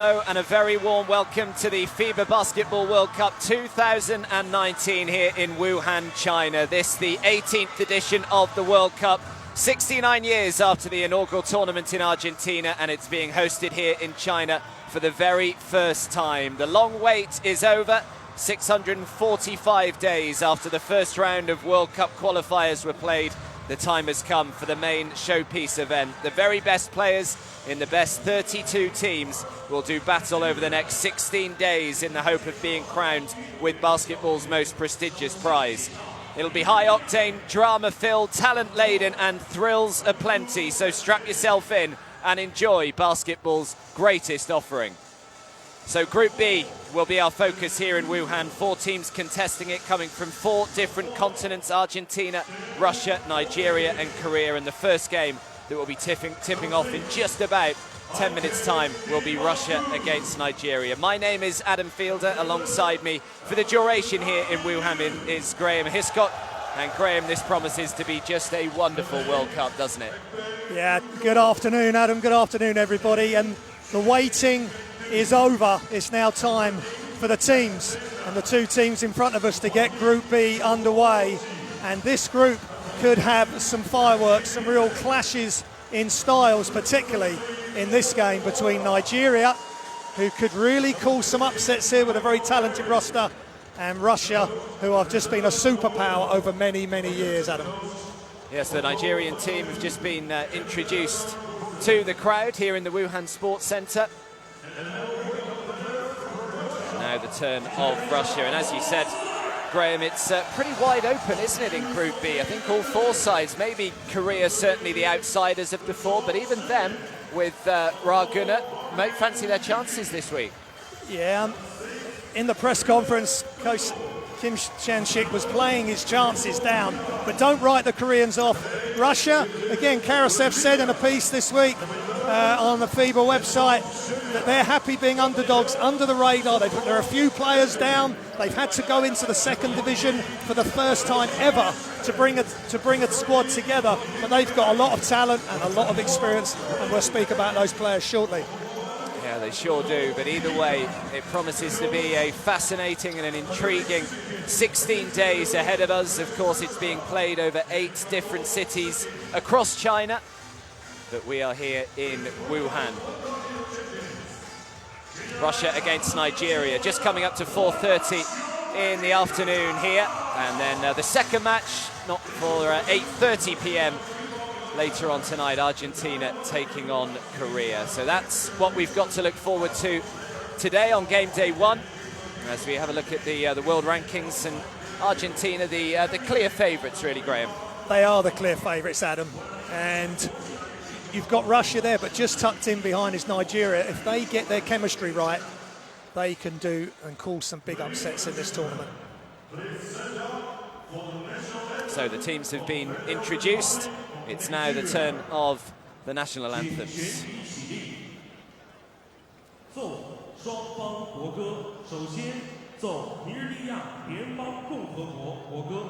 Hello and a very warm welcome to the FIBA Basketball World Cup 2019 here in Wuhan, China. This the 18th edition of the World Cup, 69 years after the inaugural tournament in Argentina, and it's being hosted here in China for the very first time. The long wait is over. 645 days after the first round of World Cup qualifiers were played, the time has come for the main showpiece event. The very best players in the best 32 teams will do battle over the next 16 days in the hope of being crowned with basketball's most prestigious prize. It'll be high-octane, drama-filled, talent-laden and thrills aplenty, so strap yourself in and enjoy basketball's greatest offering. So Group B will be our focus here in Wuhan. 4 teams contesting it, coming from 4 different continents: Argentina, Russia, Nigeria and Korea. And the first game that will be tipping off in just about 10 minutes time will be Russia against Nigeria. My name is Adam Fielder. Alongside me for the duration here in Wuhan is Graham Hiscott. And Graham, this promises to be just a wonderful World Cup, doesn't it? Yeah, good afternoon, Adam. Good afternoon, everybody. And the waiting is over. It's now time for the teams and the 2 teams in front of us to get Group B underway. And this group could have some fireworks, some real clashes in styles, particularly in this game between Nigeria, who could really cause some upsets here with a very talented roster, and Russia, who have just been a superpower over many, many years, Adam. Yes, the Nigerian team have just been introduced to the crowd here in the Wuhan Sports Centre. Now the turn of Russia, and as you said, Graham, it's pretty wide open, isn't it, in Group B? I think all 4 sides, maybe Korea certainly the outsiders of the 4, but even them with Raguna might fancy their chances this week. Yeah, in the press conference, Coach Kim Chan-shik was playing his chances down, but don't write the Koreans off. Russia, again, Karasev said in a piece this week on the FIBA website that they're happy being underdogs under the radar. There are a few players down. They've had to go into the 2nd division for the first time ever to bring a squad together, but they've got a lot of talent and a lot of experience, and we'll speak about those players shortly. Yeah, they sure do, but either way, it promises to be a fascinating and an intriguing 16 days ahead of us. Of course, it's being played over 8 different cities across China, but we are here in Wuhan. Russia against Nigeria, just coming up to 4:30 in the afternoon here, and then the second match not for 8:30 p.m. later on tonight, Argentina taking on Korea. So that's what we've got to look forward to today on game day 1, as we have a look at the world rankings, and Argentina the clear favourites, really, Graham. They are the clear favourites, Adam, and you've got Russia there, but just tucked in behind is Nigeria. If they get their chemistry right, they can do and cause some big upsets in this tournament. So the teams have been introduced. It's now the turn of the national anthems. 奏双方国歌，首先奏尼日利亚联邦共和国国歌。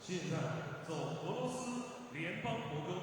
现在奏俄罗斯联邦国歌。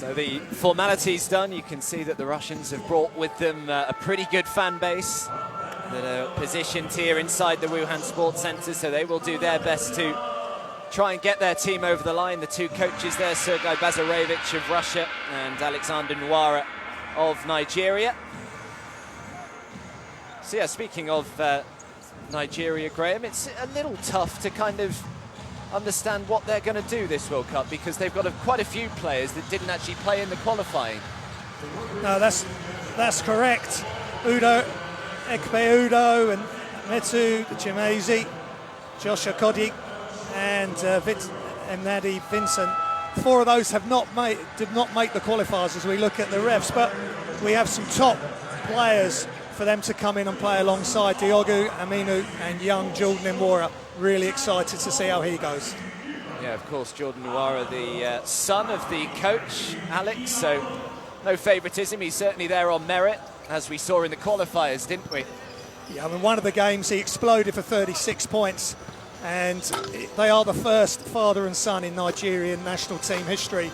So the formalities done. You can see that the Russians have brought with them a pretty good fan base that are positioned here inside the Wuhan Sports Center, so they will do their best to try and get their team over the line. The two coaches there, Sergei Bazarevich of Russia and Alexander Nwara of Nigeria. So yeah, speaking of Nigeria, Graham, it's a little tough to kind of understand what they're going to do this World Cup, because they've got quite a few players that didn't actually play in the qualifying. No, that's correct. Ekpe Udo and Metu Chimezi, Joshua Kodik and Emnadi Vincent. 4 of those did not make the qualifiers as we look at the refs, but we have some top players for them to come in and play alongside Diogu, Aminu and young Jordan Nwora. Really excited to see how he goes. Yeah, of course, Jordan Nwara, the son of the coach, Alex, so no favouritism. He's certainly there on merit, as we saw in the qualifiers, didn't we? Yeah, I mean, one of the games he exploded for 36 points, and they are the first father and son in Nigerian national team history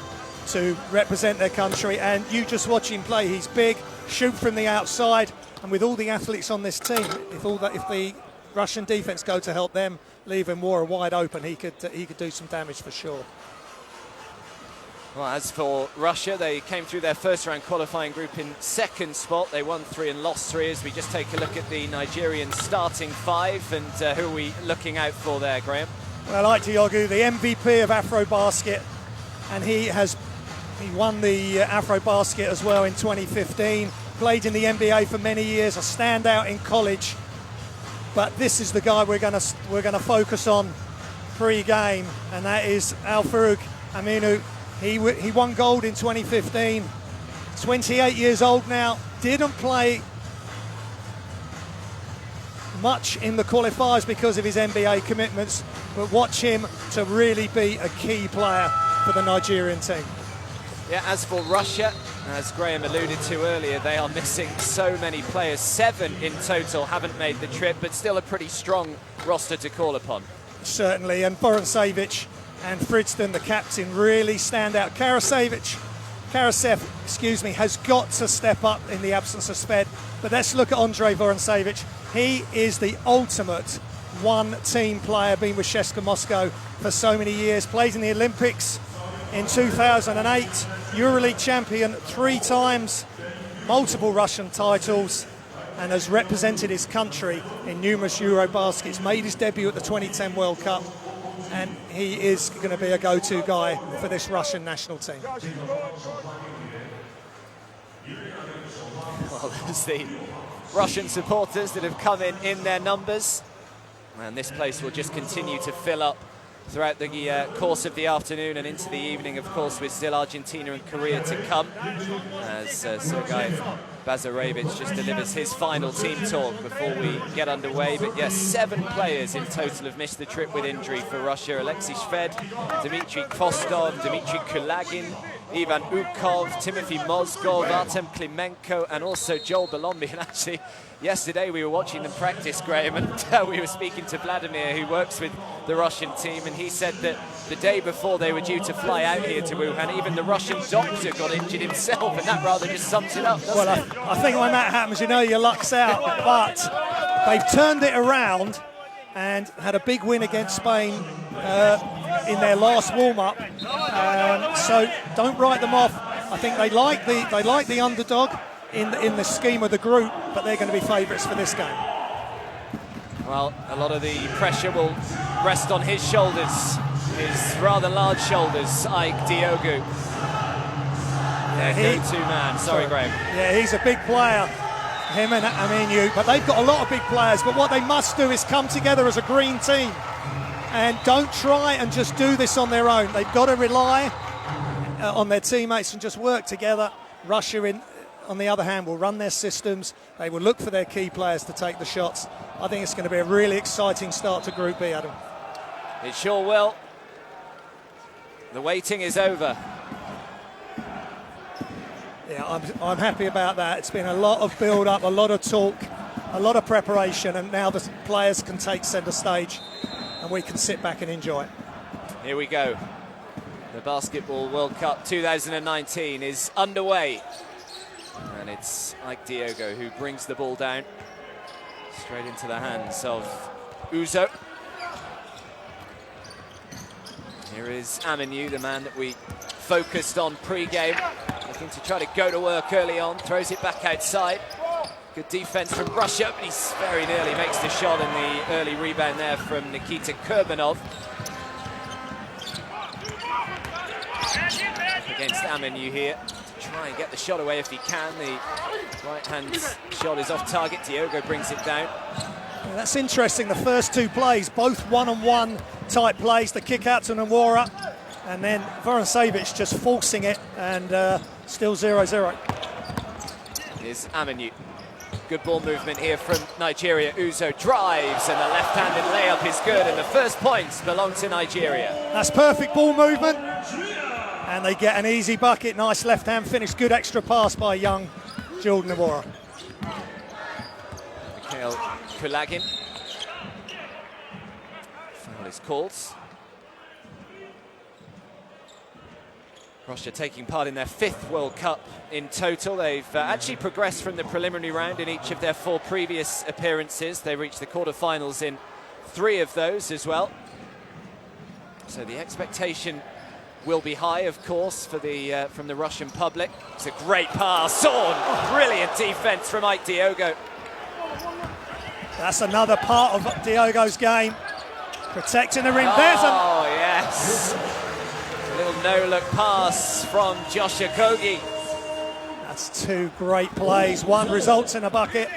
to represent their country. And you just watch him play. He's big, shoot from the outside, and with all the athletes on this team, if the Russian defence go to help them, leaving Nwora wide open, he could do some damage for sure. Well, as for Russia, they came through their first round qualifying group in second spot. They won 3 and lost 3. As we just take a look at the Nigerian starting 5, and who are we looking out for there, Graham? Well, I like Diogu, the MVP of AfroBasket, and he won the AfroBasket as well in 2015. Played in the NBA for many years, a standout in college. But this is the guy we're going to focus on pre-game, and that is Al-Farouk Aminu. He won gold in 2015. 28 years old now. Didn't play much in the qualifiers because of his NBA commitments, but watch him to really be a key player for the Nigerian team. Yeah, as for Russia, as Graham alluded to earlier, they are missing so many players. 7 in total haven't made the trip, but still a pretty strong roster to call upon. Certainly, and Borunsevich and Fridston, the captain, really stand out. Karasev, has got to step up in the absence of Sved. But let's look at Andrei Borunsevich. He is the ultimate one-team player, been with CSKA Moscow for so many years, played in the Olympics in 2008, EuroLeague champion 3 times, multiple Russian titles, and has represented his country in numerous Eurobaskets, made his debut at the 2010 World Cup, and he is going to be a go-to guy for this Russian national team. Well, there's the Russian supporters that have come in their numbers, and this place will just continue to fill up throughout the course of the afternoon and into the evening, of course, with still Argentina and Korea to come, as Sergei Bazarevich just delivers his final team talk before we get underway. But yes, 7 players in total have missed the trip with injury for Russia. Alexei Shved, Dmitry Kvostov, Dmitry Kulagin, Ivan Ukov, Timothy Mozgov, Artem Klimenko, and also Joel Belombi. And actually, yesterday we were watching them practice, Graham, and we were speaking to Vladimir, who works with the Russian team, and he said that the day before they were due to fly out here to Wuhan, even the Russian doctor got injured himself, and that rather just sums it up, doesn't it? I think when that happens, you know your luck's out, but they've turned it around and had a big win against Spain in their last warm-up, so don't write them off. I think they like the underdog in the scheme of the group, but they're going to be favourites for this game. Well, a lot of the pressure will rest on his shoulders, his rather large shoulders, Ike Diogu. Yeah, go-to man. Sorry, Graham. Yeah, he's a big player, him and Aminu, but they've got a lot of big players, but what they must do is come together as a green team and don't try and just do this on their own. They've got to rely on their teammates and just work together. Russia, on the other hand, will run their systems. They will look for their key players to take the shots. I think it's going to be a really exciting start to Group B, Adam. It sure will. The waiting is over. Yeah, I'm happy about that. It's been a lot of build-up, a lot of talk, a lot of preparation, and now the players can take centre stage and we can sit back and enjoy it. Here we go. The Basketball World Cup 2019 is underway. And it's Ike Diogo who brings the ball down straight into the hands of Uzo. Here is Aminu, the man that we focused on pre-game, looking to try to go to work early on, throws it back outside. Good defense from Russia, but he's very nearly makes the shot in the early rebound there from Nikita Kurbanov. Against Aminu here, to try and get the shot away if he can. The right-hand shot is off target, Diogo brings it down. Yeah, that's interesting, the first two plays, both one-on-one type plays, the kick out to Nwora, and then Vorontsevich just forcing it, and still 0-0. Here's Aminu. Good ball movement here from Nigeria. Uzo drives, and the left-handed layup is good, and the first points belong to Nigeria. That's perfect ball movement, and they get an easy bucket. Nice left-hand finish, good extra pass by young Jordan Nwora. Mikhail Kulagin. Foul is called. Russia taking part in their 5th World Cup in total. They've actually progressed from the preliminary round in each of their 4 previous appearances. They reached the quarterfinals in 3 of those as well. So the expectation will be high, of course, for the from the Russian public. It's a great pass. Brilliant defense from Ike Diogo. That's another part of Diogo's game, protecting the rim. Oh, yes. A little no-look pass from Josh Okogie. That's 2 great plays. One results in a bucket,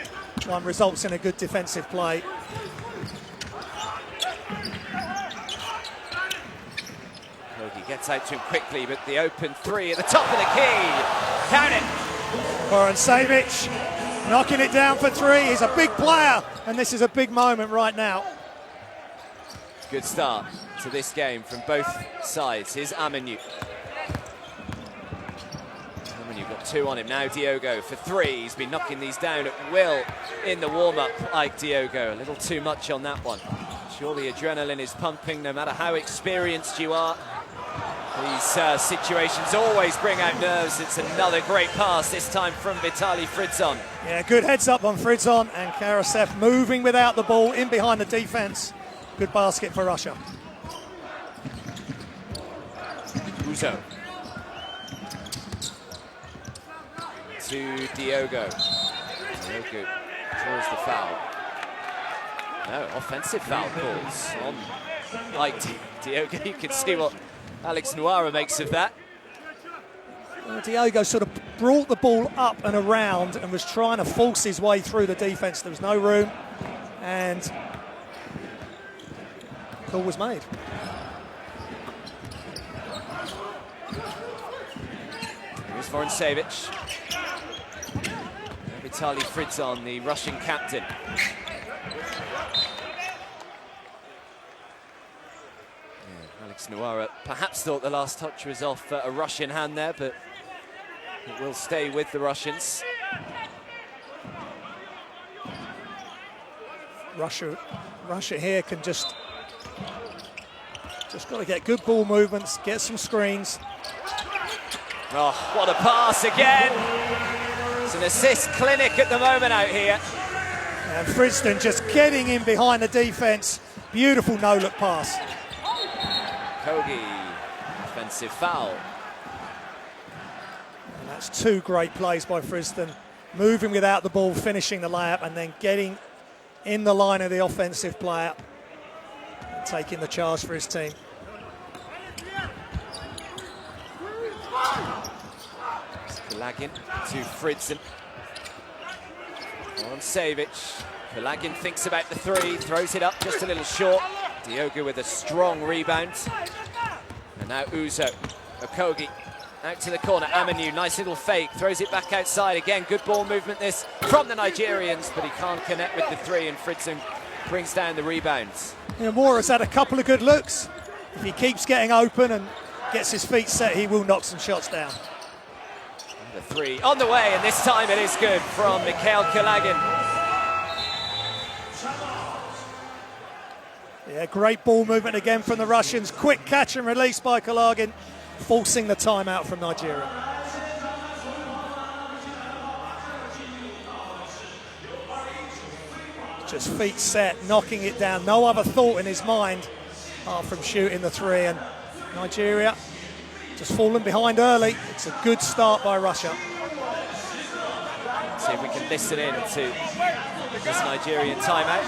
one results in a good defensive play. Okogie gets out to him quickly, but the open 3 at the top of the key. Count it. Vorontsevich knocking it down for 3. He's a big player, and this is a big moment right now. Good start to this game from both sides. Here's Aminu. Aminu got 2 on him. Now Diogo for 3. He's been knocking these down at will in the warm-up. Ike Diogo, a little too much on that one. Sure, the adrenaline is pumping no matter how experienced you are. These situations always bring out nerves. It's another great pass, this time from Vitaly Fritzon. Yeah, good heads up on Fritzon, and Karasev moving without the ball in behind the defense. Good basket for Russia. Uzo. To Diogo. Diogo draws the foul. No, offensive foul calls on Ike Diogo. You can see what Alex Nwora makes of that. Well, Diogo sort of brought the ball up and around and was trying to force his way through the defense. There was no room, and call was made. Here's Vorontsevich. Vitaly Fritzon, the Russian captain. Alex Nwora perhaps thought the last touch was off a Russian hand there, but it will stay with the Russians. Russia here can just got to get good ball movements, get some screens. Oh, what a pass again! It's an assist clinic at the moment out here. And Fritzon just getting in behind the defense. Beautiful no-look pass. Okogie, offensive foul. And that's 2 great plays by Fritzon. Moving without the ball, finishing the layup, and then getting in the line of the offensive player. And taking the charge for his team. Kulagin to Fritzon. Vorontsevich. Kulagin thinks about the 3, throws it up just a little short. Diogo with a strong rebound. And now Uzo. Okogie out to the corner. Aminu, nice little fake, throws it back outside. Again, good ball movement this from the Nigerians, but he can't connect with the 3, and Fritzon brings down the rebounds. You know, Mora's had a couple of good looks. If he keeps getting open and gets his feet set, he will knock some shots down. The 3 on the way, and this time it is good from Mikhail Kulagin. Yeah, great ball movement again from the Russians. Quick catch and release by Kulagin. forcing the timeout from Nigeria. Just feet set, knocking it down. No other thought in his mind apart from shooting the three. And Nigeria just fallen behind early. It's a good start by Russia. See if we can listen in to this Nigerian timeout.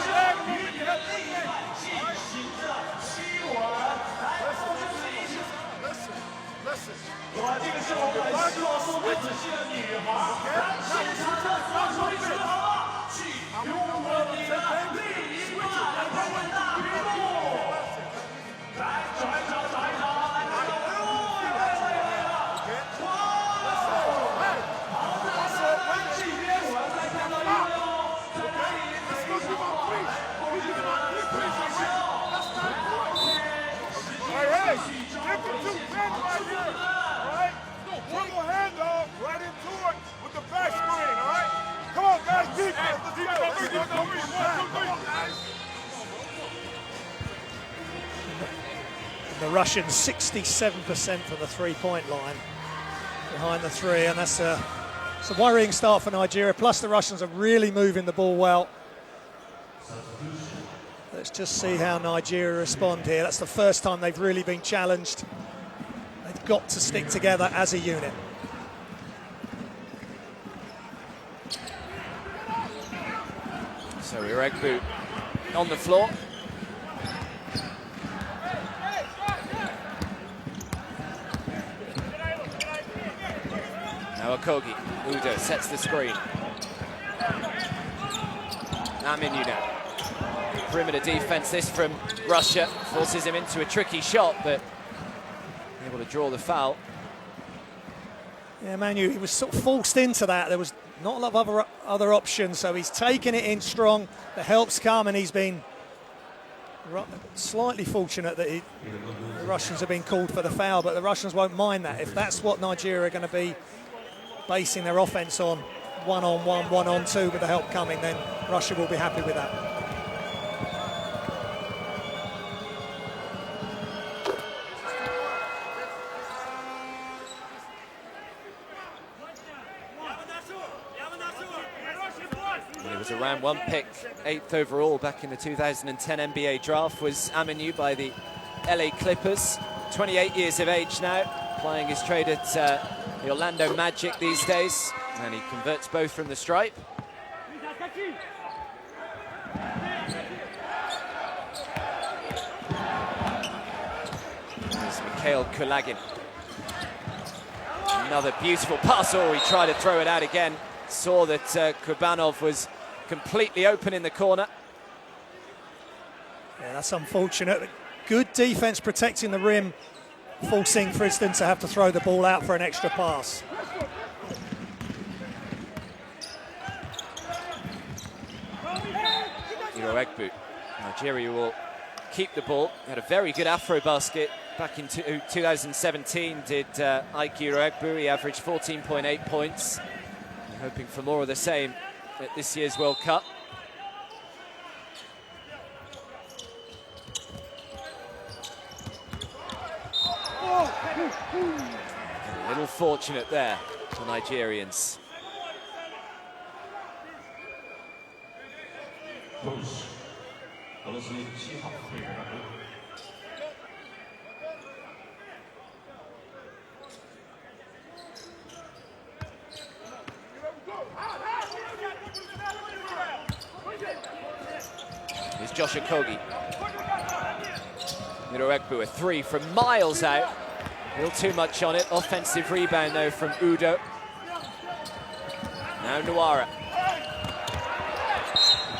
The Russians 67% from the three-point line behind the three, and that's it's a worrying start for Nigeria. Plus the Russians are really moving the ball well. Let's just see how Nigeria respond here. That's the first time they've really been challenged. They've got to stick together as a unit. So Iregbu on the floor. Now Okogie, Udo sets the screen. Aminu now. Perimeter defense, this from Russia, forces him into a tricky shot, but able to draw the foul. Yeah, Manu, he was sort of forced into that. There was not a lot of other options, so he's taken it in strong. The help's come, and he's been slightly fortunate that the Russians have been called for the foul, but the Russians won't mind that. If that's what Nigeria are going to be basing their offense on, one-on-one, one-on-two with the help coming, then Russia will be happy with that. He was a round one pick, 8th overall back in the 2010 NBA draft, was Aminu by the LA Clippers. 28 years of age now, plying his trade at the Orlando Magic these days, and he converts both from the stripe. There's Mikhail Kulagin. Another beautiful pass. Oh, he tried to throw it out again. Saw that Kubanov was completely open in the corner. Yeah, that's unfortunate. Good defense protecting the rim, forcing Friston to have to throw the ball out for an extra pass. Iregbu. Nigeria will keep the ball. Had a very good Afro basket back in 2017, did Ike Iregbu. He averaged 14.8 points. Hoping for more of the same at this year's World Cup. A little fortunate there for Nigerians. Here's Josh Okogie. Iregbu, a three from miles out. A little too much on it. Offensive rebound, though, from Udo. Now Nwara.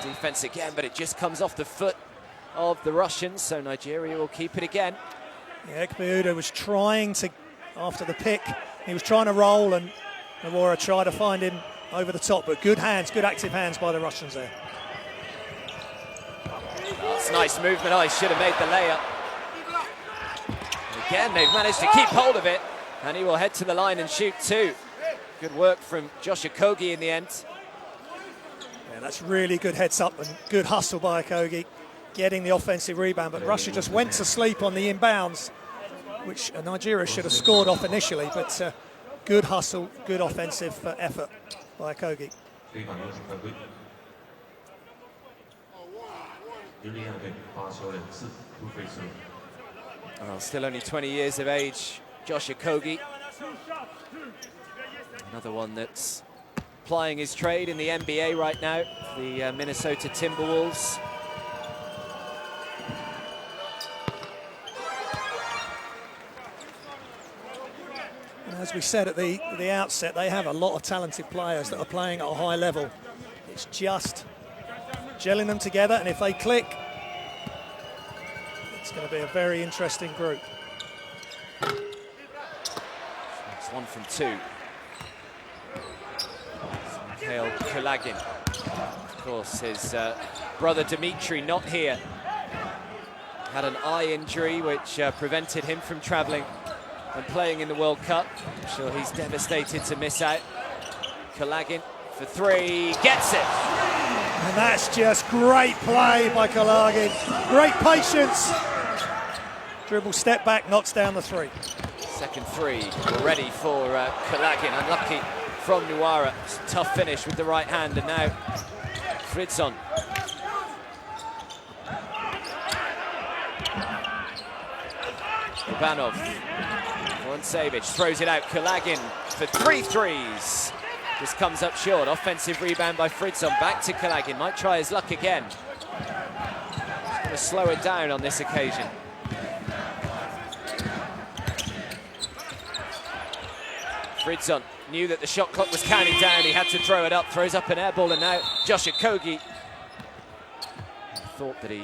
Defense again, but it just comes off the foot of the Russians, so Nigeria will keep it again. Yeah, Udo was trying to, after the pick, he was trying to roll, and Nwara tried to find him over the top, but good hands, good active hands by the Russians there. That's nice movement. Oh, he should have made the layup. Again, they've managed to keep hold of it, and he will head to the line and shoot two. Good work from Josh Okogie in the end. Yeah, that's really good heads up and good hustle by Okogie, getting the offensive rebound, but Russia just went to sleep on the inbounds. which Nigeria should have scored off initially, but good hustle, good offensive effort by Kogi. Well, still only 20 years of age, Josh Okogie. Another one that's plying his trade in the NBA right now, the Minnesota Timberwolves. As we said at the outset, they have a lot of talented players that are playing at a high level. It's just gelling them together, and if they click, it's going to be a very interesting group. It's 1 from 2. Mikhail Kulagin. Of course, his brother Dimitri not here. Had an eye injury which prevented him from travelling and playing in the World Cup. I'm sure he's devastated to miss out. Kulagin for 3, gets it! And that's just great play by Kulagin. Great patience. Dribble, step back, knocks down the 3. Second 3 already for Kulagin. Unlucky from Nuara. Tough finish with the right hand, and now Fritzon. Urbanov. Savage throws it out. Kulagin for 3 threes. Just comes up short. Offensive rebound by Fritzon. Back to Kulagin. Might try his luck again. He's going to slow it down on this occasion. Fritzon knew that the shot clock was counting down. He had to throw it up. Throws up an air ball, and now Josh Okogie thought that he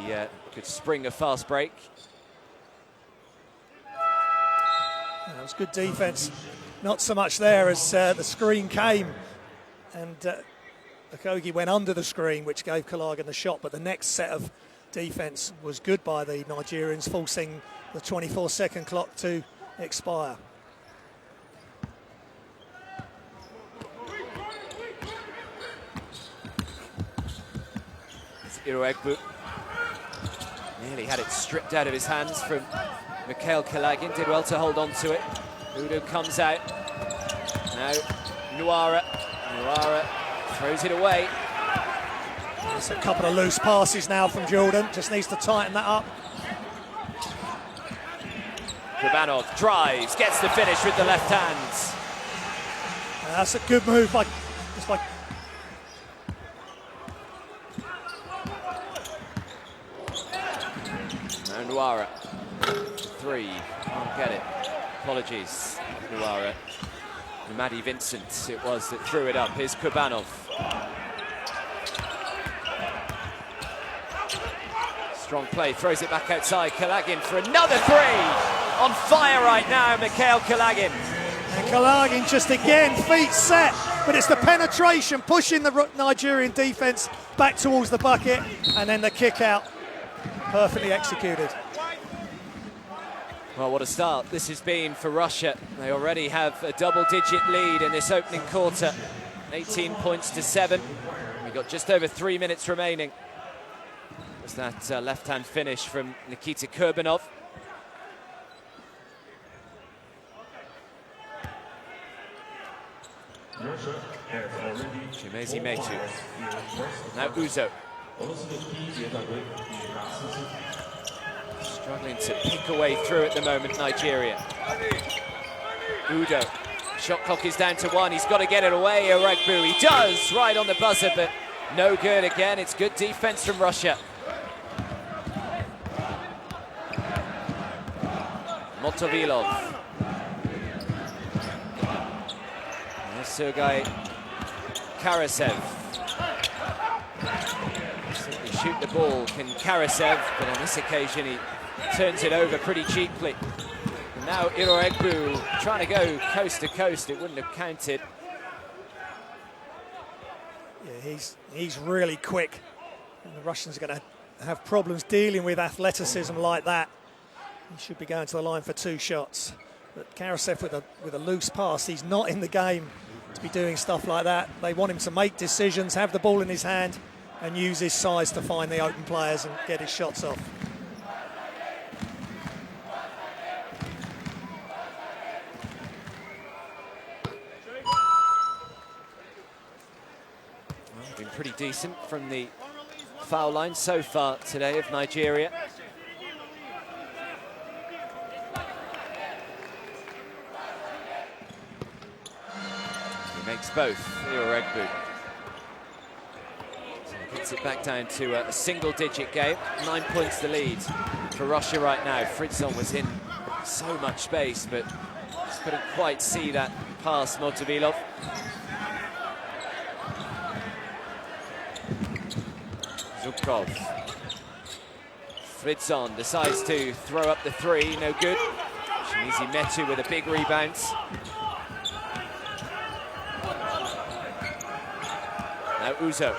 could spring a fast break. That was good defense. Not so much there as the screen came, and Okogie went under the screen, which gave Kulagin the shot, but the next set of defense was good by the Nigerians, forcing the 24-second clock to expire. Iroegbu nearly had it stripped out of his hands from Mikhail Kulagin. Did well to hold on to it. Udo comes out. Now Nuara throws it away. There's a couple of loose passes now from Jordan. Just needs to tighten that up. Urbanov drives, gets the finish with the left hand. That's a good move by Nuara. 3, can't get it. Apologies, Nuara. Maddie Vincent it was that threw it up. Here's Kurbanov. Strong play, throws it back outside. Kulagin for another 3. On fire right now, Mikhail Kulagin. And Kulagin just again, feet set, but it's the penetration, pushing the Nigerian defense back towards the bucket, and then the kick out. Perfectly executed. Well, what a start this has been for Russia. They already have a double-digit lead in this opening quarter. 18 points to 7. We've got just over 3 minutes remaining. There's that left-hand finish from Nikita Kurbanov. Chimezi Metu. Now Uzo. Struggling to pick away through at the moment, Nigeria. Udo. Shot clock is down to 1. He's got to get it away, Iroegbu. He does, right on the buzzer, but no good again. It's good defense from Russia. Motovilov. Sergei Karasev. Simply shoot the ball, can Karasev, but on this occasion he turns it over pretty cheaply. And now Iroegbu trying to go coast to coast. It wouldn't have counted. Yeah, he's really quick. And the Russians are going to have problems dealing with athleticism like that. He should be going to the line for 2 shots. But Karasev with a loose pass, he's not in the game to be doing stuff like that. They want him to make decisions, have the ball in his hand, and use his size to find the open players and get his shots off. pretty decent from the foul line so far today of Nigeria. He makes both, Egbu. So he gets it back down to a single-digit game. 9 points the lead for Russia right now. Fritzon was in so much space, but just couldn't quite see that pass, Motovilov. Zubkov. Fritzon decides to throw up the three, no good. Shimizi Metu with a big rebound. Now Uzo.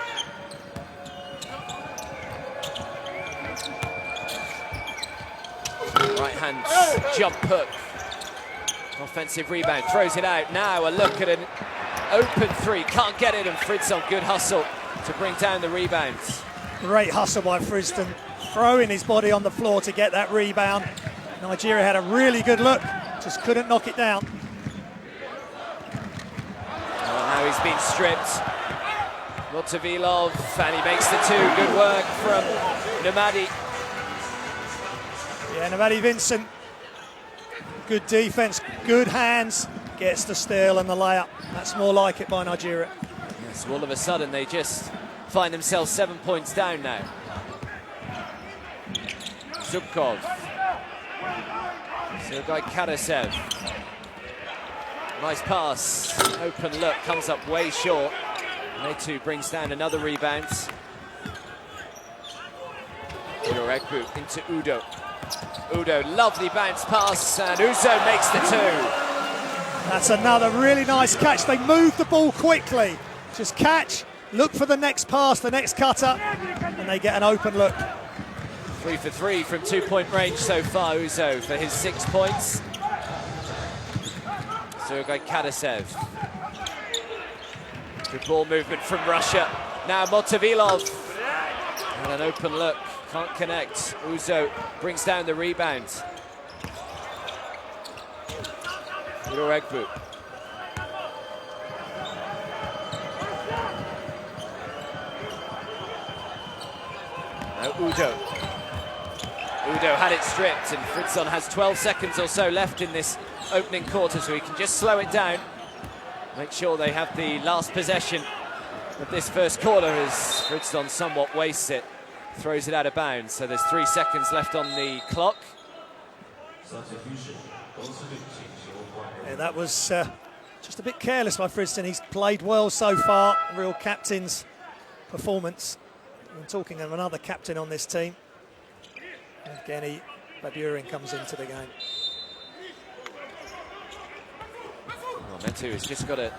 Right hand jump hook. Offensive rebound, throws it out. Now a look at an open three, can't get it, and Fritzon, good hustle to bring down the rebounds. Great hustle by Friston, throwing his body on the floor to get that rebound. Nigeria had a really good look, just couldn't knock it down. Oh, now he's been stripped. Motovilov, and he makes the two. Good work from Namadi. Yeah, Namadi Vincent, good defense, good hands, gets the steal and the layup. That's more like it by Nigeria. Yes, all of a sudden they just find themselves 7 points down now. Zubkov. Sergei Karasev. Nice pass. Open look, comes up way short. Metu brings down another rebound. Egbu into Udo. Udo, lovely bounce pass, and Uzo makes the two. That's another really nice catch. They move the ball quickly. Just catch, look for the next pass, the next cutter, and they get an open look. 3 for 3 from 2-point range so far, Uzo for his 6 points. Sergei Karasev. Good ball movement from Russia. Now Motovilov. And an open look, can't connect. Uzo brings down the rebound. Egbu. Now Udo. Udo had it stripped, and Fritzon has 12 seconds or so left in this opening quarter, so he can just slow it down. Make sure they have the last possession of this first quarter as Fritzon somewhat wastes it. Throws it out of bounds, so there's 3 seconds left on the clock. Yeah, that was just a bit careless by Friston. He's played well so far, real captain's performance. I'm talking of another captain on this team. Evgeny Baburin comes into the game. Well, Metu has just got to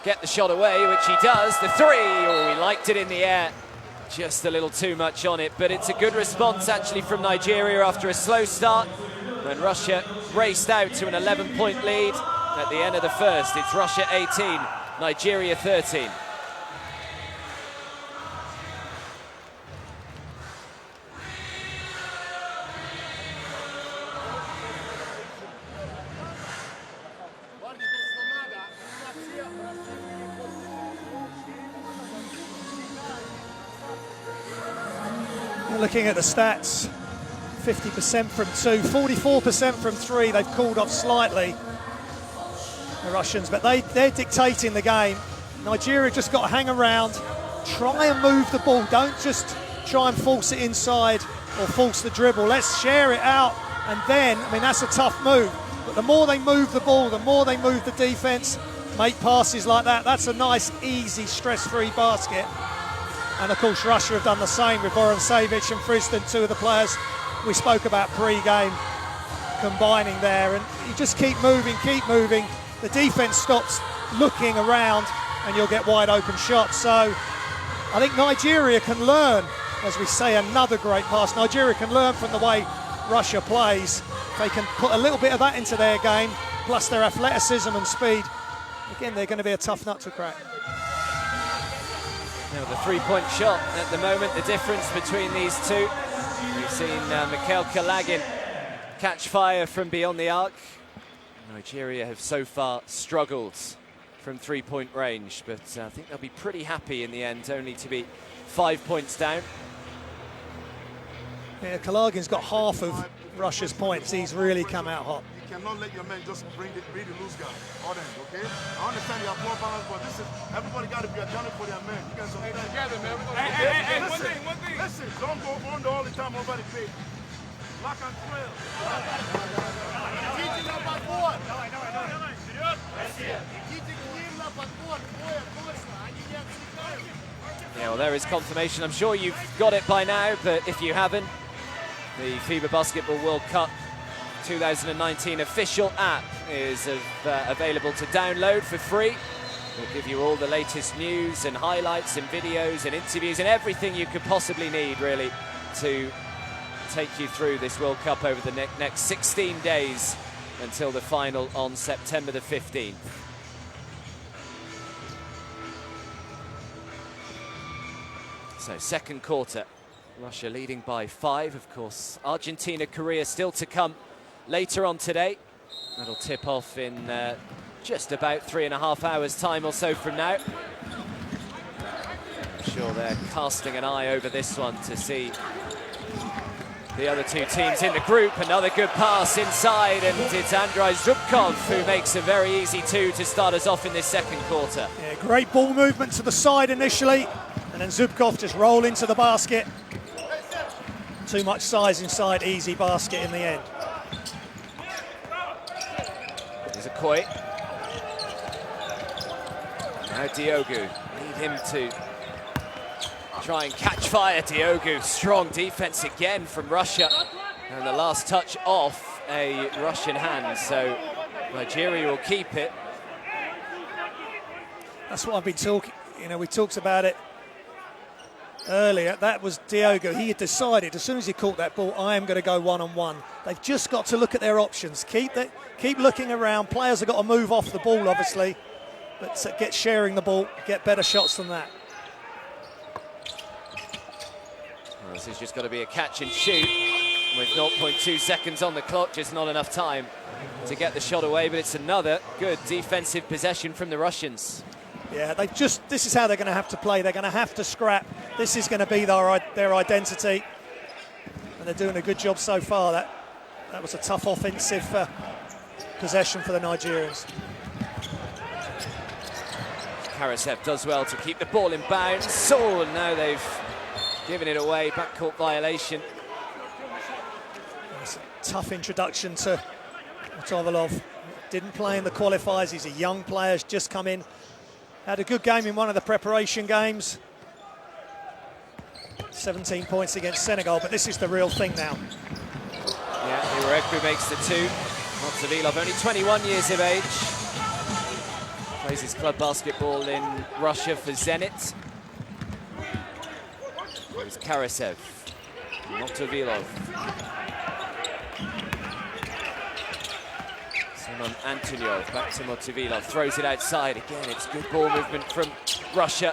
get the shot away, which he does. The three, oh, he liked it in the air. Just a little too much on it, but it's a good response actually from Nigeria after a slow start. When Russia raced out to an 11-point lead at the end of the first. It's Russia 18, Nigeria 13. Looking at the stats, 50% from two, 44% from three. They've cooled off slightly, the Russians, but they're dictating the game. Nigeria just got to hang around, try and move the ball. Don't just try and force it inside or force the dribble. Let's share it out, and then, I mean, that's a tough move. But the more they move the ball, the more they move the defense, make passes like that. That's a nice, easy, stress-free basket. And of course, Russia have done the same with Vorontsevich and Friston, two of the players we spoke about pre-game, combining there. And you just keep moving. The defense stops looking around and you'll get wide open shots. So I think Nigeria can learn, as we say, another great pass. Nigeria can learn from the way Russia plays. They can put a little bit of that into their game, plus their athleticism and speed. Again, they're going to be a tough nut to crack. Now the three-point shot at the moment, the difference between these two. We've seen Mikhail Kalagin catch fire from beyond the arc. Nigeria have so far struggled from three-point range, but I think they'll be pretty happy in the end, only to be 5 points down. Yeah, Kalagin's got half of Russia's points. He's really come out hot. You cannot let your men just bring the loose guy. All them, okay? I understand you have more balance, but this is everybody got to be accountable for their men. You guys understand? Together, man. Hey, one thing. Listen, don't go under all the time over the page. Lock and trail. Yeah, well, there is confirmation. I'm sure you've got it by now, but if you haven't, the FIBA Basketball World Cup 2019 official app is available to download for free. We'll give you all the latest news and highlights and videos and interviews and everything you could possibly need, really, to take you through this World Cup over the next 16 days until the final on September the 15th. So, second quarter, Russia leading by 5. Of course, Argentina, Korea still to come later on today. That'll tip off in just about 3.5 hours time or so from now. I'm sure they're casting an eye over this one to see the other two teams in the group. Another good pass inside, and it's Andrei Zubkov who makes a very easy 2 to start us off in this second quarter. Yeah, great ball movement to the side initially, and then Zubkov just roll into the basket. Too much size inside, easy basket in the end. There's a Koi. Now Diogu, need him to try and catch fire. Diogu, strong defense again from Russia. And the last touch off a Russian hand, so Nigeria will keep it. That's what I've been talking, we talked about it earlier. That was Diogo. He had decided as soon as he caught that ball, I am going to go one-on-one. They've just got to look at their options. Keep looking around. Players have got to move off the ball, obviously, but get sharing the ball, get better shots than that. Well, this has just got to be a catch and shoot with 0.2 seconds on the clock. Just not enough time to get the shot away, but it's another good defensive possession from the Russians. Yeah, this is how they're going to have to play. They're going to have to scrap. This is going to be their identity. And they're doing a good job so far. That was a tough offensive possession for the Nigerians. Karasev does well to keep the ball in bounds. Oh, now they've given it away. Backcourt violation. It's a tough introduction to Motovilov. Didn't play in the qualifiers. He's a young player, has just come in. Had a good game in one of the preparation games. 17 points against Senegal, but this is the real thing now. Yeah, Iwareku makes the 2. Motovilov, only 21 years of age. Plays his club basketball in Russia for Zenit. There's Karasev, Motovilov. Antonyov, back to Motovilov, throws it outside again. It's good ball movement from Russia.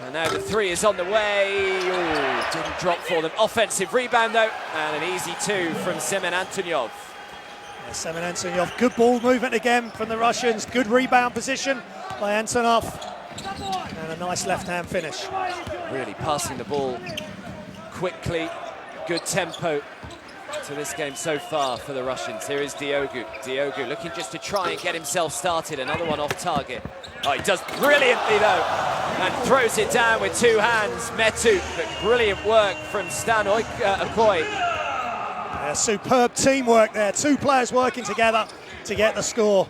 And now the 3 is on the way. Ooh, didn't drop for them. Offensive rebound though, and an easy 2 from Semen Antonyov. Yeah, Semen Antonyov, good ball movement again from the Russians. Good rebound position by Antonov. And a nice left-hand finish. Really passing the ball quickly, good tempo to this game so far for the Russians. Here is Diogu. Diogu looking just to try and get himself started. Another one off target. Oh, he does brilliantly though, and throws it down with 2 hands. Metu, but brilliant work from Stan Okoye. Yeah, superb teamwork there. 2 players working together to get the score.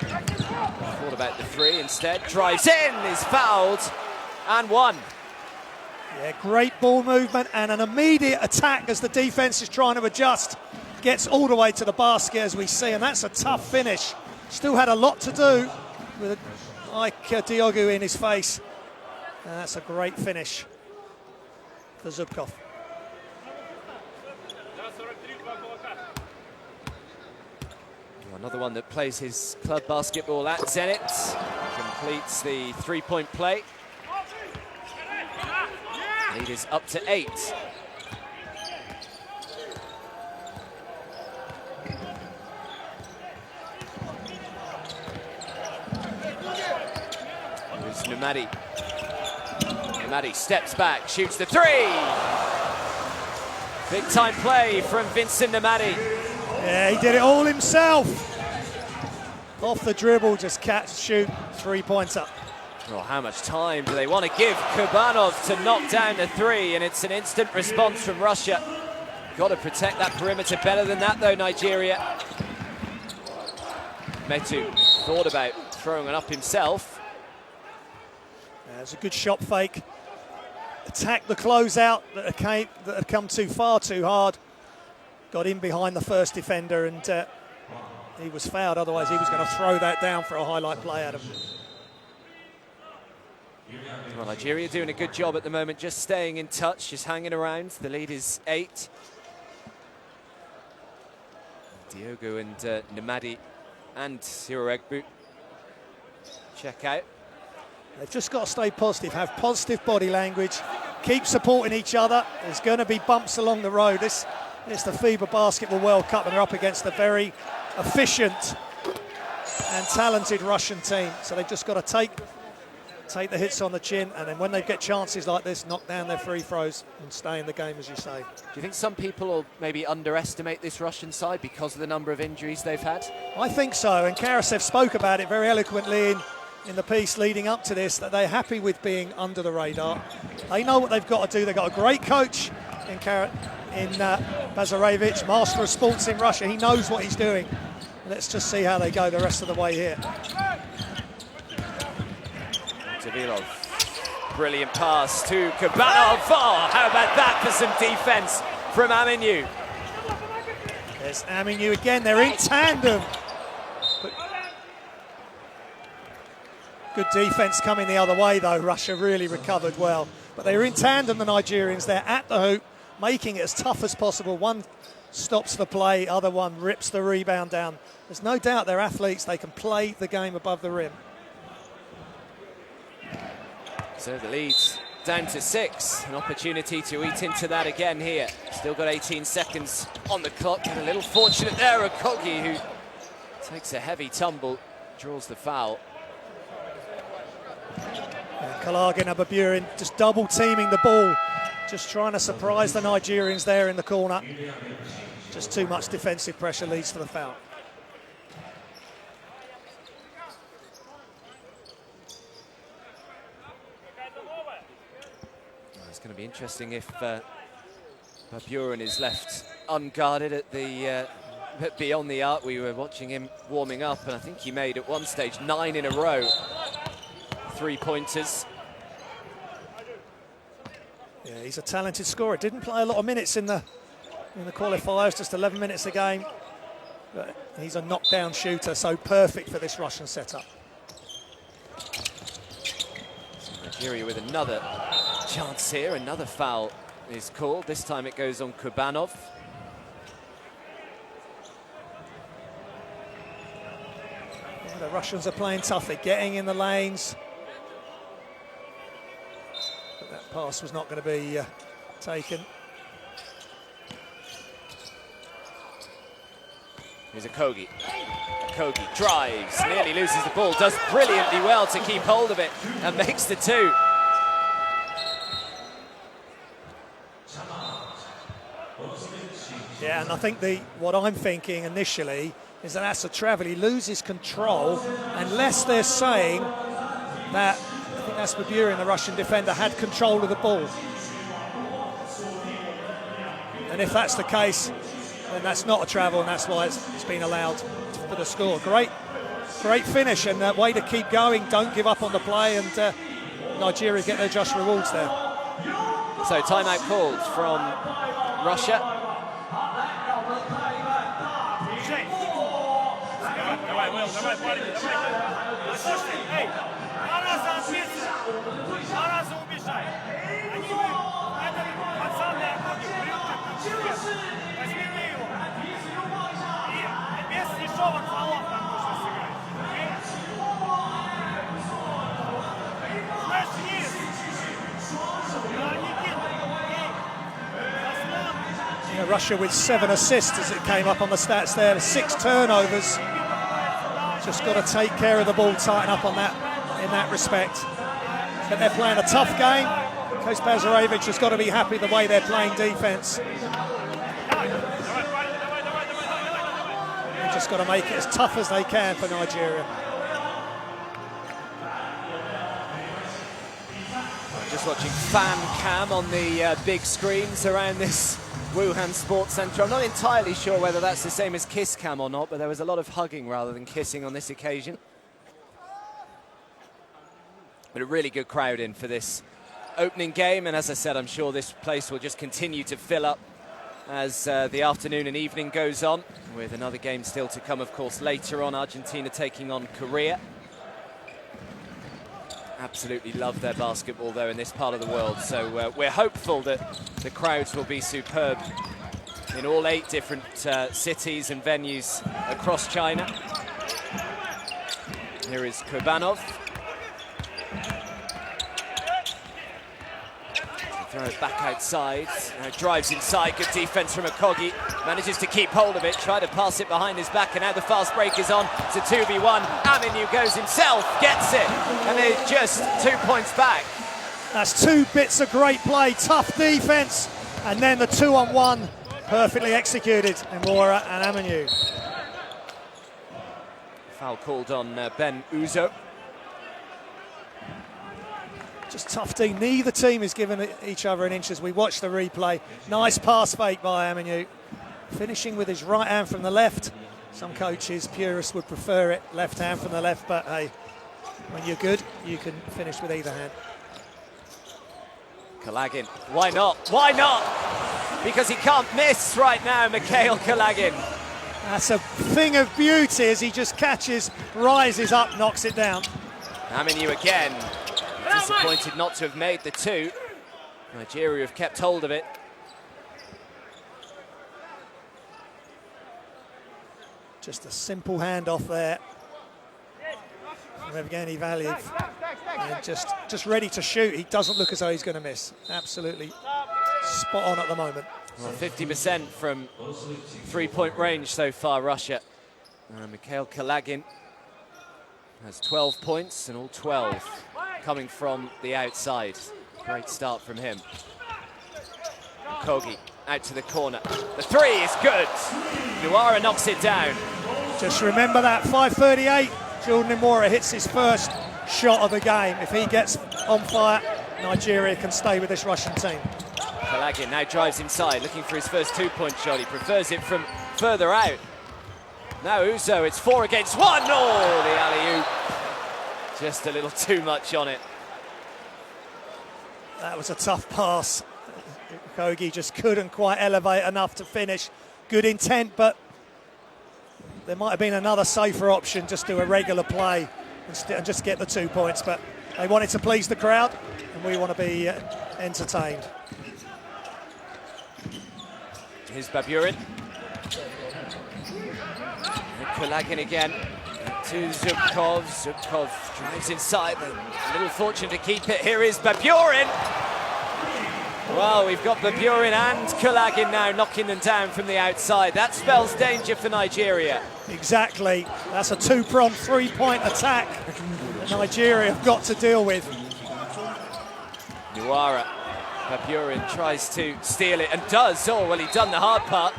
Thought about the 3 instead. Drives in, is fouled, and 1. Yeah, great ball movement and an immediate attack as the defense is trying to adjust. Gets all the way to the basket as we see, and that's a tough finish. Still had a lot to do with Diogu in his face. And that's a great finish for Zubkov. Another one that plays his club basketball at Zenit. Completes the 3-point play. Lead is up to 8. Nemadi steps back, shoots the three. Big time play from Vincent Nemadi. Yeah, he did it all himself. Off the dribble, just catch, shoot, 3-pointer. Well, how much time do they want to give Kurbanov to knock down the three? And it's an instant response from Russia. Got to protect that perimeter better than that, though, Nigeria. Metu thought about throwing it up himself. Yeah, it's a good shot fake. Attacked the closeout that had come far too hard. Got in behind the first defender, and he was fouled. Otherwise, he was going to throw that down for a highlight play, Adam. Well, Nigeria doing a good job at the moment, just staying in touch, just hanging around. The lead is 8. Diogo and Nemadi and Siroegbu check out. They've just got to stay positive, have positive body language, keep supporting each other. There's going to be bumps along the road. This is the FIBA Basketball World Cup, and they're up against a very efficient and talented Russian team. So they've just got to take the hits on the chin, and then when they get chances like this, knock down their free throws and stay in the game, as you say. Do you think some people will maybe underestimate this Russian side because of the number of injuries they've had? I think so, and Karasev spoke about it very eloquently in the piece leading up to this, that they're happy with being under the radar. They know what they've got to do. They've got a great coach in Bazarevich, master of sports in Russia. He knows what he's doing. Let's just see how they go the rest of the way here. Davilov, brilliant pass to Kurbanov. Oh, how about that for some defense from Aminu? There's Aminu again, they're in tandem. But good defense coming the other way though. Russia really recovered well. But they're in tandem, the Nigerians. They're at the hoop, making it as tough as possible. One stops the play, other one rips the rebound down. There's no doubt they're athletes. They can play the game above the rim. So the lead's down to 6. An opportunity to eat into that again here. Still got 18 seconds on the clock. And a little fortunate there, Okogie, who takes a heavy tumble, draws the foul. Kalagin and Baburin just double teaming the ball, just trying to surprise the Nigerians there in the corner. Just too much defensive pressure leads to the foul. It's going to be interesting if Baburin is left unguarded at the beyond the arc. We were watching him warming up, and I think he made at one stage 9 in a row 3-pointers. Yeah, he's a talented scorer. Didn't play a lot of minutes in the qualifiers, just 11 minutes a game. But he's a knockdown shooter, so perfect for this Russian setup. Nigeria with another chance here. Another foul is called. This time it goes on Kurbanov. Yeah, the Russians are playing tough. They're getting in the lanes. But that pass was not going to be taken. Here's Okogie. Okogie drives, nearly loses the ball, does brilliantly well to keep hold of it and makes the 2. Yeah, and I think what I'm thinking initially is that that's a travel. He loses control unless they're saying that, I think that's Baburin, the Russian defender, had control of the ball. And if that's the case, then that's not a travel, and that's why it's been allowed for the score. Great finish, and a way to keep going. Don't give up on the play, and Nigeria get their just rewards there. So timeout called from Russia. Russia with 7 assists as it came up on the stats there, 6 turnovers. Just got to take care of the ball, tighten up on that in that respect. but they're playing a tough game. Coach Bazarevich has got to be happy the way they're playing defence. They've just got to make it as tough as they can for Nigeria. Just watching fan cam on the big screens around this Wuhan Sports Centre. I'm not entirely sure whether that's the same as kiss cam or not, but there was a lot of hugging rather than kissing on this occasion. But a really good crowd in for this opening game, and as I said, I'm sure this place will just continue to fill up as the afternoon and evening goes on, with another game still to come, of course, later on. Argentina taking on Korea. Absolutely love their basketball, though, in this part of the world. So we're hopeful that the crowds will be superb in all 8 different cities and venues across China. Here is Kurbanov. Throws back outside, now drives inside, good defense from Okogie, manages to keep hold of it, try to pass it behind his back, and now the fast break is on to 2v1. Aminu goes himself, gets it, and they're just 2 points back. That's 2 bits of great play, tough defense, and then the 2-on-1 perfectly executed, Imura and Aminu. Foul called on Ben Uzo. Just tough D. Neither team is giving each other an inch as we watch the replay. Nice pass fake by Aminu. Finishing with his right hand from the left. Some coaches, purists, would prefer it left hand from the left, but hey, when you're good, you can finish with either hand. Kalagin, why not? Why not? Because he can't miss right now, Mikhail Kalagin. That's a thing of beauty as he just catches, rises up, knocks it down. Aminu again. Disappointed not to have made the 2. Nigeria have kept hold of it. Just a simple handoff there from Evgeny Valiev. And just ready to shoot. He doesn't look as though he's going to miss. Absolutely spot on at the moment. Well, 50% from 3-point range so far, Russia. Mikhail Kalagin has 12 points, and all 12 coming from the outside. Great start from him. Kogi out to the corner. The 3 is good. Nuara knocks it down. Just remember that 5:38. Jordan Imura hits his first shot of the game. If he gets on fire, Nigeria can stay with this Russian team. Kalagin now drives inside, looking for his first 2-point shot. He prefers it from further out. Now Uzo, it's 4 against 1. Oh, the alley-oop. Just a little too much on it. That was a tough pass. Kogi just couldn't quite elevate enough to finish. Good intent, but there might have been another safer option, just do a regular play and just get the 2 points. But they wanted to please the crowd, and we want to be entertained. Here's Baburin. Kalagin again. To Zubkov. Zubkov drives inside, but a little fortunate to keep it. Here is Baburin. Well, we've got Baburin and Kalagin now knocking them down from the outside. That spells danger for Nigeria. Exactly. That's a 2-pronged 3-point attack that Nigeria have got to deal with. Nuara. Baburin tries to steal it and does. Oh, well, he's done the hard part.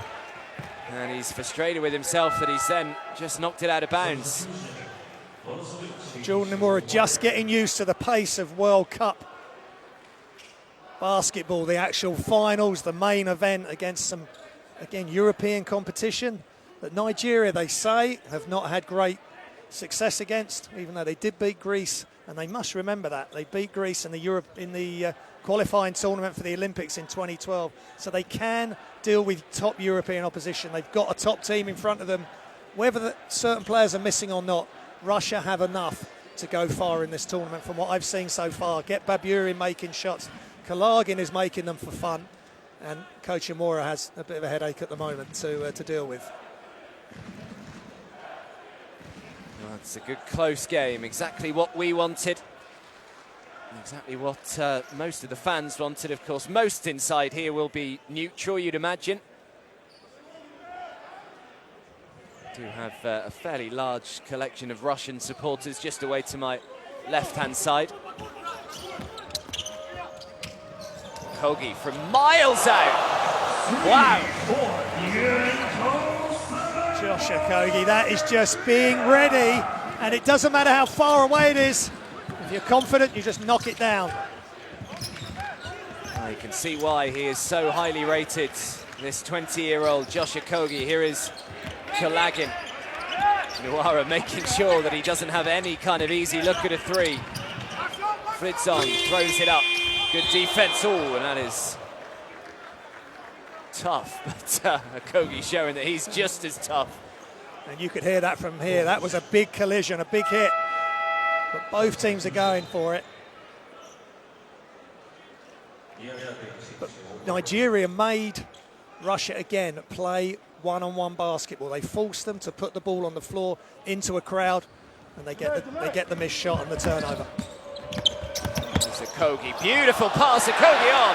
And he's frustrated with himself that he's then just knocked it out of bounds. Jordan Imura just getting used to the pace of World Cup basketball, the actual finals, the main event against some, again, European competition that Nigeria, they say, have not had great success against, even though they did beat Greece, and they must remember that. They beat Greece in the qualifying tournament for the Olympics in 2012, so they can deal with top European opposition. They've got a top team in front of them. Whether certain players are missing or not, Russia have enough to go far in this tournament from what I've seen so far. Get Baburin making shots. Kalagin is making them for fun, and Coach Imura has a bit of a headache at the moment to deal with. Well, it's a good close game, exactly what we wanted. Exactly what most of the fans wanted, of course. Most inside here will be neutral, you'd imagine. Do have a fairly large collection of Russian supporters just away to my left-hand side. Kogi from miles out. Wow. Josh Okogie, that is just being ready, and it doesn't matter how far away it is. If you're confident, you just knock it down. You can see why he is so highly rated, this 20-year-old Josh Okogie. Here is Kalagin. Nuara making sure that he doesn't have any kind of easy look at a three. Fritzon throws it up. Good defense. Oh, and that is tough. But Okogie showing that he's just as tough. And you could hear that from here. That was a big collision, a big hit. But both teams are going for it. But Nigeria made Russia again play one-on-one basketball. They forced them to put the ball on the floor into a crowd, and they get the missed shot and the turnover. There's Okogie, beautiful pass, Okogie. Oh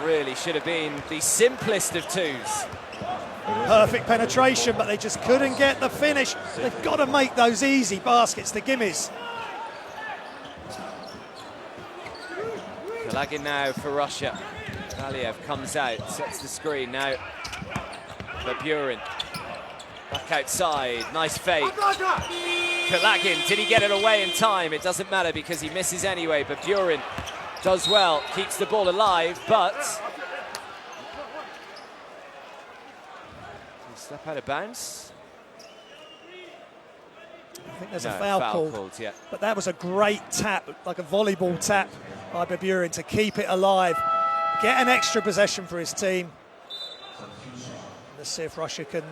no! Really should have been the simplest of twos. Perfect penetration, but they just couldn't get the finish. They've got to make those easy baskets, the gimmies. Kalagin now for Russia. Valiev comes out, sets the screen now. Baburin back outside, nice fake. Kalagin, did he get it away in time? It doesn't matter because he misses anyway. Baburin does well, keeps the ball alive, but step out of bounds. I think there's a foul called, yeah. But that was a great tap, like a volleyball tap by Baburin to keep it alive. Get an extra possession for his team. Let's see if Russia can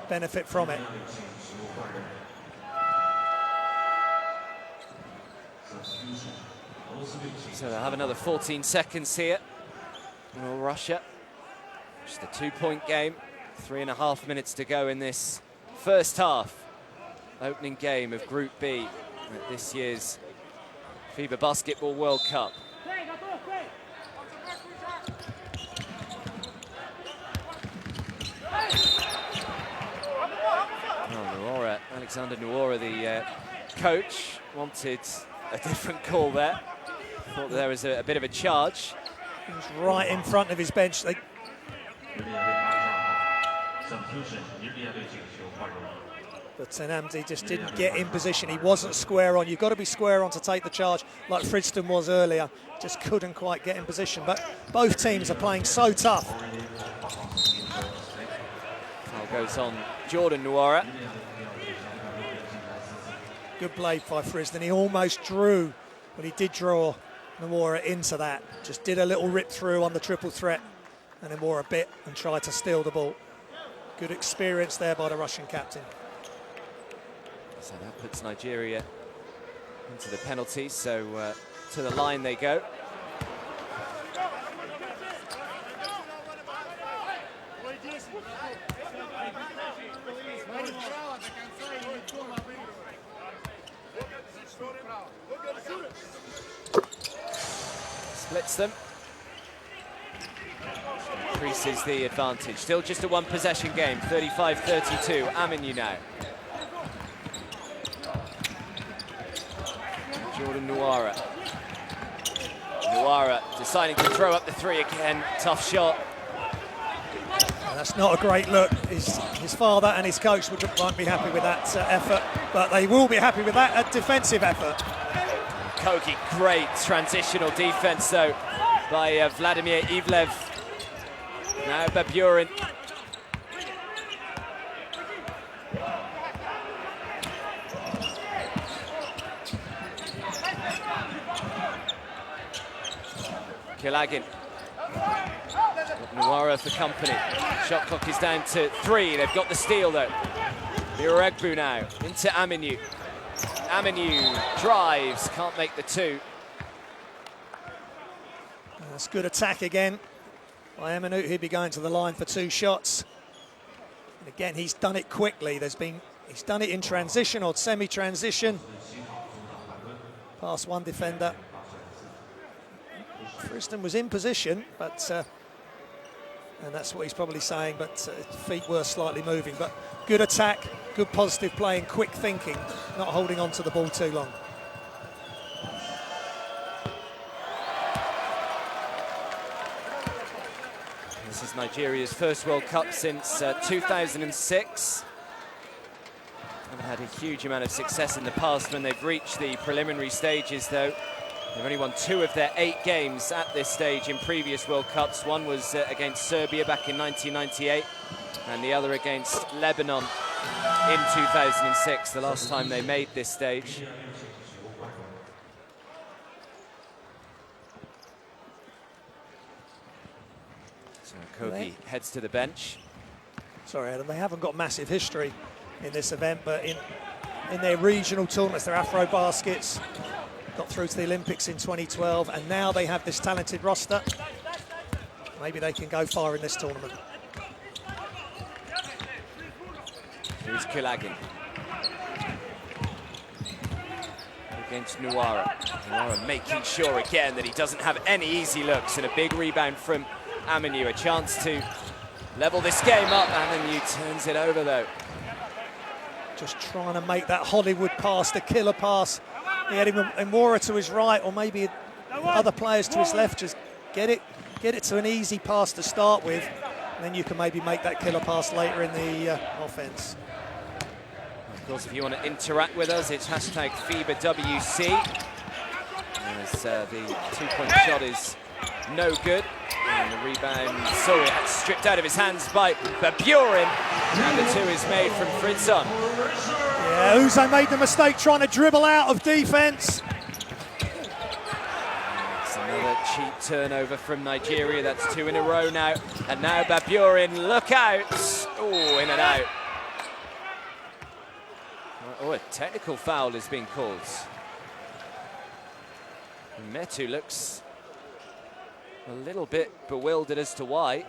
benefit from it. So they'll have another 14 seconds here. Well, Russia, just a 2-point game. 3.5 minutes to go in this first half. Opening game of Group B at this year's FIBA Basketball World Cup. Nuora, Alexander Nuora, the coach, wanted a different call there. Thought there was a bit of a charge. He was right in front of his bench. But Nnamdi just didn't get in position. He wasn't square on. You've got to be square on to take the charge like Fridston was earlier. Just couldn't quite get in position. But both teams are playing so tough. Foul goes on Jordan Nuora. Good play by Fridston. He almost drew, but he did draw Nuora into that. Just did a little rip through on the triple threat and then wore a bit and tried to steal the ball. Good experience there by the Russian captain. So that puts Nigeria into the penalty, so to the line they go. Splits them. Increases the advantage. Still just a one-possession game, 35-32. Aminu now. Jordan Nuora. Nuora deciding to throw up the three again. Tough shot. That's not a great look. His father and his coach won't be happy with that effort, but they will be happy with that defensive effort. Kogi, great transitional defense though by Vladimir Ivlev. Now Baburin. Kalagin. Nuora for company. Shot clock is down to 3. They've got the steal though. Miregbu now into Aminu. Aminu drives, can't make the 2. That's good attack again by Aminu. He'd be going to the line for 2 shots. And again, he's done it quickly. He's done it in transition or semi-transition. Past one defender. Fridston was in position, but and that's what he's probably saying, but feet were slightly moving. But good attack, good positive play and quick thinking, not holding on to the ball too long. Nigeria's first World Cup since 2006. Haven't had a huge amount of success in the past when they've reached the preliminary stages, though. They've only won 2 of their 8 games at this stage in previous World Cups. One was against Serbia back in 1998, and the other against Lebanon in 2006, the last time they made this stage. So Kogi heads to the bench. Sorry, Adam, they haven't got massive history in this event, but in their regional tournaments, their Afro Baskets, got through to the Olympics in 2012, and now they have this talented roster. Maybe they can go far in this tournament. Here's Kulagin against Nuara. Nuara making sure again that he doesn't have any easy looks, and a big rebound from Aminu. A chance to level this game up. Aminu turns it over, though. Just trying to make that Hollywood pass, the killer pass. He had Imwara to his right, or maybe other players to his left. Just get it to an easy pass to start with, and then you can maybe make that killer pass later in the offense. Of course, if you want to interact with us, it's hashtag FIBAWC. As the two-point shot is no good. And the rebound, sorry, stripped out of his hands by Baburin. And the 2 is made from Fritzon. Yeah, Uzo made the mistake trying to dribble out of defense. It's another cheap turnover from Nigeria. That's 2 in a row now. And now Baburin, look out. Oh, in and out. Oh, a technical foul is being called. Metu looks a little bit bewildered as to why.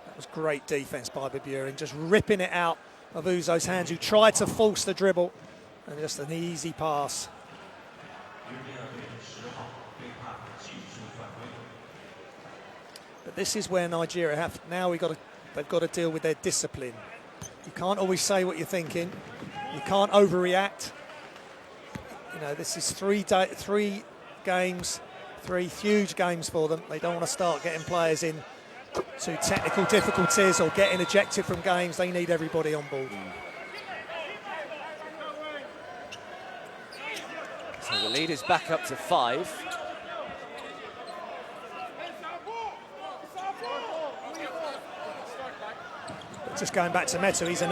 That was great defense by Baburin, just ripping it out of Uzo's hands, who tried to force the dribble, and just an easy pass. But this is where Nigeria have now they've got to deal with their discipline. You can't always say what you're thinking. You can't overreact. You know, this is 3 games, 3 huge games for them. They don't want to start getting players in to technical difficulties or getting ejected from games. They need everybody on board. So the lead is back up to 5. Just going back to Metu, he's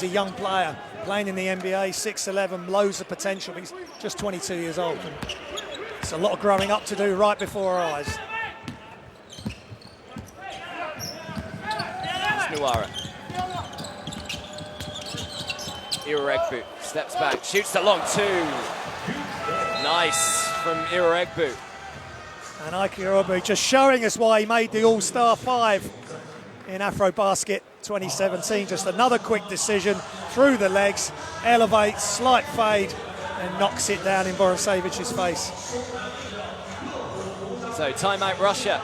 a young player playing in the NBA, 6'11", loads of potential. He's just 22 years old. It's a lot of growing up to do right before our eyes. It's Nuara. Iroegbu steps back, shoots the long 2. Nice from Iroegbu. And Ike Iroegbu just showing us why he made the All-Star 5 in Afro Basket 2017. Just another quick decision through the legs, elevates, slight fade, and knocks it down in Borusevic's face. So timeout Russia.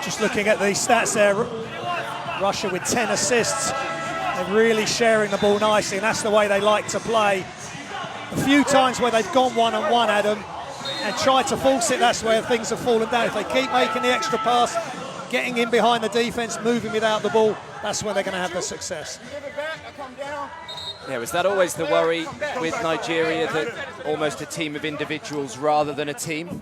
Just looking at the stats there, Russia with 10 assists. They're really sharing the ball nicely, and that's the way they like to play. A few times where they've gone one-on-one, Adam, and tried to force it, that's where things have fallen down. If they keep making the extra pass, getting in behind the defense, moving without the ball, that's where they're going to have the success. Yeah, was that always the worry with Nigeria, that almost a team of individuals rather than a team?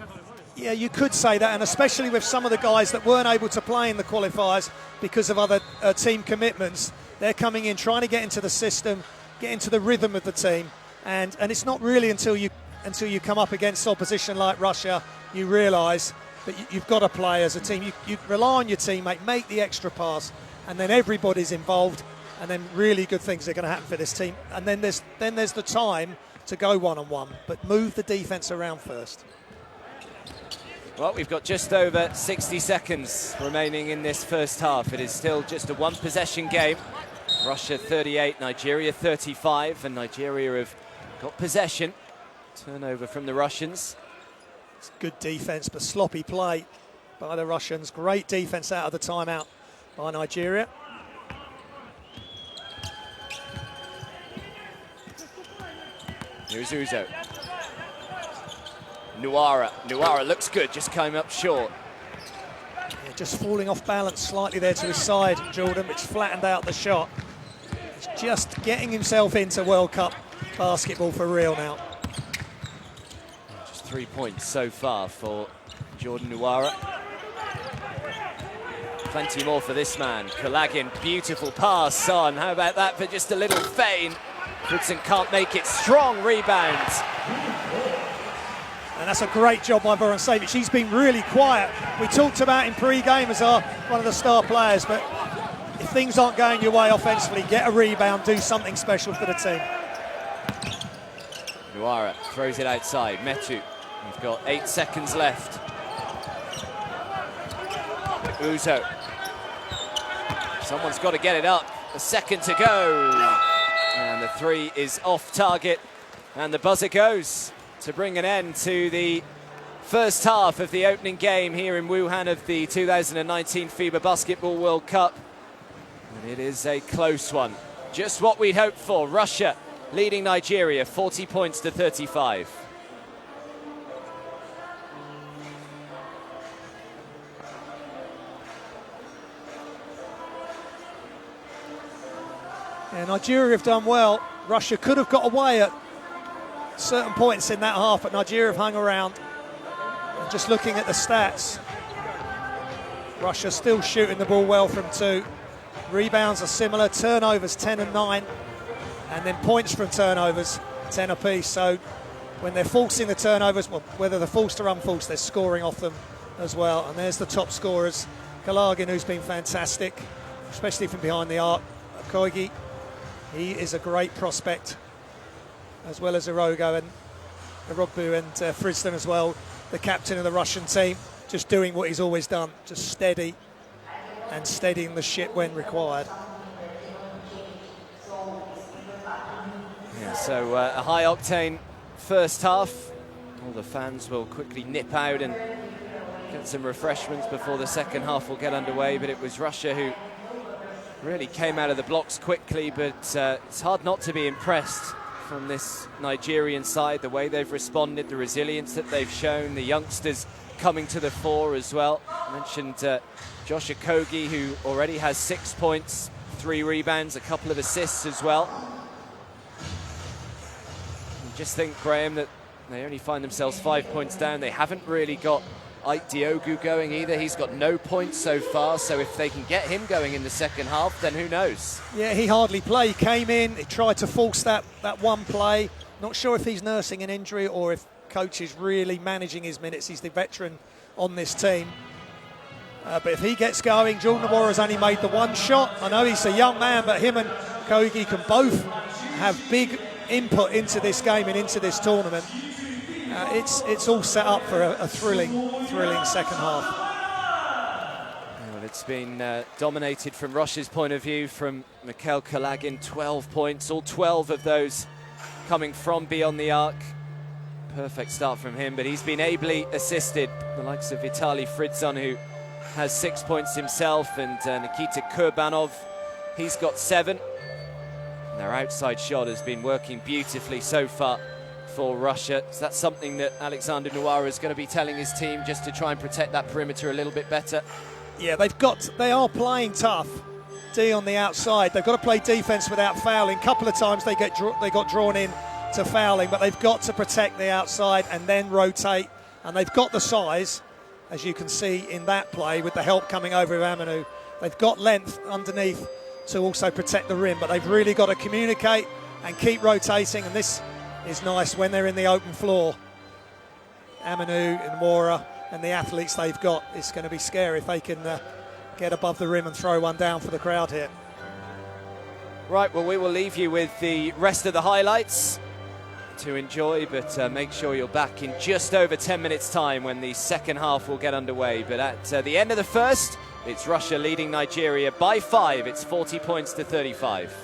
Yeah, you could say that, and especially with some of the guys that weren't able to play in the qualifiers because of other team commitments. They're coming in, trying to get into the system, get into the rhythm of the team, and it's not really until you come up against opposition like Russia, you realise that you've got to play as a team. You rely on your teammate, make the extra pass, and then everybody's involved, and then really good things are going to happen for this team. And then there's the time to go one-on-one, but move the defense around first. Well, we've got just over 60 seconds remaining in this first half. It is still just a one-possession game. Russia 38, Nigeria 35, and Nigeria have got possession. Turnover from the Russians. It's good defense, but sloppy play by the Russians. Great defense out of the timeout by Nigeria. Here's Uzo. Nuara looks good, just came up short. Yeah, just falling off balance slightly there to his side, Jordan, which flattened out the shot. He's just getting himself into World Cup basketball for real now. Just 3 points so far for Jordan Nuara. Plenty more for this man. Kalagin, beautiful pass on. How about that for just a little feint? Fritzen can't make it. Strong rebound. And that's a great job by Vorontsevich. He's been really quiet. We talked about him pre-game as one of the star players, but if things aren't going your way offensively, get a rebound, do something special for the team. Nuara throws it outside. Metu, we've got 8 seconds left. Uzo. Someone's got to get it up. A second to go. And the three is off target. And the buzzer goes to bring an end to the first half of the opening game here in Wuhan of the 2019 FIBA Basketball World Cup. And it is a close one. Just what we'd hoped for. Russia leading Nigeria 40 points to 35. Yeah, Nigeria have done well. Russia could have got away at certain points in that half, but Nigeria have hung around. And just looking at the stats, Russia still shooting the ball well from 2. Rebounds are similar, turnovers 10 and 9, and then points from turnovers 10 apiece. So when they're forcing the turnovers, well, whether they're forced or unforced, they're scoring off them as well. And there's the top scorers. Kalagin, who's been fantastic, especially from behind the arc. Koigi, he is a great prospect, as well as Arogbu and Fritzen as well, the captain of the Russian team, just doing what he's always done, just steady and steadying the ship when required. Yeah, so a high-octane first half. All the fans will quickly nip out and get some refreshments before the second half will get underway, but it was Russia who really came out of the blocks quickly, but it's hard not to be impressed from this Nigerian side, the way they've responded, the resilience that they've shown, the youngsters coming to the fore as well. I mentioned Josh Okogie, who already has 6 points, 3 rebounds, a couple of assists as well. You just think, Graham, that they only find themselves 5 points down. They haven't really got Ike Diogu going either. He's got no points so far, so if they can get him going in the second half, then who knows? Yeah, he hardly played. He came in, he tried to force that one play. Not sure if he's nursing an injury or if coach is really managing his minutes. He's the veteran on this team. But if he gets going, Jordan Nuara's only made the one shot. I know he's a young man, but him and Koigi can both have big input into this game and into this tournament. It's all set up for a thrilling second half. Well, it's been dominated from Russia's point of view, from Mikhail Kalagin, 12 points, all 12 of those coming from beyond the arc. Perfect start from him, but he's been ably assisted. The likes of Vitaly Fritzen, who has 6 points himself, and Nikita Kurbanov, he's got 7. And their outside shot has been working beautifully so far for Russia. So that's something that Alexander Nuara is going to be telling his team, just to try and protect that perimeter a little bit better. Yeah, they are playing tough. D on the outside. They've got to play defense without fouling. A couple of times they got drawn in to fouling, but they've got to protect the outside and then rotate. And they've got the size, as you can see in that play, with the help coming over of Aminu. They've got length underneath to also protect the rim, but they've really got to communicate and keep rotating, and this is nice when they're in the open floor. Aminu and Nuara and the athletes they've got, it's going to be scary if they can get above the rim and throw one down for the crowd here. Right, well, we will leave you with the rest of the highlights to enjoy, but make sure you're back in just over 10 minutes' time when the second half will get underway. But at the end of the first, it's Russia leading Nigeria by 5. It's 40 points to 35.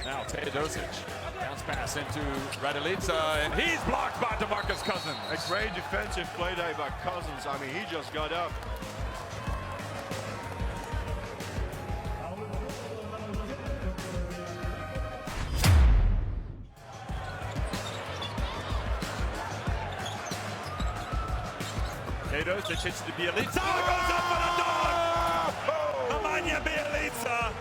Now Teodosic, bounce pass into Radilica, and he's blocked by DeMarcus Cousins. A great defensive play there by Cousins. I mean, he just got up. Teodosic hits to Bielitsa. Oh, goes up for the dog! Nemanja Bielitsa.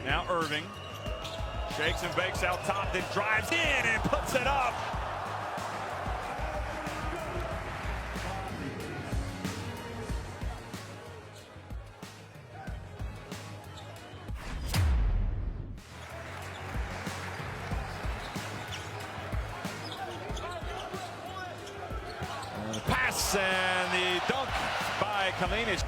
Now Irving shakes and bakes out top, then drives in and puts it up. pass and the dunk by Kalinic.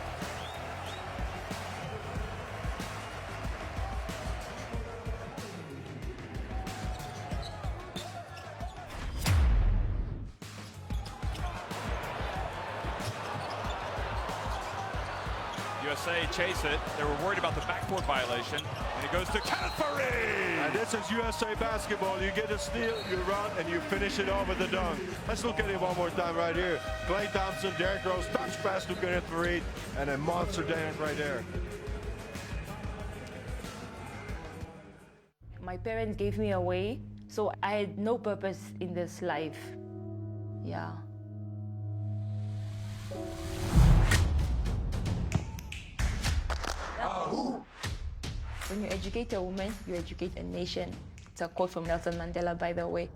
USA chase it. They were worried about the backcourt violation, and it goes to Catherine. And this is USA basketball. You get a steal, you run, and you finish it off with the dunk. Let's look at it one more time right here. Klay Thompson, Derrick Rose, touch pass to Kenneth Farid, and a monster dance right there. My parents gave me away, so I had no purpose in this life. Yeah. When you educate a woman, you educate a nation. It's a quote from Nelson Mandela, by the way.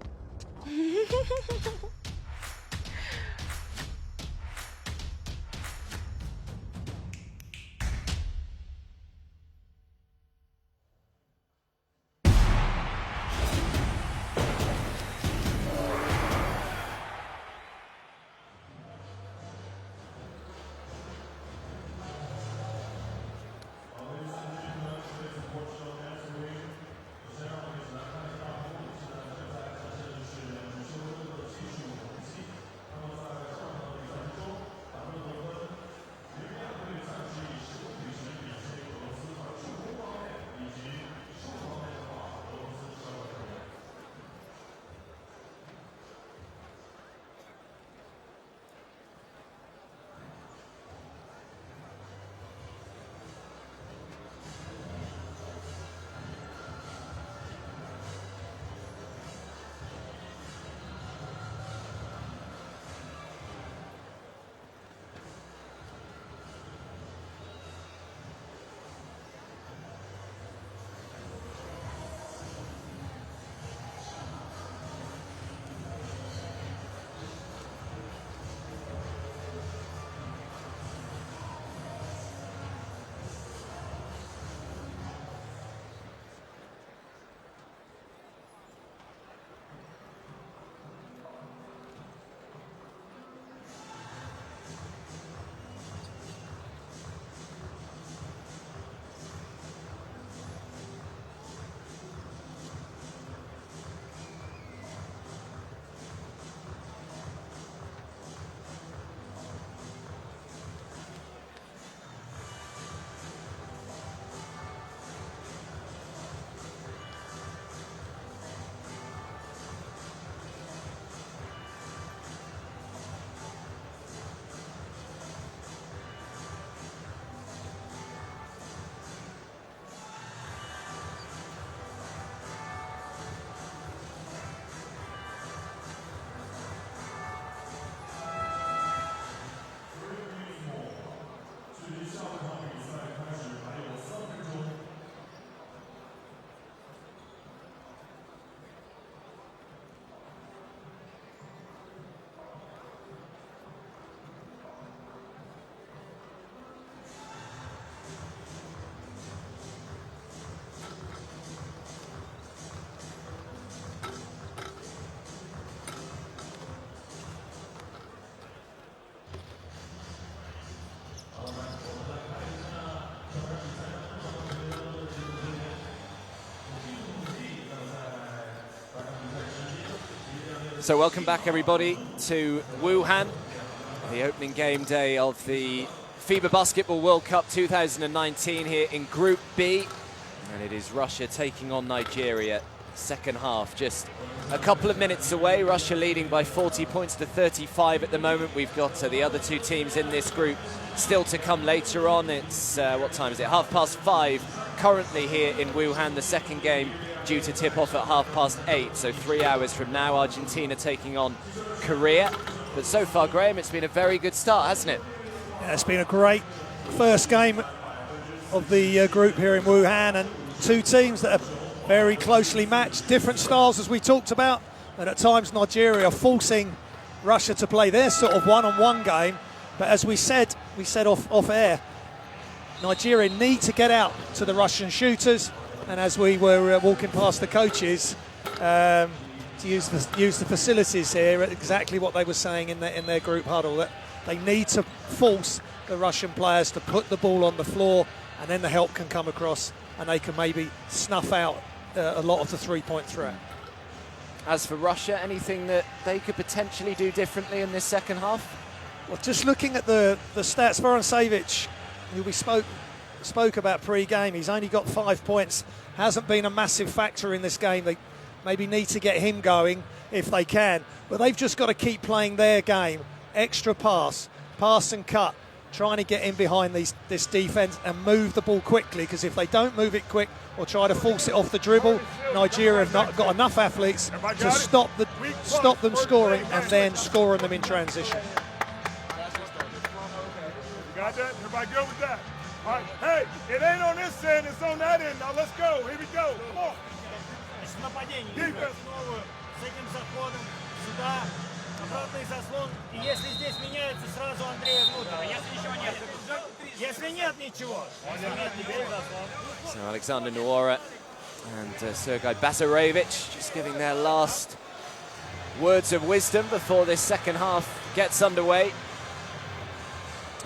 So welcome back, everybody, to Wuhan, the opening game day of the FIBA Basketball World Cup 2019 here in Group B. And it is Russia taking on Nigeria. Second half just a couple of minutes away. Russia leading by 40 points to 35 at the moment. We've got the other two teams in this group still to come later on. It's, what time is it? 5:30 currently here in Wuhan. The second game due to tip off at 8:30, so 3 hours from now. Argentina taking on Korea. But so far, Graham, it's been a very good start, hasn't it? Yeah, it's been a great first game of the group here in Wuhan, and two teams that are very closely matched, different styles as we talked about, and at times Nigeria are forcing Russia to play their sort of one-on-one game. But as we said off air, Nigeria need to get out to the Russian shooters. And as we were walking past the coaches to use the facilities here, exactly what they were saying in their group huddle, that They need to force the Russian players to put the ball on the floor, and then the help can come across and they can maybe snuff out a lot of the three-point threat. As for Russia, anything that they could potentially do differently in this second half? Well, just looking at the stats, Vorontsevich, who we spoke about pre-game, he's only got 5 points, hasn't been a massive factor in this game. They maybe need to get him going if they can, but they've just got to keep playing their game. Extra pass and cut, trying to get in behind this defence and move the ball quickly, because if they don't move it quick or try to force it off the dribble, Nigeria have not got enough athletes to stop them scoring and then scoring them in transition. Got that? Everybody good with that? All right. Hey, it ain't on this end, it's on that end. Now let's go. Here we go. Come on. Defense. С этим заходом сюда, обратный заслон. И если здесь меняется, сразу Андрея внутрь. Если ничего нет. Если нет ничего. So Alexander Nwora and Sergei Basarevich just giving their last words of wisdom before this second half gets underway.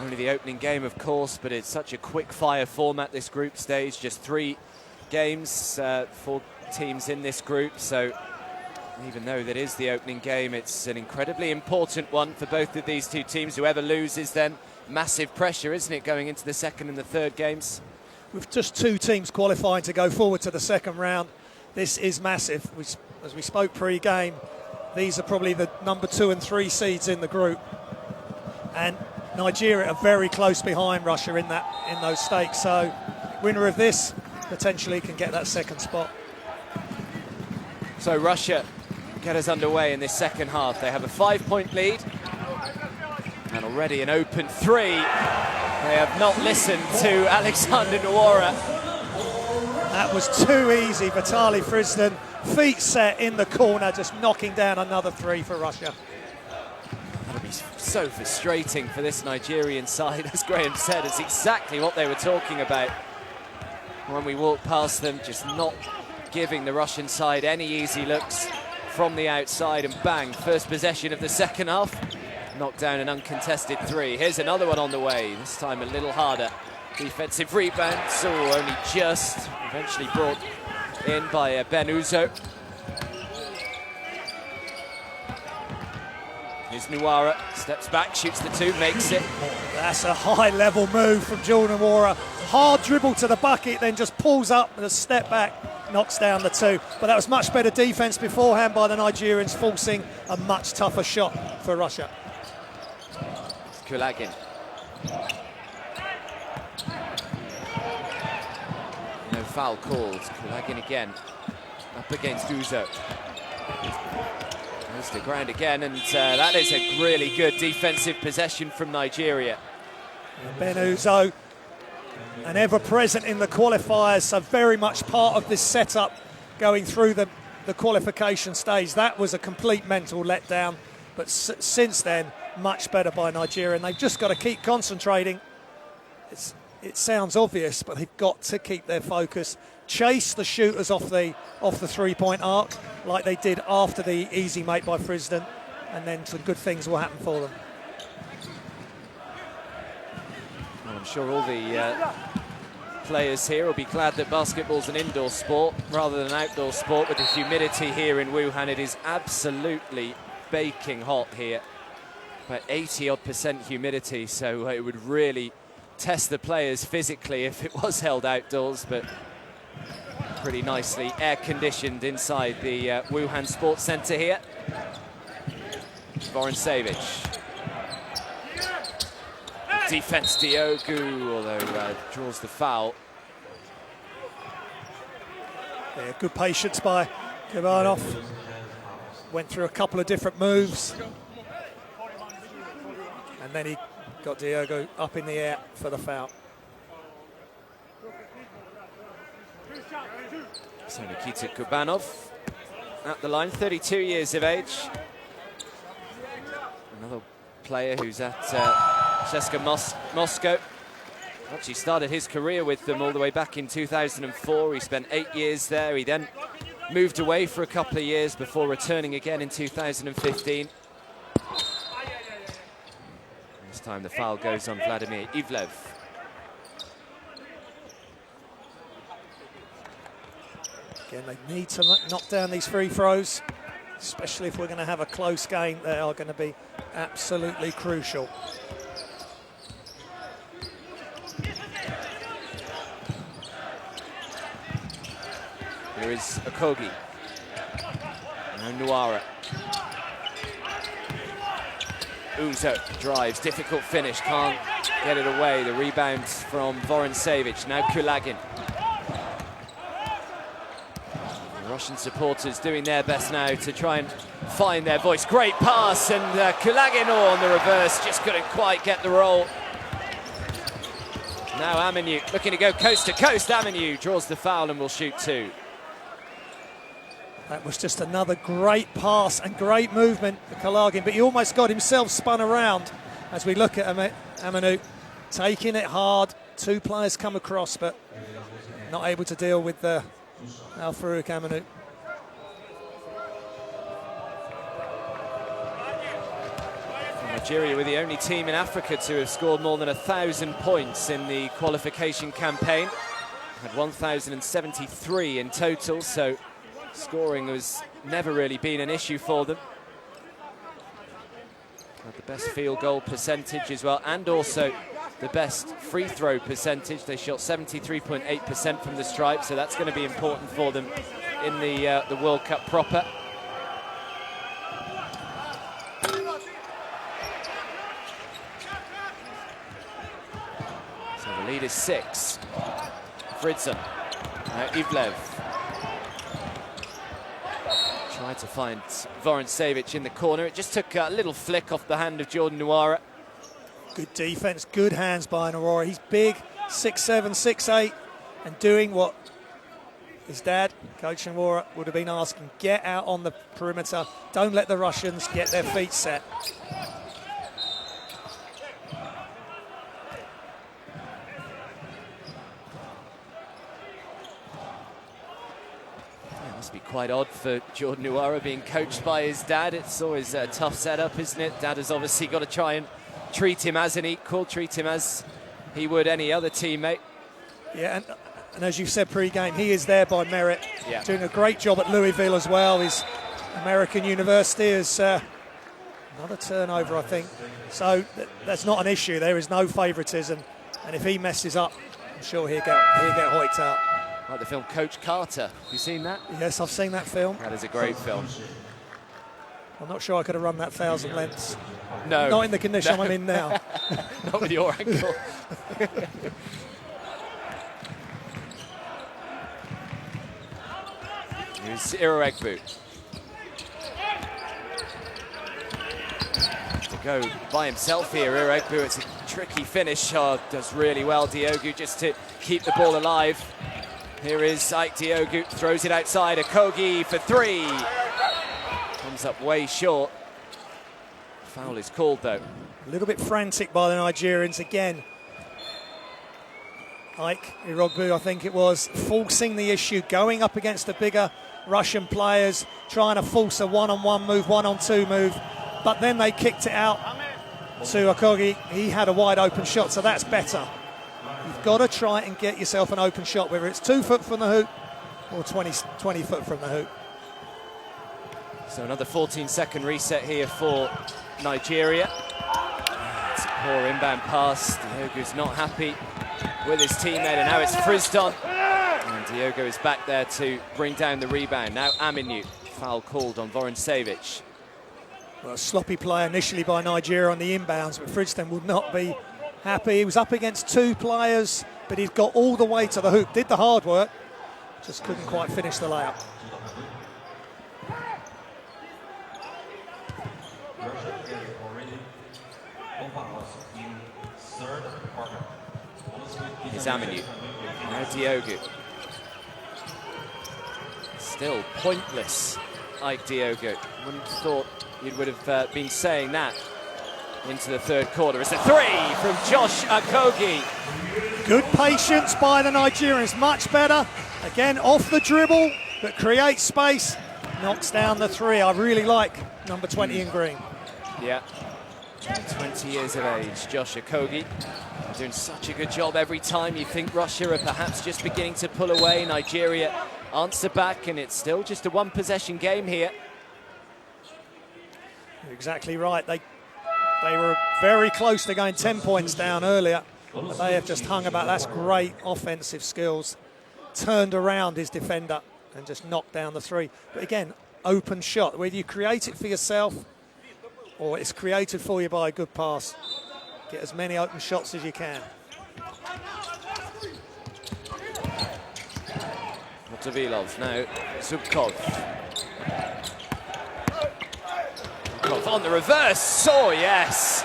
Only the opening game, of course, but it's such a quick-fire format, this group stage. Just 3 games, 4 teams in this group, so even though that is the opening game, it's an incredibly important one for both of these two teams. Whoever loses then, massive pressure, isn't it, going into the second and the third games? With just 2 teams qualifying to go forward to the second round, this is massive. As we spoke pre-game, these are probably the number 2 and 3 seeds in the group, and Nigeria are very close behind Russia in those stakes. So winner of this potentially can get that second spot. So Russia get us underway in this second half. They have a 5-point lead and already an open 3. They have not listened to Alexander Nwora. That was too easy. Vitaly Frisden, feet set in the corner, just knocking down another 3 for Russia. That'll be so frustrating for this Nigerian side. As Graham said, it's exactly what they were talking about when we walked past them, just not giving the Russian side any easy looks from the outside, and bang, first possession of the second half. Knocked down an uncontested 3. Here's another one on the way, this time a little harder. Defensive rebound, so only just eventually brought in by Ben Uzo. Here's Nwora, steps back, shoots the 2, makes it. That's a high-level move from Jordan Nwora. Hard dribble to the bucket, then just pulls up and a step back, knocks down the 2. But that was much better defense beforehand by the Nigerians, forcing a much tougher shot for Russia. Kulagin. No foul called. Kulagin again, up against Uzo. Goes to ground again, and that is a really good defensive possession from Nigeria. Ben Uzo, an ever-present in the qualifiers, so very much part of this setup going through the qualification stage. That was a complete mental letdown, but since then, much better by Nigeria, and they've just got to keep concentrating. It sounds obvious, but they've got to keep their focus, chase the shooters off the three-point arc like they did after the easy make by Frisden, and then some good things will happen for them. Well, I'm sure all the players here will be glad that basketball's an indoor sport rather than an outdoor sport. With the humidity here in Wuhan, it is absolutely baking hot here. About 80-odd% humidity, so it would really test the players physically if it was held outdoors, but pretty nicely air-conditioned inside the Wuhan Sports Center here. Vorontsevich. Defense Diogu, although draws the foul. Yeah, good patience by Kubanov. Went through a couple of different moves. And then he got Diogo up in the air for the foul. So Nikita Kubanov at the line, 32 years of age. Another player who's at CSKA Moscow. Actually started his career with them all the way back in 2004. He spent 8 years there. He then moved away for a couple of years before returning again in 2015. time the foul goes on Vladimir Ivlev. Again, they need to knock down these free throws, especially if we're going to have a close game. They are going to be absolutely crucial. Here is Okogie. Now Nuara. Uzo drives, difficult finish, can't get it away. The rebound from Vorontsevich. Now Kulagin. The Russian supporters doing their best now to try and find their voice. Great pass, and Kulagin on the reverse, just couldn't quite get the roll. Now Aminu looking to go coast to coast. Aminu draws the foul and will shoot 2. That was just another great pass and great movement for Kulagin, but he almost got himself spun around as we look at Aminu taking it hard. 2 players come across, but not able to deal with Al-Farouq Aminu. Nigeria were the only team in Africa to have scored more than 1,000 points in the qualification campaign. Had 1,073 in total, so scoring has never really been an issue for them. Had the best field goal percentage as well, and also the best free throw percentage. They shot 73.8% from the stripe, so that's going to be important for them in the World Cup proper. So the lead is 6. Fridzon, now Ivlev. Tried to find Vorontsevich in the corner. It just took a little flick off the hand of Jordan Nuara. Good defense, good hands by Nuara. He's big, 6'7", 6'8", and doing what his dad, Coach Nuara, would have been asking. Get out on the perimeter. Don't let the Russians get their feet set. Must be quite odd for Jordan Nuara being coached by his dad. It's always a tough setup, isn't it? Dad has obviously got to try and treat him as an equal, treat him as he would any other teammate. Yeah, and as you said pre-game, he is there by merit. Yeah. Doing a great job at Louisville as well. His American University is another turnover, I think. So that's not an issue. There is no favouritism, and if he messes up, I'm sure he'll get hoiked out. Like the film Coach Carter. Have you seen that? Yes, I've seen that film. That is a great film. I'm not sure I could have run that 1,000 lengths. No. Not in the condition I'm in now. Not with your ankle. Here's Iroegbu. To go by himself here, Iroegbu. It's a tricky finish. Does really well, Diogu, just to keep the ball alive. Here is Ike Diogu, throws it outside. Okogie for 3. Comes up way short. Foul is called though. A little bit frantic by the Nigerians again. Ike Iroegbu, I think it was, forcing the issue, going up against the bigger Russian players, trying to force a one-on-one move, one-on-two move, but then they kicked it out to Okogie. He had a wide open shot, so that's better. You've got to try and get yourself an open shot, whether it's 2 foot from the hoop or 20 foot from the hoop. So another 14-second reset here for Nigeria. It's a poor inbound pass. Diogo's not happy with his teammate, and now it's Frizdon. And Diogo is back there to bring down the rebound. Now Aminu, foul called on Vorontsevich. Well, a sloppy play initially by Nigeria on the inbounds, but Frizdon would not be happy. He was up against 2 players, but he's got all the way to the hoop, did the hard work, just couldn't quite finish the layup. Here's Aminu. Now Diogo. Still pointless, Ike Diogo. Wouldn't have thought you would have been saying that into the third quarter. It's a 3 from Josh Okogie. Good patience by the Nigerians, much better. Again, off the dribble, but creates space, knocks down the 3. I really like number 20 in green. Yeah. 20 years of age, Josh Okogie. Doing such a good job every time. You think Russia are perhaps just beginning to pull away. Nigeria answer back, and it's still just a one-possession game here. You're exactly right. They were very close to going 10 points down earlier, but they have just hung about. That's great offensive skills. Turned around his defender and just knocked down the three. But again, open shot. Whether you create it for yourself or it's created for you by a good pass, get as many open shots as you can. Motovilov now, Zubkov. Zubkov on the reverse, oh yes!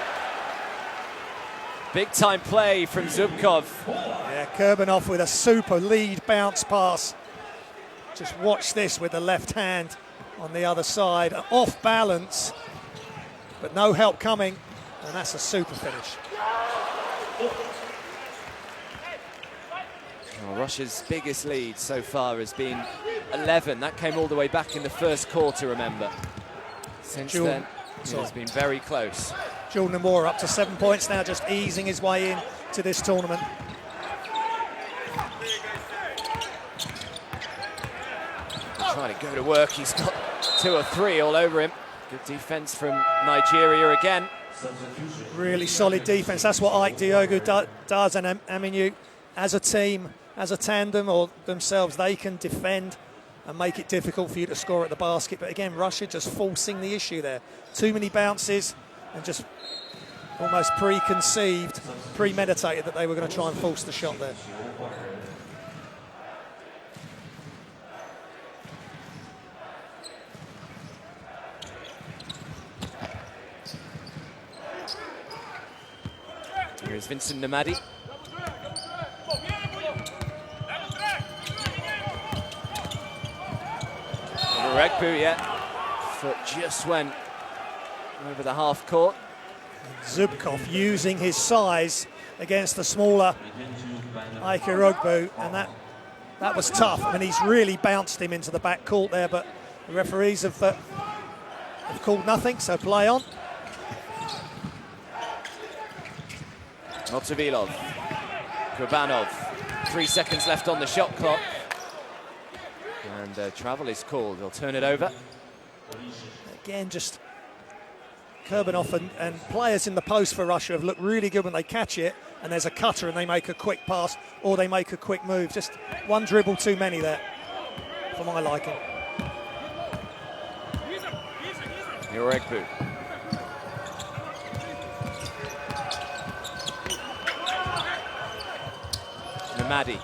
Big time play from Zubkov. Yeah, Kurbanov with a super lead bounce pass. Just watch this with the left hand on the other side. Off balance, but no help coming, and that's a super finish. Well, Russia's biggest lead so far has been 11. That came all the way back in the first quarter, remember. Since then, it has been very close. Jordan Moore up to 7 points now, just easing his way in to this tournament. Trying to go to work. He's got 2 or 3 all over him. Good defense from Nigeria again. Really solid defense. That's what Ike Diogo does, and Aminu, as a team, as a tandem or themselves, they can defend and make it difficult for you to score at the basket. But again, Russia just forcing the issue there. Too many bounces and just almost preconceived, premeditated that they were going to try and force the shot there. Here's Vincent Namadi. Regbu, yeah. Foot just went over the half court. Zubkov using his size against the smaller Ike Regbu, and that was tough. I mean, he's really bounced him into the back court there, but the referees have called nothing, so play on. Motovilov, Kurbanov, 3 seconds left on the shot clock. And travel is called, they'll turn it over. Again, just Kurbanov and players in the post for Russia have looked really good when they catch it and there's a cutter and they make a quick pass or they make a quick move. Just one dribble too many there, for my liking. Regbu. Namadi.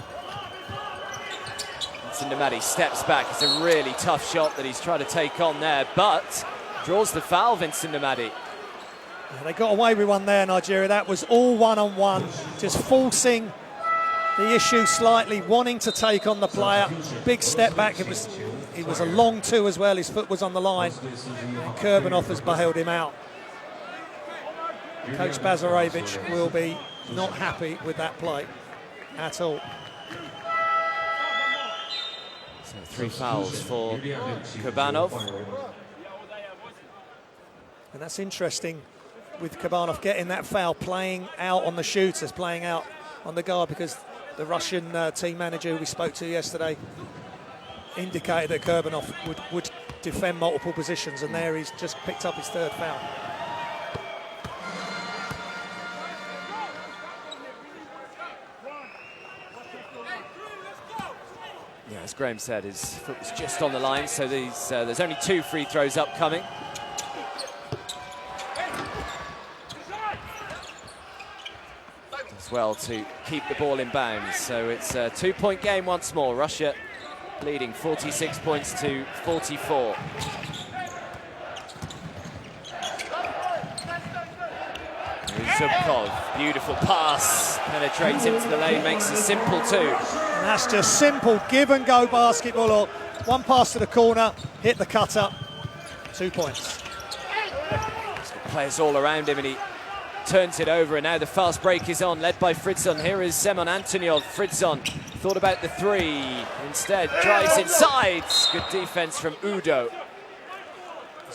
Namadi steps back. It's a really tough shot that he's trying to take on there, but draws the foul, Vincent Namadi. Yeah, they got away with one there, Nigeria. That was all one-on-one, just forcing the issue slightly, wanting to take on the player. Big step back. It was a long 2 as well. His foot was on the line. And Kurbanov has bailed him out. Coach Bazarevich will be not happy with that play at all. 3 fouls for Kurbanov. And that's interesting with Kurbanov getting that foul, playing out on the shooters, playing out on the guard, because the Russian team manager who we spoke to yesterday indicated that Kurbanov would defend multiple positions, and there he's just picked up his 3rd foul. Yeah, as Graham said, his foot was just on the line, so there's only 2 free throws upcoming. As well to keep the ball in bounds, so it's a 2-point game once more. Russia leading 46 points to 44. Zubkov, beautiful pass, penetrates into the lane, makes it simple too. And that's just simple give and go basketball, or one pass to the corner, hit the cutter, 2 points. He's got players all around him and he turns it over, and now the fast break is on, led by Fritzon. Here is Semon Antoniov. Fritzon thought about the 3, instead drives inside. Good defense from Udo.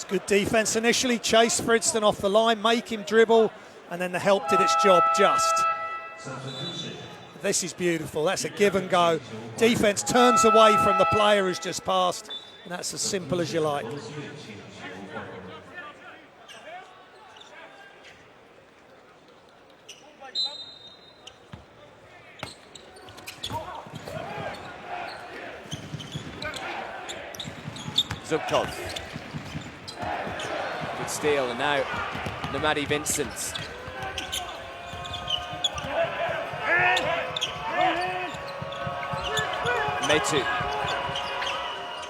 It's good defence initially, chase Fridston off the line, make him dribble, and then the help did its job just. This is beautiful, that's a give and go. Defence turns away from the player who's just passed, and that's as simple as you like. Zubkov. Good steal, and now Nemadi Vincent.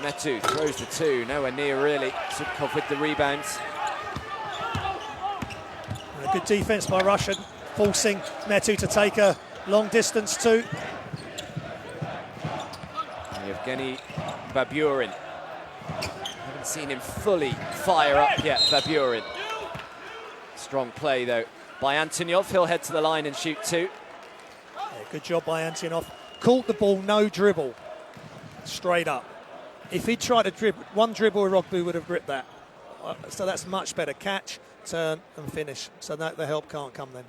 Metu throws the two, nowhere near really. Zubkov with the rebounds. A good defence by Russia, forcing Metu to take a long distance two. Yevgeny Baburin. Haven't seen him fully fire up yet, Baburin. Strong play though by Antonyov. He'll head to the line and shoot two. Yeah, good job by Antonyov. Caught the ball, no dribble. Straight up. If he tried to dribble, one dribble, Rugby would have gripped that. So that's much better. Catch, turn and finish. So that the help can't come then.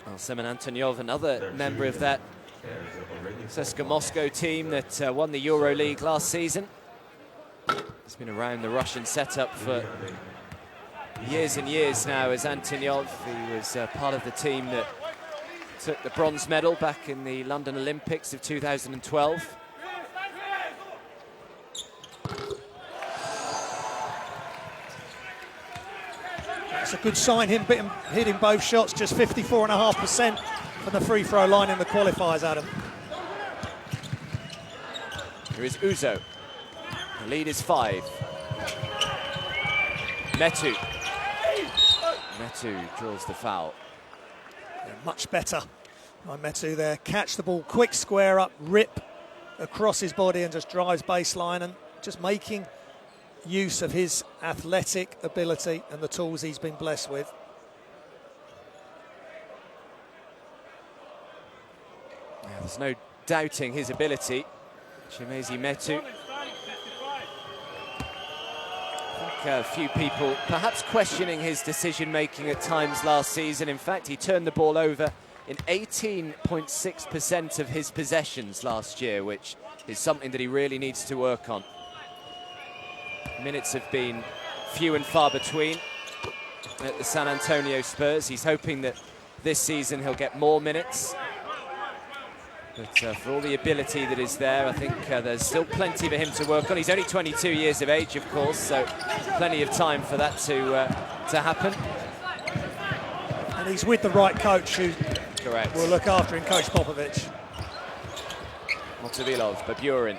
Well, Semen Antonyov, another member of that CSKA Moscow team that won the EuroLeague last season. He's been around the Russian setup for years and years now as Antonyov. He was part of the team that took the bronze medal back in the London Olympics of 2012. It's a good sign, him hitting both shots, just 54.5% from the free throw line in the qualifiers, Adam. Here is Uzo. The lead is 5. Metu draws the foul. Yeah, much better by Metu there. Catch the ball, quick square up, rip across his body and just drives baseline, and just making use of his athletic ability and the tools he's been blessed with. Yeah, there's no doubting his ability. Chimezie Metu. I think a few people perhaps questioning his decision-making at times last season. In fact, he turned the ball over in 18.6% of his possessions last year, which is something that he really needs to work on. Minutes have been few and far between at the San Antonio Spurs. He's hoping that this season he'll get more minutes. But for all the ability that is there, I think there's still plenty for him to work on. He's only 22 years of age, of course, so plenty of time for that to happen. And he's with the right coach who Correct. will look after him, Coach Popovich. Motovilov, Baburin.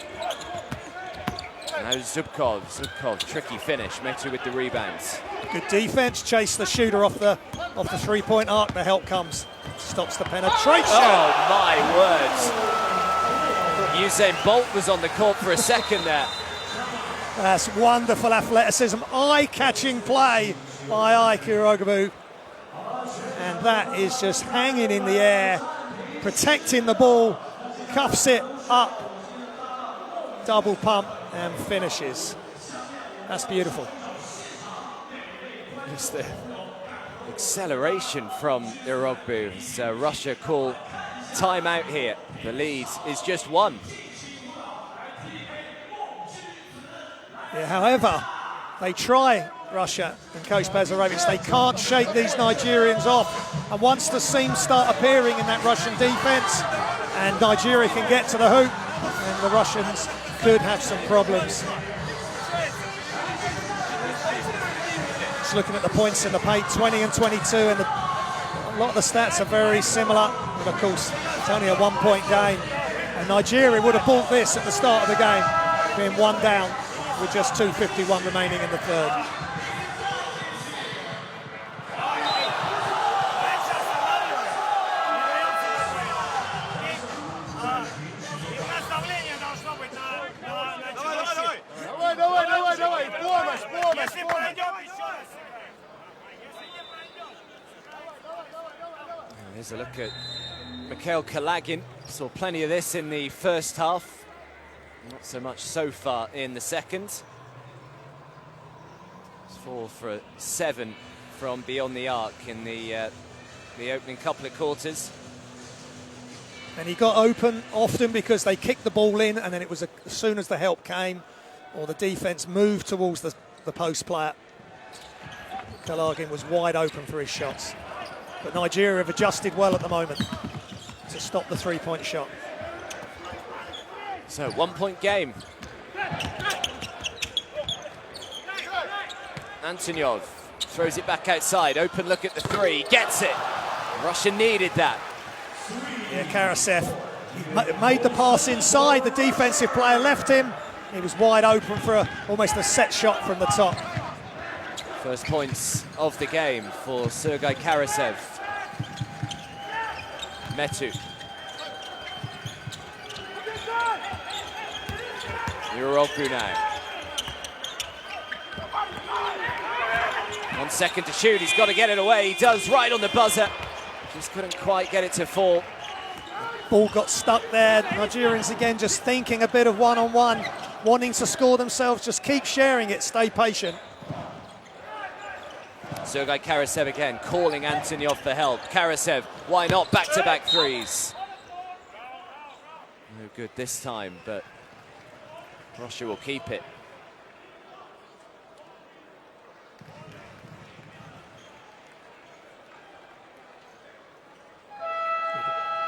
Now Zubkov, tricky finish. Metu with the rebounds. Good defense, chase the shooter off the three-point arc. The help comes, stops the penetration. Oh my words! Usain Bolt was on the court for a second there. That's wonderful athleticism, eye-catching play by Ike Urogbu, and that is just hanging in the air, protecting the ball, cuffs it up, double pump and finishes. That's beautiful. Just the acceleration from Urogbu as Russia call timeout here. The lead is just 1. Yeah, however, they try, Russia and Coach Bezarovich, they can't shake these Nigerians off. And once the seams start appearing in that Russian defense and Nigeria can get to the hoop, and the Russians could have some problems. Just looking at the points in the paint, 20 and 22, and a lot of the stats are very similar. And of course, it's only a 1-point game. And Nigeria would have bought this at the start of the game, being 1 down with just 2:51 remaining in the third. Here's a look at Mikhail Kalagin. Saw plenty of this in the first half. Not so much so far in the second. It's 4 for 7 from beyond the arc in the opening couple of quarters. And he got open often because they kicked the ball in, and then it was as soon as the help came or the defence moved towards the post player, Kalagin was wide open for his shots. But Nigeria have adjusted well at the moment to stop the three-point shot. So 1 point game. Antonyov throws it back outside. Open look at the three. Gets it. Russia needed that. Yeah, Karasev made the pass inside. The defensive player left him. He was wide open for almost a set shot from the top. First points of the game for Sergei Karasev. Metu. Urogu now. 1 second to shoot. He's got to get it away. He does, right on the buzzer. Just couldn't quite get it to fall. Ball got stuck there. Nigerians again just thinking a bit of one-on-one, wanting to score themselves. Just keep sharing it, stay patient. Sergei Karasev again, calling Antonyov for help. Karasev, why not? Back-to-back threes. No good this time, but Russia will keep it.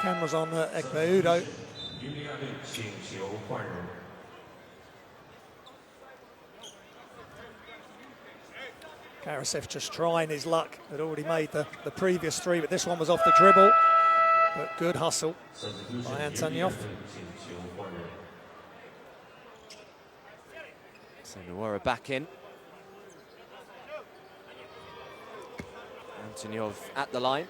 Cameras on Ekpeudo. Karasev just trying his luck. Had already made the previous three, but this one was off the dribble. But good hustle by Antonyov. So Nuora back in. Antonyov at the line.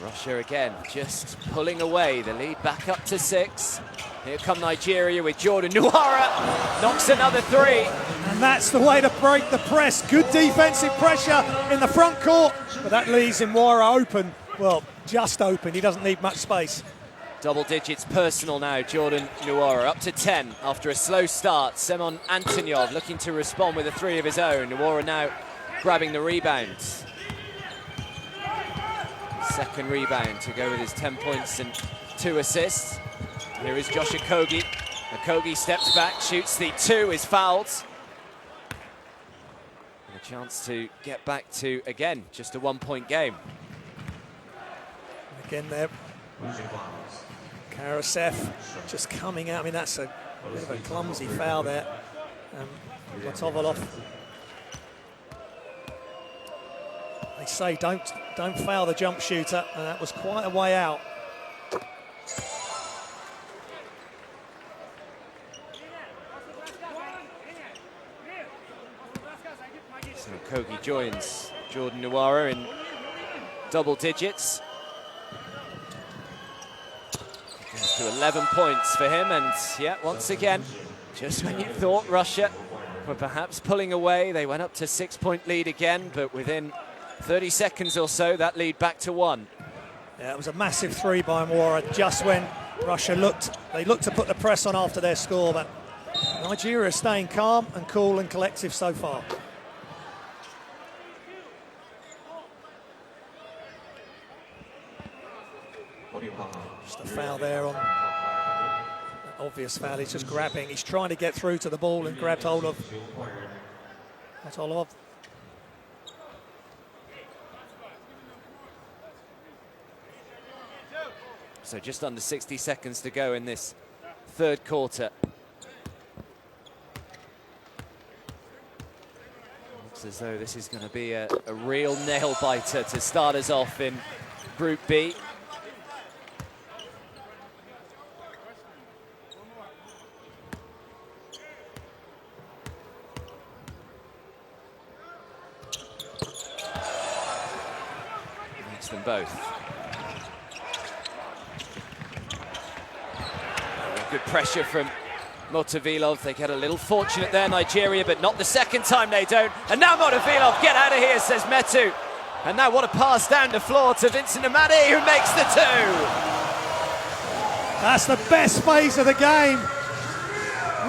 Russia again, just pulling away. The lead back up to 6. Here come Nigeria with Jordan Nuora. Knocks another 3. And that's the way to break the press. Good defensive pressure in the front court. But that leaves Nwora open. Well, just open. He doesn't need much space. Double digits personal now, Jordan Nuora. Up to 10 after a slow start. Semon Antonyov looking to respond with a 3 of his own. Nuora now grabbing the rebound. Second rebound to go with his 10 points and 2 assists. Here is Josh Okogie. Okogie steps back, shoots the 2, is fouled. And a chance to get back to, again, just a 1 point game. Again there, Karasev just coming out. I mean, that's a bit of a clumsy foul there. Tovolov. They say don't foul the jump shooter, and that was quite a way out. So Okogie joins Jordan Nuora in double digits. Goes to 11 points for him, and yeah, once again, just when you thought Russia were perhaps pulling away, they went up to 6 point lead again, but within 30 seconds or so, that lead back to 1. Yeah, it was a massive 3 by Nwora just when Russia looked to put the press on after their score, but Nigeria is staying calm and cool and collective so far. Just a foul there on obvious foul. He's just grabbing. He's trying to get through to the ball and grabbed hold of Tolov. So just under 60 seconds to go in this third quarter. Looks as though this is going to be a real nail-biter to start us off in Group B. them both. Good pressure from Motovilov. They get a little fortunate there, Nigeria, but not the second time they don't. And now Motovilov, get out of here, says Metu. And now what a pass down the floor to Vincent Amadi, who makes the 2. That's the best phase of the game.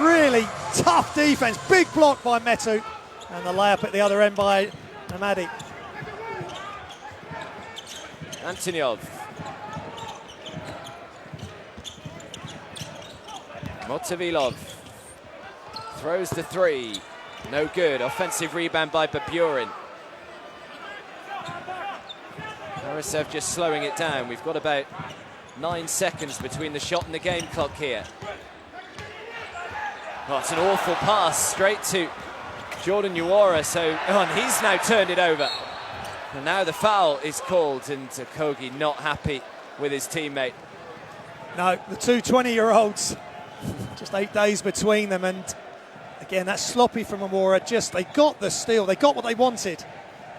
Really tough defense. Big block by Metu. And the layup at the other end by Amadi. Antonyov. Motovilov throws the 3. No good. Offensive rebound by Baburin. Karasev just slowing it down. We've got about 9 seconds between the shot and the game clock here. Oh, it's an awful pass straight to Jordan Uwara. And he's now turned it over. And now the foul is called, and Kogi not happy with his teammate. No, the two 20-year-olds, just 8 days between them, and again, that's sloppy from Uwara. They got the steal, they got what they wanted.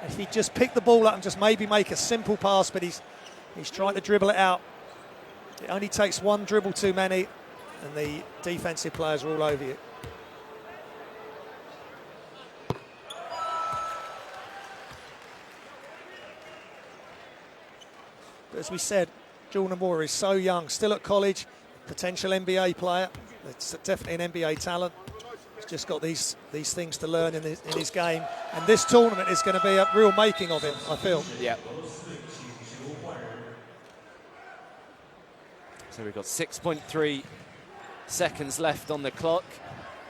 If he just picked the ball up and just maybe make a simple pass, but he's trying to dribble it out. It only takes one dribble too many, and the defensive players are all over you. But as we said, Jordan Uwara is so young, still at college, potential NBA player. It's definitely an NBA talent. He's just got these things to learn in his game. And this tournament is going to be a real making of him, I feel. Yeah. So we've got 6.3 seconds left on the clock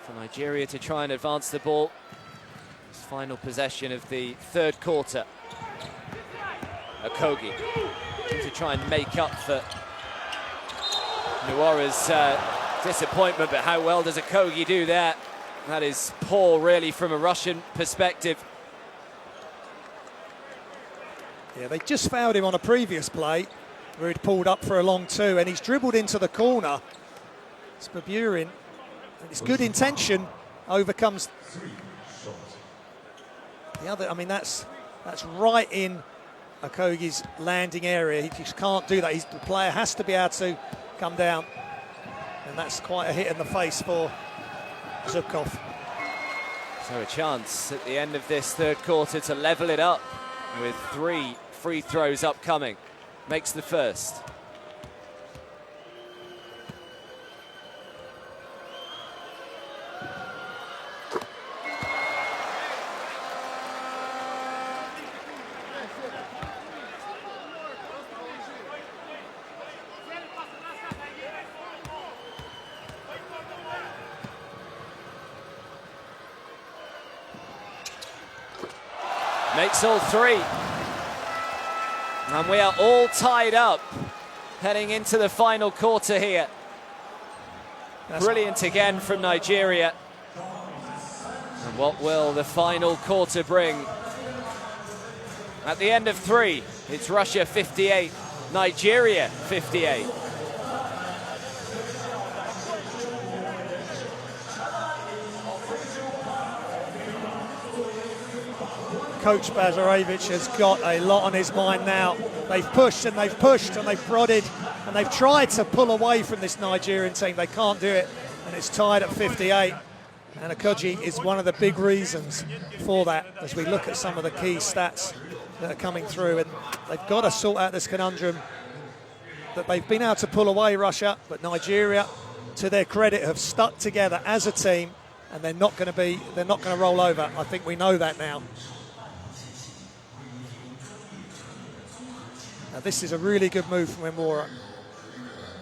for Nigeria to try and advance the ball. It's final possession of the third quarter. Okogie to try and make up for Uwara's disappointment, but how well does Okogie do that? That is poor, really, from a Russian perspective. Yeah, they just fouled him on a previous play where he'd pulled up for a long 2, and he's dribbled into the corner. It's Baburin, and his good intention overcomes the other. I mean, that's right in Okogie's landing area. He just can't do that. The player has to be able to come down, and that's quite a hit in the face for Zubkov. So a chance at the end of this third quarter to level it up with 3 free throws upcoming. Makes the first. Makes all 3. And we are all tied up heading into the final quarter here. Brilliant again from Nigeria. And what will the final quarter bring? At the end of 3, it's Russia 58, Nigeria 58. Coach Bazarevich has got a lot on his mind now. They've pushed and they've pushed and they've prodded and they've tried to pull away from this Nigerian team. They can't do it, and it's tied at 58. And Okogie is one of the big reasons for that, as we look at some of the key stats that are coming through. And they've got to sort out this conundrum that they've been able to pull away Russia, but Nigeria, to their credit, have stuck together as a team, and they're not going to roll over. I think we know that now. Now this is a really good move from Uwara.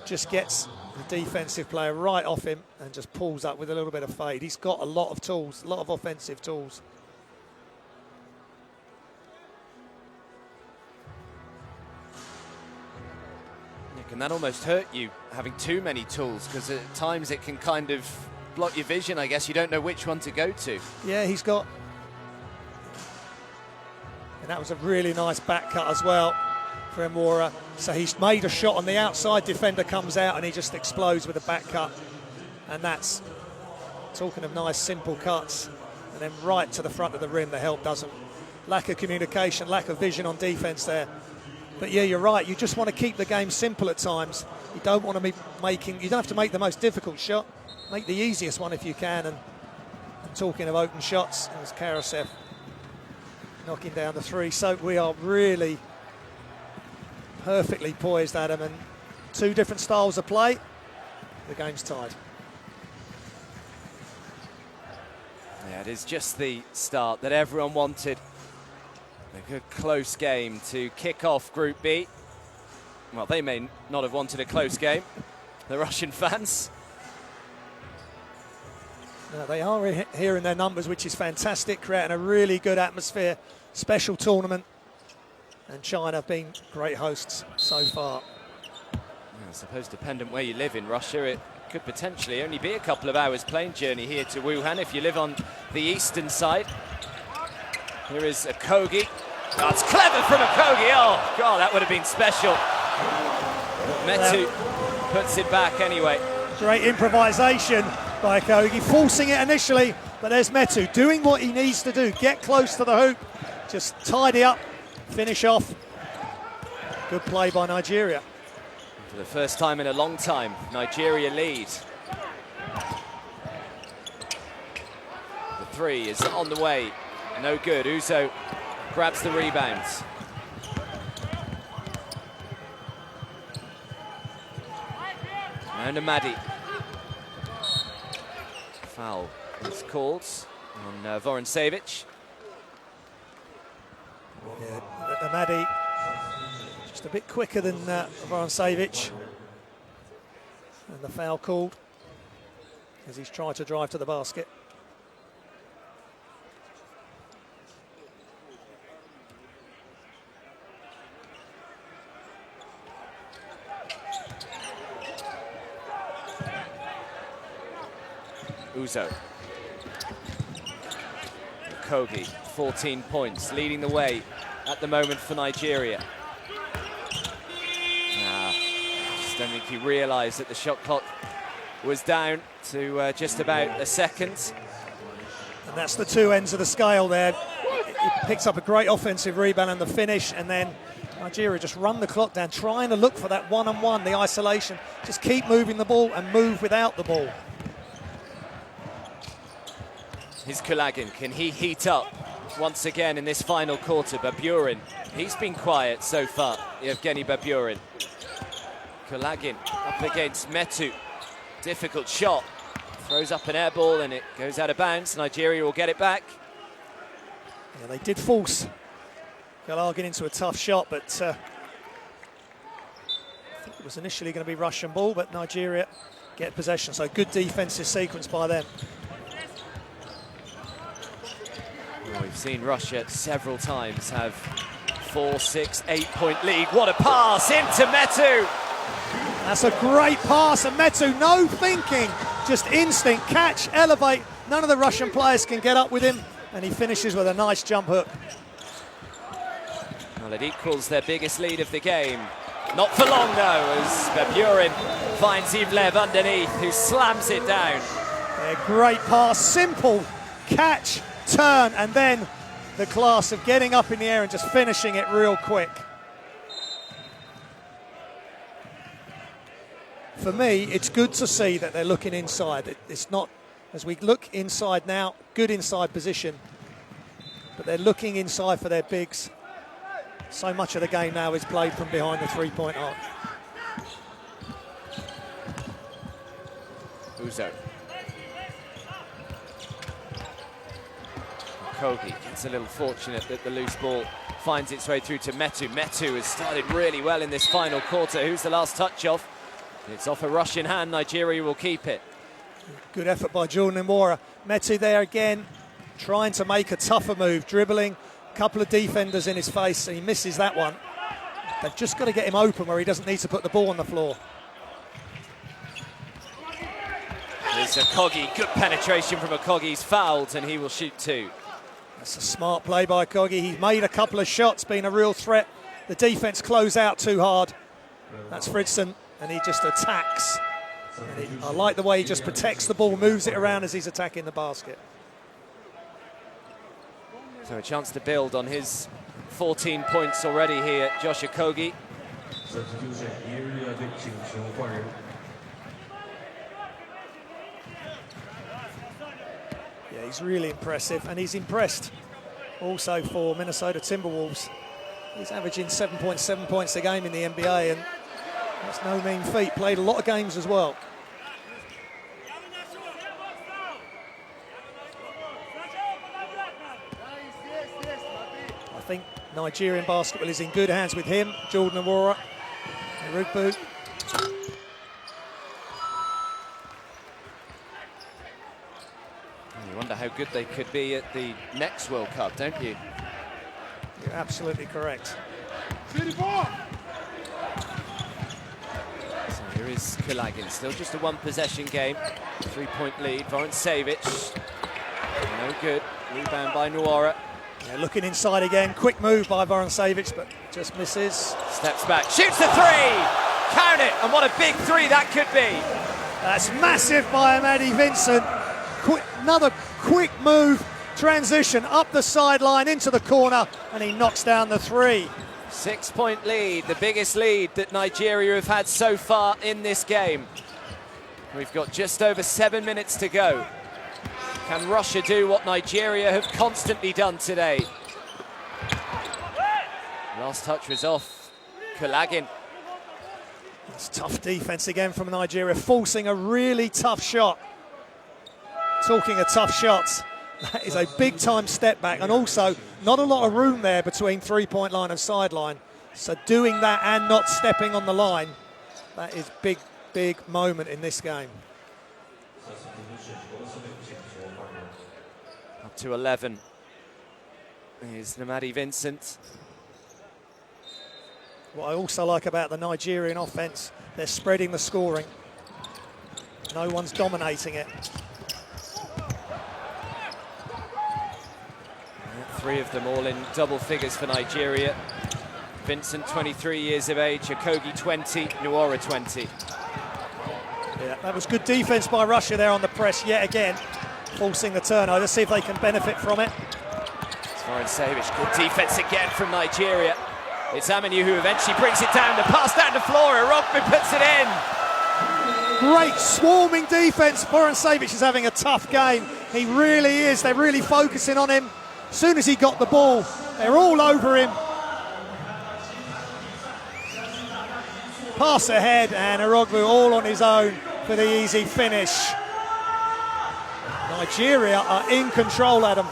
Just gets the defensive player right off him and just pulls up with a little bit of fade. He's got a lot of tools, a lot of offensive tools. Can that almost hurt you, having too many tools? Because at times it can kind of block your vision, I guess. You don't know which one to go to. Yeah, he's got... And that was a really nice back cut as well for Uwara. So he's made a shot on the outside, defender comes out and he just explodes with a back cut. And that's, talking of nice simple cuts, and then right to the front of the rim, the help doesn't. Lack of communication, lack of vision on defense there. But yeah, you're right. You just want to keep the game simple at times. You don't want to be making. You don't have to make the most difficult shot. Make the easiest one if you can. And talking of open shots, it was Karasev knocking down the three. So we are really perfectly poised, Adam, and two different styles of play. The game's tied. Yeah, it is just the start that everyone wanted. A good close game to kick off Group B. Well, they may not have wanted a close game, the Russian fans. No, they are here in their numbers, which is fantastic, creating a really good atmosphere, special tournament. And China have been great hosts so far. I suppose dependent where you live in Russia, it could potentially only be a couple of hours plane journey here to Wuhan if you live on the eastern side. Here is Okogie. Oh, it's clever from Okogie. Oh, God, that would have been special. Metu puts it back anyway. Great improvisation by Okogie, forcing it initially, but there's Metu doing what he needs to do. Get close to the hoop, just tidy up, finish off. Good play by Nigeria. For the first time in a long time, Nigeria lead. The three is on the way. No good. Uzo grabs the rebound. Now Namadi. Foul is called on Vorontsevich. Yeah, Namadi just a bit quicker than Vorontsevich. And the foul called as he's tried to drive to the basket. Uzo. Okogie, 14 points, leading the way at the moment for Nigeria. Just don't think he realised that the shot clock was down to just about a second. And that's the two ends of the scale there. He picks up a great offensive rebound and the finish, and then Nigeria just run the clock down, trying to look for that one-on-one, the isolation. Just keep moving the ball and move without the ball. Here's Kulagin. Can he heat up once again in this final quarter? Baburin, he's been quiet so far, Evgeny Baburin. Kulagin up against Metu. Difficult shot. Throws up an air ball and it goes out of bounds. Nigeria will get it back. Yeah, they did force Kulagin into a tough shot, but I think it was initially going to be Russian ball, but Nigeria get possession. So good defensive sequence by them. Well, we've seen Russia several times have 4, 6, 8-point lead. What a pass into Metu! That's a great pass, and Metu, no thinking, just instinct, catch, elevate. None of the Russian players can get up with him, and he finishes with a nice jump hook. Well, it equals their biggest lead of the game. Not for long, though, as Baburin finds Ivlev underneath, who slams it down. Yeah, great pass, simple catch, turn, and then the class of getting up in the air and just finishing it real quick. For me, it's good to see that they're looking inside. It's not, as we look inside now, good inside position, but they're looking inside for their bigs. So much of the game now is played from behind the three-point arc. Uzo. Okogie gets a little fortunate that the loose ball finds its way through to Metu. Metu has started really well in this final quarter. Who's the last touch off? It's off a Russian hand. Nigeria will keep it. Good effort by Jordan Nwora. Metu there again, trying to make a tougher move, dribbling a couple of defenders in his face, and he misses that one. They've just got to get him open where he doesn't need to put the ball on the floor. There's Okogie. Good penetration from Okogie. He's fouled, and he will shoot two. That's a smart play by Okogie. He's made a couple of shots, been a real threat. The defense close out too hard. That's Fridson, and he just attacks. I like the way he just protects the ball, moves it around as he's attacking the basket. So a chance to build on his 14 points already here, Josh Okogie. Yeah, he's really impressive, and he's impressed also for Minnesota Timberwolves. He's averaging 7.7 points a game in the NBA, and that's no mean feat. Played a lot of games as well. I think Nigerian basketball is in good hands with him, Jordan Nwora, Erugbu. You wonder how good they could be at the next World Cup, don't you? You're absolutely correct. So here is Kulagin, still just a one-possession game. 3-point lead, Vorontsevich. No good, rebound by Nwora. Yeah, looking inside again, quick move by Vorontsevich, but just misses. Steps back, shoots the three! Count it, and what a big three that could be. That's massive by Amadi Vincent. Another quick move, transition up the sideline into the corner, and he knocks down the three. 6-point lead, the biggest lead that Nigeria have had so far in this game. We've got just over 7 minutes to go. Can Russia do what Nigeria have constantly done today? Last touch was off Kulagin. It's tough defense again from Nigeria, forcing a really tough shot. Talking of tough shots, that is a big-time step back, and also not a lot of room there between three-point line and sideline. So doing that and not stepping on the line, that is big, big moment in this game. Up to 11 is Amadi Vincent. What I also like about the Nigerian offense, they're spreading the scoring. No one's dominating it. Three of them all in double figures for Nigeria. Vincent, 23 years of age, Okogie 20, Nwora 20. Yeah, that was good defense by Russia there on the press yet again, forcing the turnover. Let's see if they can benefit from it. Vorontsevich, good defense again from Nigeria. It's Aminu who eventually brings it down. The pass down the floor, Erugbu puts it in. Great swarming defense. Vorontsevich is having a tough game. He really is. They're really focusing on him. As soon as he got the ball, they're all over him. Pass ahead, and Erugbu all on his own for the easy finish. Nigeria are in control, Adam.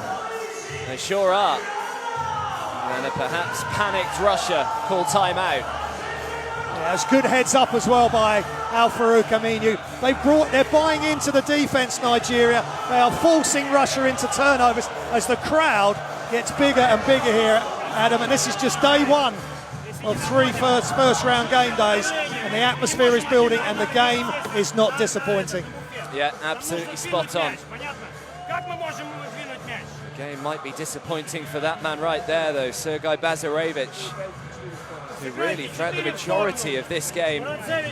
They sure are. And a perhaps panicked Russia call timeout. Yeah, it's good heads up as well by Al-Farouq Aminu. They're buying into the defense, Nigeria. They are forcing Russia into turnovers as the crowd gets bigger and bigger here, Adam. And this is just day one of three first round game days. And the atmosphere is building and the game is not disappointing. Yeah, absolutely spot on. The game might be disappointing for that man right there, though, Sergei Bazarevich, who really, throughout the majority of this game,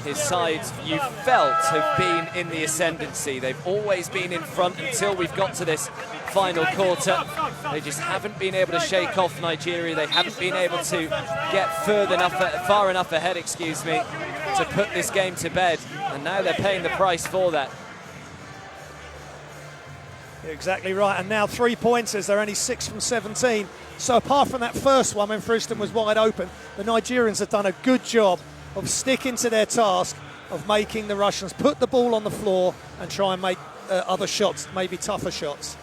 his sides, you felt, have been in the ascendancy. They've always been in front until we've got to this final quarter. They just haven't been able to shake off Nigeria. They haven't been able to get far enough ahead, to put this game to bed. And now they're paying the price for that. You're exactly right, and now 3-pointers, they're only 6 from 17. So apart from that first one when Friston was wide open, the Nigerians have done a good job of sticking to their task of making the Russians put the ball on the floor and try and make other shots, maybe tougher shots.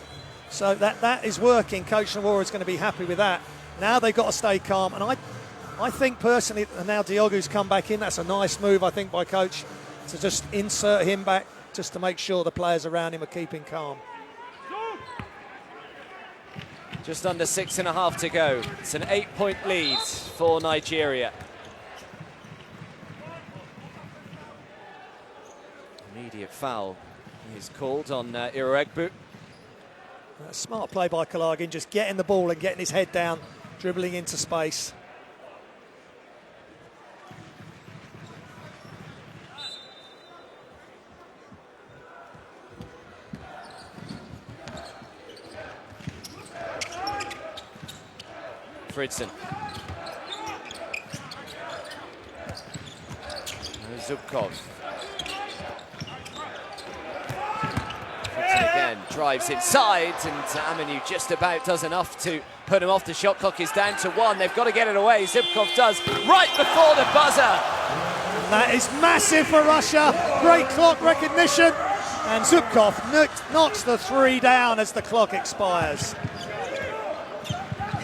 So that is working. Coach Nwora is going to be happy with that. Now they've got to stay calm, and I think personally, and now Diogu's come back in, that's a nice move, I think, by Coach, to just insert him back just to make sure the players around him are keeping calm. Just under 6.5 to go. It's an 8-point lead for Nigeria. Immediate foul is called on Erugbu. Smart play by Kulagin, just getting the ball and getting his head down, dribbling into space. Friedson. Zubkov. Friedson again drives inside, and Aminu just about does enough to put him off. The shot clock is down to 1. They've got to get it away. Zubkov does right before the buzzer. That is massive for Russia. Great clock recognition. And Zubkov knocks the 3 down as the clock expires.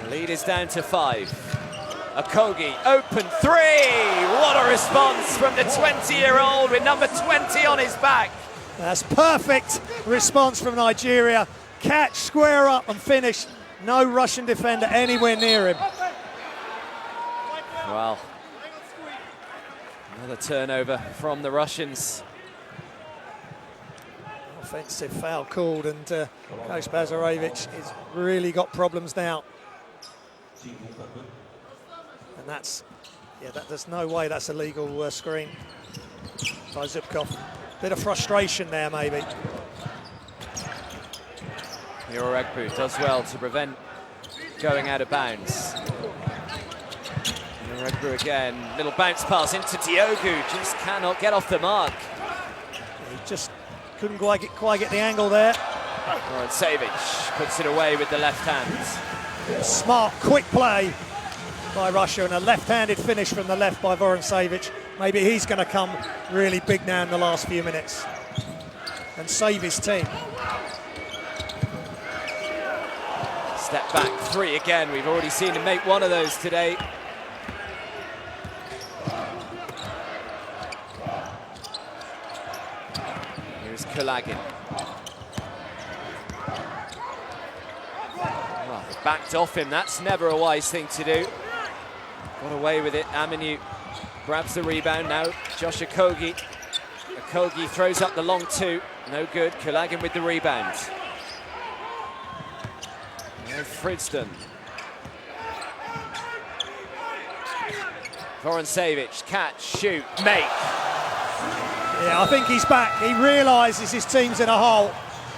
The lead is down to 5. Okogie, open 3. What a response from the 20-year-old with number 20 on his back. That's perfect response from Nigeria. Catch, square up and finish. No Russian defender anywhere near him. Well, another turnover from the Russians. Offensive foul called, and Coach Bazarevich has really got problems now. And there's no way that's a legal screen by Zubkov. Bit of frustration there, maybe. Yoregbu does well to prevent going out of bounds. Yoregbu again, little bounce pass into Diogu, just cannot get off the mark. He just couldn't quite get the angle there. Savage puts it away with the left hand. Smart, quick play by Russia, and a left-handed finish from the left by Savage. Maybe he's going to come really big now in the last few minutes and save his team. Step back 3 again. We've already seen him make one of those today. Here's Kulagin. Well, they backed off him. That's never a wise thing to do. Got away with it. Aminu grabs the rebound now. Josh Okogie. Okogie throws up the long 2. No good. Kulagin with the rebound. Fridston. Vorontsevich, catch, shoot, make. Yeah, I think he's back. He realises his team's in a hole,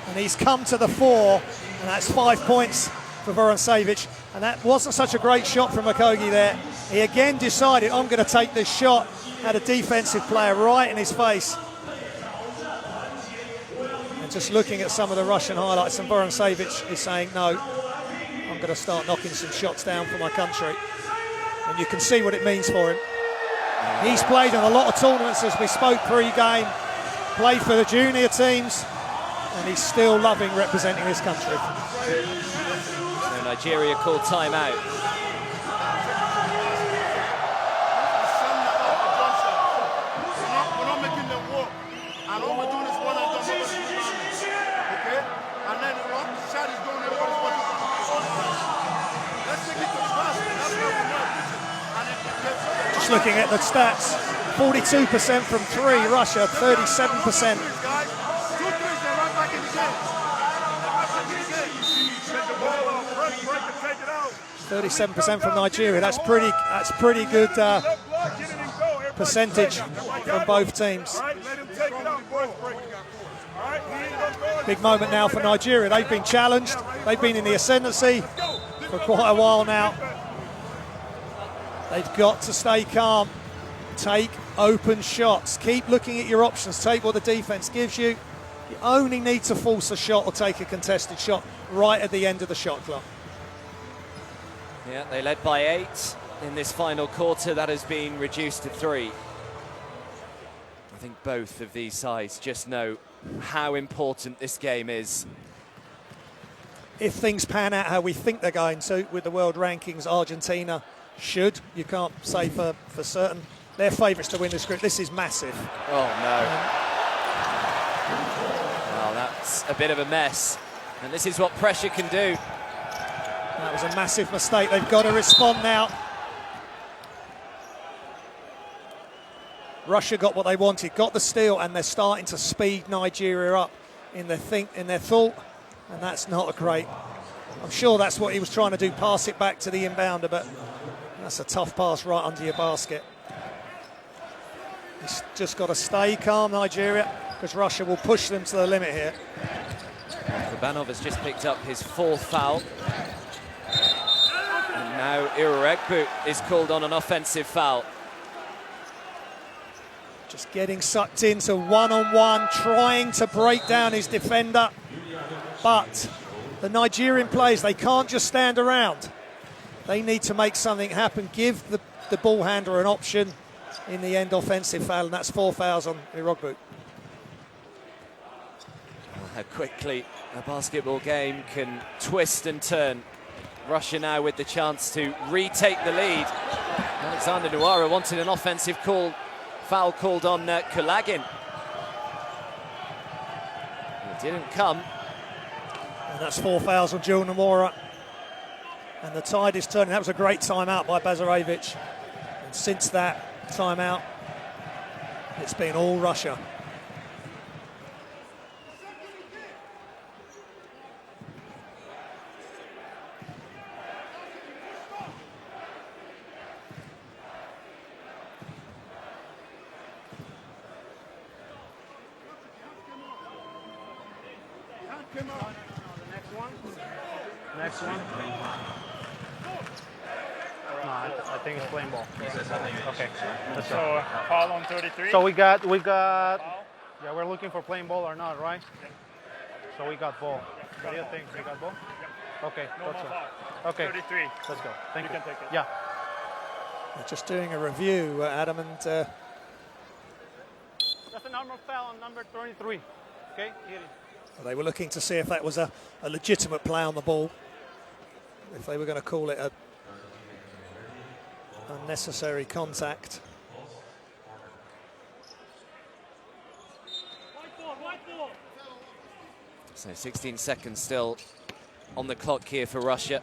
and he's come to the fore, and that's 5 points for Vorontsevich. And that wasn't such a great shot from Okogie there. He again decided, I'm going to take this shot. Had a defensive player right in his face. And just looking at some of the Russian highlights, and Vorontsevich is saying, no, I'm going to start knocking some shots down for my country. And you can see what it means for him. He's played in a lot of tournaments, as we spoke pre-game, played for the junior teams, and he's still loving representing his country. So Nigeria called timeout. We're not making them walk. And all we're doing is one and done. Okay? And then the shot is going everybody's watching. Let's take it to the basket. That's how we know. Just looking at the stats, 42% from 3, Russia, 37%. 37% from Nigeria. That's pretty good percentage from both teams. Big moment now for Nigeria. They've been challenged. They've been in the ascendancy for quite a while now. They've got to stay calm, take open shots, keep looking at your options, take what the defense gives you. You only need to force a shot or take a contested shot right at the end of the shot clock. Yeah, they led by 8 in this final quarter. That has been reduced to 3. I think both of these sides just know how important this game is. If things pan out how we think they're going to with the world rankings, Argentina should, you can't say for certain, they're favourites to win this group. This is massive. Oh no. Well, that's a bit of a mess, and this is what pressure can do. That was a massive mistake. They've got to respond now. Russia got what they wanted, got the steal, and they're starting to speed Nigeria up in their thought, and that's not a great. I'm sure that's what he was trying to do, pass it back to the inbounder, but that's a tough pass right under your basket. He's just got to stay calm, Nigeria, because Russia will push them to the limit here. Kubanov has just picked up his 4th foul. And now Iroregbu is called on an offensive foul. Just getting sucked into one-on-one, trying to break down his defender. But the Nigerian players, they can't just stand around. They need to make something happen, give the ball handler an option. In the end, offensive foul, and that's 4 fouls on Iroregbu. How quickly a basketball game can twist and turn. Russia now with the chance to retake the lead. Alexander Nuwara wanted an offensive foul called on Kulagin. It didn't come. And that's 4 fouls on Joe Nuwara. And the tide is turning. That was a great timeout by Bazarevic. And since that timeout, it's been all Russia. Next one. No, I think it's playing ball. Okay. So foul on 33. So we got. Yeah, we're looking for playing ball or not, right? So we got ball. What do you think? We got ball? Okay. No more foul. Okay. 33. Let's go. Thank you. You can take it. Yeah. We're just doing a review, Adam, and That's the number foul on number 23. Okay. Hit it. they were looking to see if that was a legitimate play on the ball. If they were going to call it a unnecessary contact. So 16 seconds still on the clock here for Russia.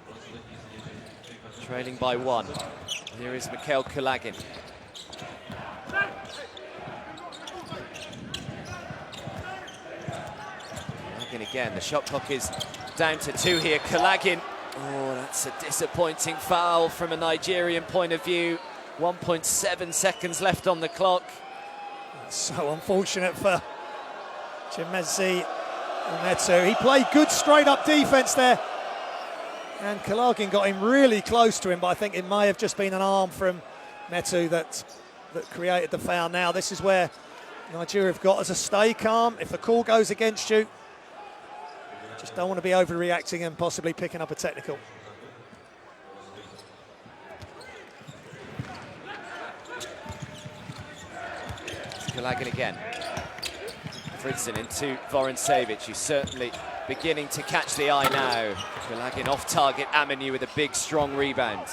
Trailing by 1. Here is Mikhail Kulagin. Kulagin again, the shot clock is down to 2 here. Kulagin, oh, that's a disappointing foul from a Nigerian point of view. 1.7 seconds left on the clock. So unfortunate for Chimezi Umetu. He played good straight-up defence there. And Kulagin got him really close to him, but I think it may have just been an arm from Metu that created the foul. Now, this is where Nigeria have got to stay calm. If the call goes against you, just don't want to be overreacting and possibly picking up a technical. Kulagin again. Fridson into Vorincevic, who's certainly beginning to catch the eye now. Kulagin off target, Aminu with a big, strong rebound.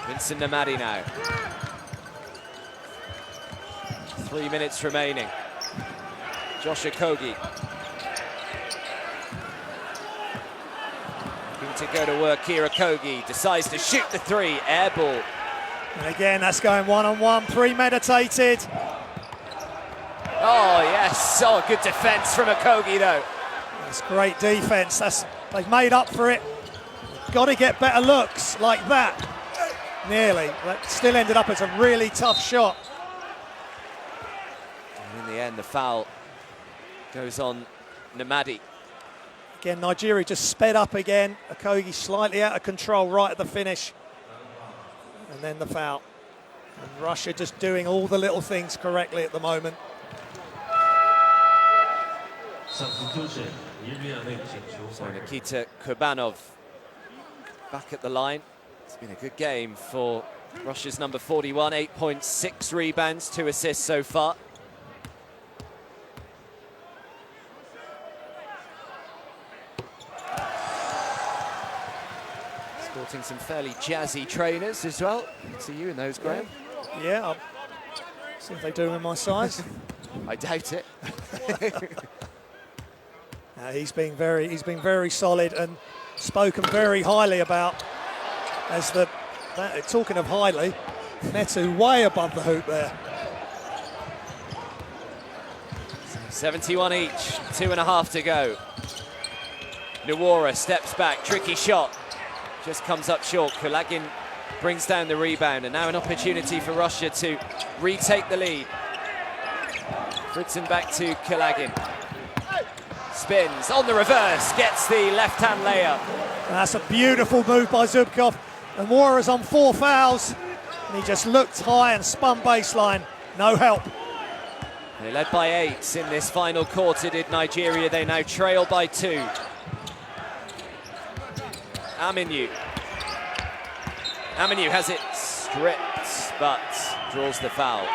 Vincent Namadi now. 3 minutes remaining. Josh Okogie. Looking to go to work here, Okogie decides to shoot the 3, air ball. And again, that's going one-on-one, premeditated. Oh, yes. Oh, good defence from Okogie, though. That's great defence. They've made up for it. Got to get better looks like that. Nearly. That still ended up as a really tough shot. And in the end, the foul goes on Namadi. Again, Nigeria just sped up again. Okogie slightly out of control right at the finish. And then the foul. And Russia just doing all the little things correctly at the moment. So Nikita Kurbanov back at the line. It's been a good game for Russia's number 41, 8.6 rebounds, 2 assists so far. Sporting some fairly jazzy trainers as well. See you in those, Graham. Yeah, I'll see if they do them in my size. I doubt it. He's been very solid and spoken very highly about. Talking of highly, Metu way above the hoop there. 71 each, 2.5 to go. Nuwara steps back, tricky shot. Just comes up short. Kulagin brings down the rebound, and now an opportunity for Russia to retake the lead. Fridson back to Kulagin. Spins on the reverse, gets the left-hand layup. That's a beautiful move by Zubkov. And Wara's on 4 fouls. And he just looked high and spun baseline. No help. They led by 8 in this final quarter, did Nigeria. They now trail by 2. Aminu has it stripped, but draws the foul.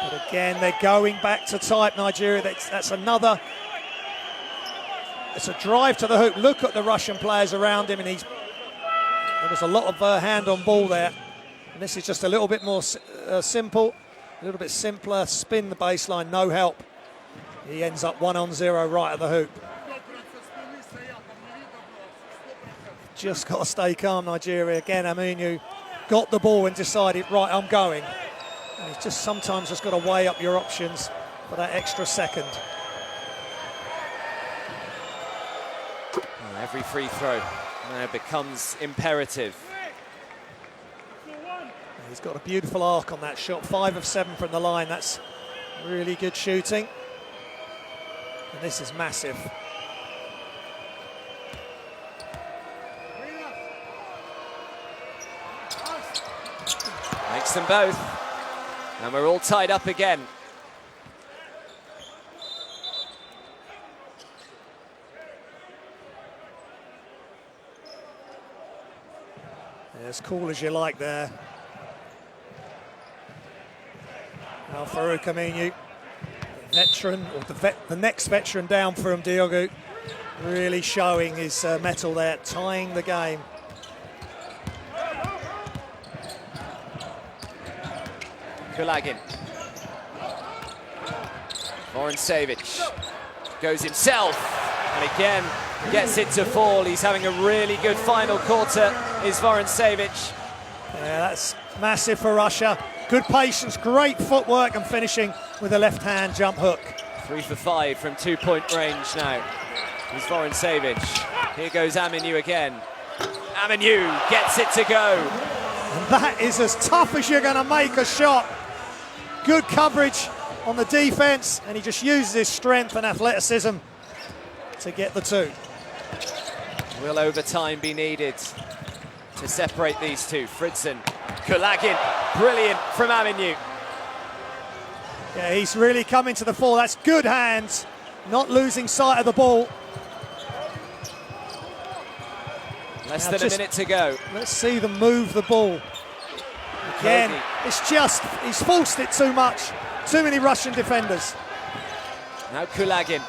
But again, they're going back to type, Nigeria. That's another. It's a drive to the hoop. Look at the Russian players around him, and there was a lot of hand on ball there. And this is just a little bit more simple, a little bit simpler. Spin the baseline, no help. He ends up 1-on-0 right at the hoop. Just got to stay calm, Nigeria. Again, Aminu got the ball and decided, right, I'm going. And it's just sometimes just got to weigh up your options for that extra second. Well, every free throw now becomes imperative. He's got a beautiful arc on that shot. 5 of 7 from the line. That's really good shooting. And this is massive. Makes them both. And we're all tied up again. As cool as you like there. Now Farouk Aminu, the veteran, or the next veteran down from Diogo, really showing his mettle there, tying the game. Kulagin. Vorontsevich goes himself, and again gets it to fall. He's having a really good final quarter, is Vorontsevich. Yeah, that's massive for Russia. Good patience, great footwork, and finishing with a left-hand jump hook. 3 for 5 from 2-point range now. Here's Vorontsevich. Here goes Aminu again. Aminu gets it to go. And that is as tough as you're going to make a shot. Good coverage on the defense, and he just uses his strength and athleticism to get the 2. Will overtime be needed to separate these two? Fridson, Kulagin, brilliant from Aminu. Yeah, he's really coming to the fore. That's good hands, not losing sight of the ball. Less than a minute to go. Let's see them move the ball. Again, it's just, he's forced it too much. Too many Russian defenders. Now Kulagin.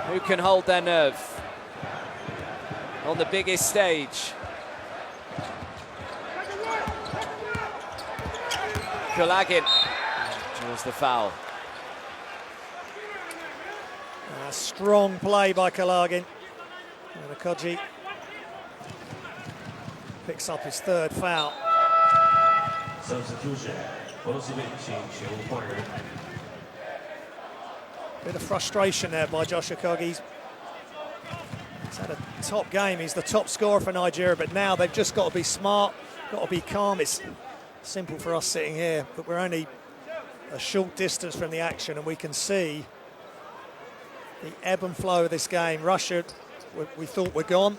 Who can hold their nerve on the biggest stage? Kulagin draws the foul. A strong play by Kulagin. And Akoji picks up his 3rd foul. Substitution. Bit of frustration there by Josh Okogie. He's had a top game. He's the top scorer for Nigeria, but now they've just got to be smart, got to be calm. It's simple for us sitting here, but we're only a short distance from the action, and we can see the ebb and flow of this game. Russia, we thought were gone,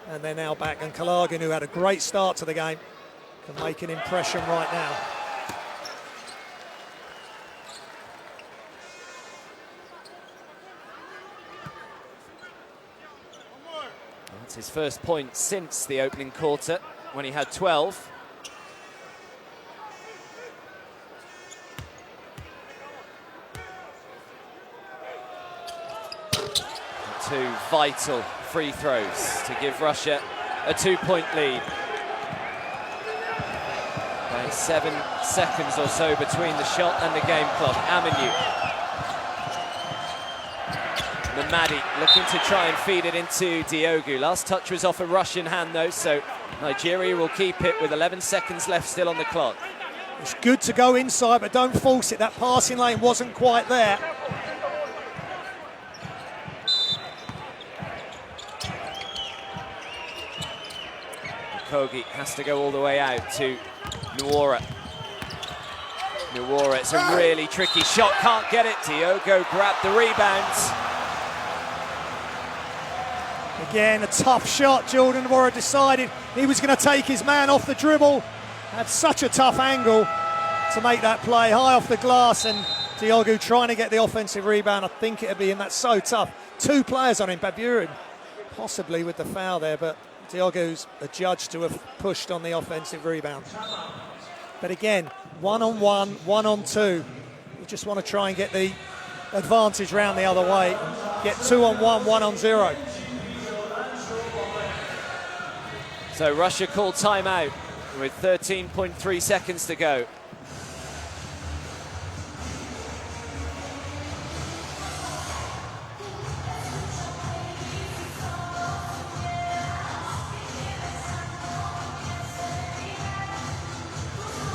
and they're now back. And Kulagin, who had a great start to the game, can make an impression right now. That's his first point since the opening quarter, when he had 12. Two vital free throws to give Russia a 2-point lead. About 7 seconds or so between the shot and the game clock. Aminu. Mamadi looking to try and feed it into Diogo. Last touch was off a Russian hand though, so Nigeria will keep it with 11 seconds left still on the clock. It's good to go inside, but don't force it. That passing lane wasn't quite there. Kogi has to go all the way out to Nuora. Nuora, it's a really tricky shot, can't get it. Diogo grabbed the rebound. Again, a tough shot. Jordan Nwora decided he was going to take his man off the dribble. Had such a tough angle to make that play high off the glass, and Diogo trying to get the offensive rebound. I think it'd be in. That's so tough. 2 players on him. Baburin possibly with the foul there, but Diogo's adjudged to have pushed on the offensive rebound. But again, 1-on-1, 1-on-2. You just want to try and get the advantage round the other way. Get 2-on-1, 1-on-0. So Russia called timeout with 13.3 seconds to go.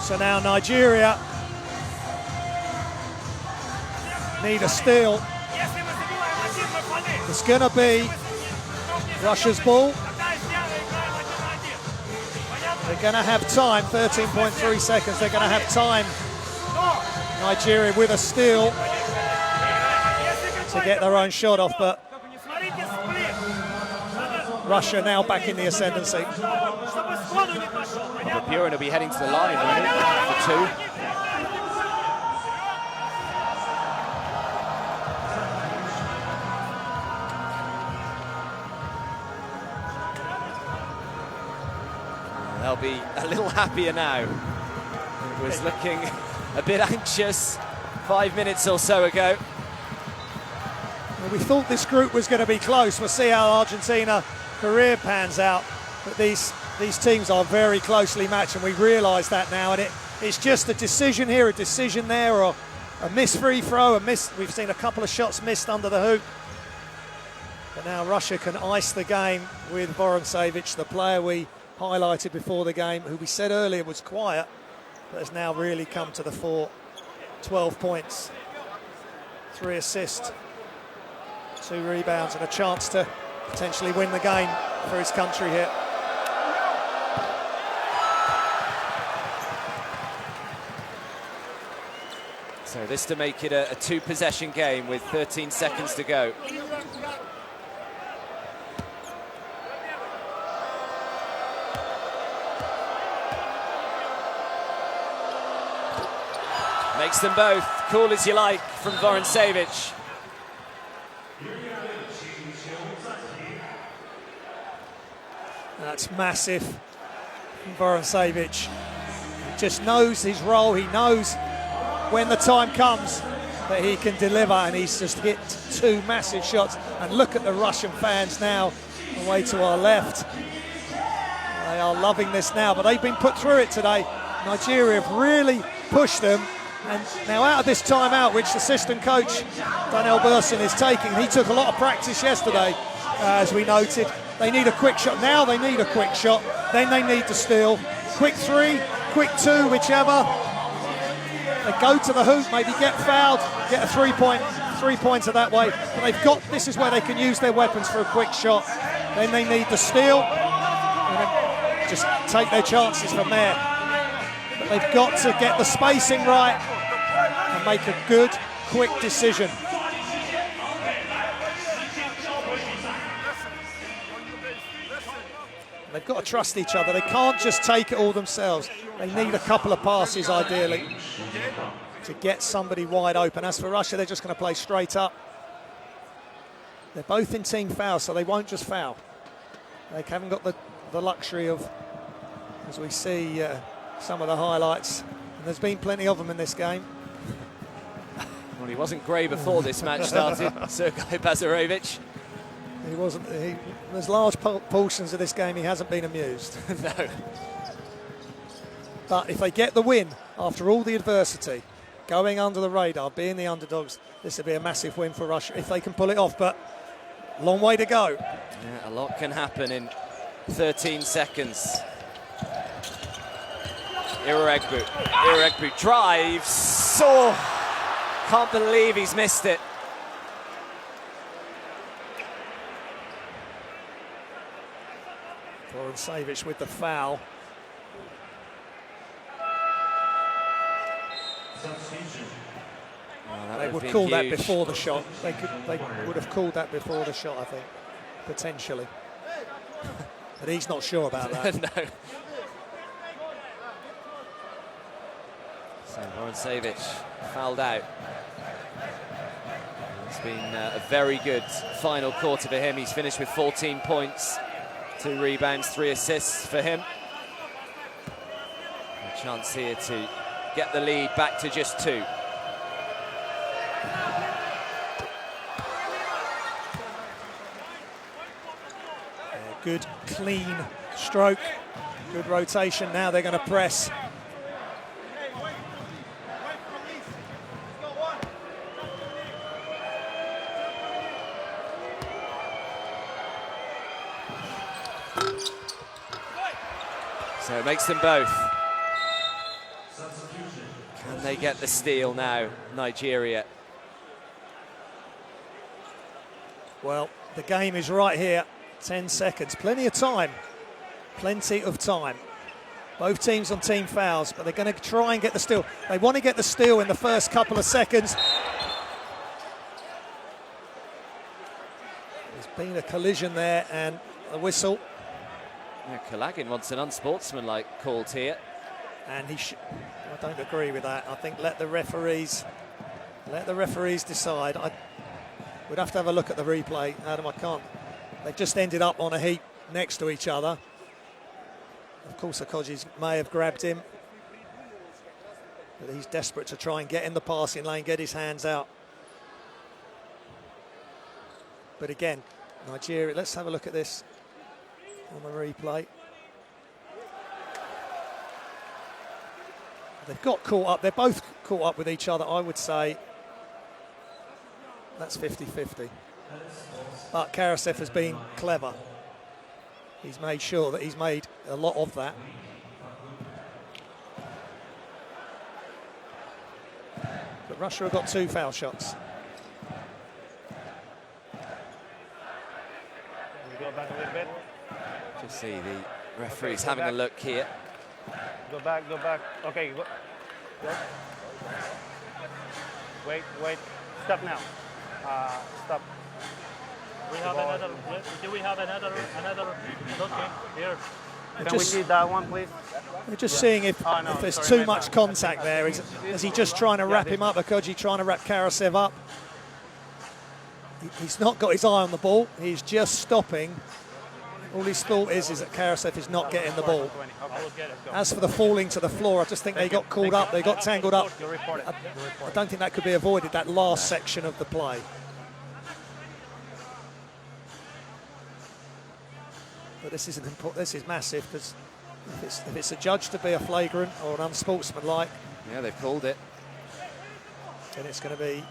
So now Nigeria need a steal. It's going to be Russia's ball. They're going to have time, 13.3 seconds. They're going to have time, Nigeria, with a steal to get their own shot off, but Russia now back in the ascendancy. Buren will be heading to the line, right, for 2. They'll be a little happier now. It was looking a bit anxious 5 minutes or so ago. Well, we thought this group was going to be close. We'll see how Argentina career pans out, but these teams are very closely matched, and we realise that now, and it's just a decision here, a decision there, or a missed free throw, we've seen a couple of shots missed under the hoop. But now Russia can ice the game with Vorontsevich, the player we highlighted before the game, who we said earlier was quiet, but has now really come to the fore. 12 points, 3 assists, 2 rebounds, and a chance to potentially win the game for his country here. So this to make it a 2-possession game with 13 seconds to go. Makes them both. Cool as you like from Vorontsevich. That's massive from Vorontsevich. He just knows his role. He knows when the time comes that he can deliver, and he's just hit 2 massive shots. And look at the Russian fans now, away to our left. They are loving this now, but they've been put through it today. Nigeria have really pushed them. And now out of this timeout, which assistant coach Daniel Burson is taking, he took a lot of practice yesterday, as we noted. They need a quick shot. Now they need a quick shot. Then they need to steal. Quick 3, quick 2, whichever. They go to the hoop, maybe get fouled, get a 3-pointer that way. But they've got, this is where they can use their weapons for a quick shot. Then they need the steal, and then just take their chances from there. But they've got to get the spacing right and make a good, quick decision. They've got to trust each other. They can't just take it all themselves. They need a couple of passes, ideally, to get somebody wide open. As for Russia, they're just going to play straight up. They're both in team fouls, so they won't just foul. They haven't got the luxury of, as we see some of the highlights, and there's been plenty of them in this game. Well, he wasn't grey before this match started, Sergei Bazarevich. He wasn't. There's large portions of this game he hasn't been amused. No. But if they get the win after all the adversity, going under the radar, being the underdogs, this would be a massive win for Russia if they can pull it off. But long way to go. Yeah, a lot can happen in 13 seconds. Iroegbu drives. Oh, can't believe he's missed it. Vorontsevich with the foul. They would call that before the shot. They would have called that before the shot, I think. potentially. But he's not sure about that. No. So Vorontsevich fouled out. It's been a very good final quarter for him. He's finished with 14 points, 2 rebounds, 3 assists for him. A chance here to get the lead back to just 2. Good, clean stroke. Good rotation. Now they're going to press. So it makes them both. Can they get the steal now, Nigeria? Well, the game is right here. 10 seconds, plenty of time. Plenty of time. Both teams on team fouls, but they're going to try and get the steal. They want to get the steal in the first couple of seconds. There's been a collision there and a whistle. Yeah, Kalagin wants an unsportsmanlike called here. And I don't agree with that. I think let the referees decide. We'd have to have a look at the replay. Adam, I can't. They've just ended up on a heap next to each other. Of course, Okogie may have grabbed him. But he's desperate to try and get in the passing lane, get his hands out. But again, Nigeria, let's have a look at this on the replay. They've got caught up. They're both caught up with each other, I would say. That's 50-50. But Karasev has been clever. He's made sure that he's made a lot of that. But Russia have got 2 foul shots. We go back a little bit. Just see the referees having a look here. Go back, go back. Okay, go. Wait. Stop now. Stop. We have another. Do we have another? Okay, here. Can we see that one, please? We're just seeing if there's too much contact there. Is he just trying to wrap him up? Okogie trying to wrap Karasev up? He's not got his eye on the ball. He's just stopping. All his thought is that Karasev is not getting the ball. As for the falling to the floor, I just think they got caught up. They got tangled up. I don't think that could be avoided, that last section of the play. But this is massive, because if it's adjudged to be a flagrant or an unsportsmanlike, yeah, they've called it. Then it's going to be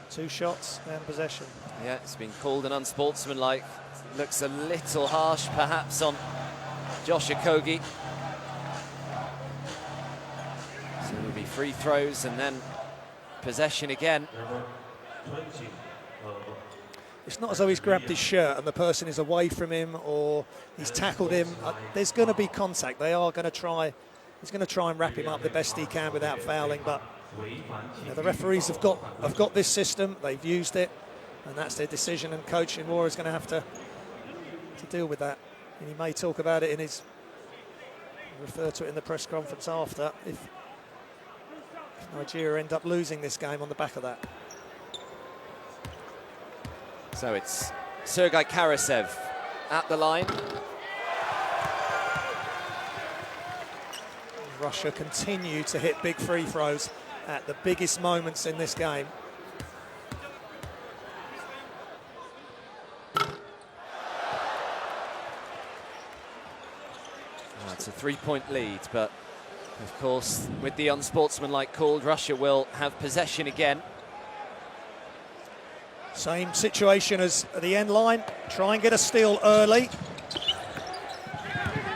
2 shots and possession. Yeah, it's been called an unsportsmanlike. Looks a little harsh, perhaps, on Josh Okogie. So it'll be free throws and then possession again. It's not as though he's grabbed his shirt and the person is away from him or he's tackled him. There's going to be contact. They are going to try. He's going to try and wrap him up the best he can without fouling. But the referees have got this system. They've used it, and that's their decision. And Coach Inwara is going to have to deal with that. And he may talk about it in his, refer to it in the press conference after, if Nigeria end up losing this game on the back of that. So it's Sergei Karasev at the line. Russia continue to hit big free throws at the biggest moments in this game. It's a 3-point lead, but of course, with the unsportsmanlike call, Russia will have possession again. Same situation as at the end line. Try and get a steal early.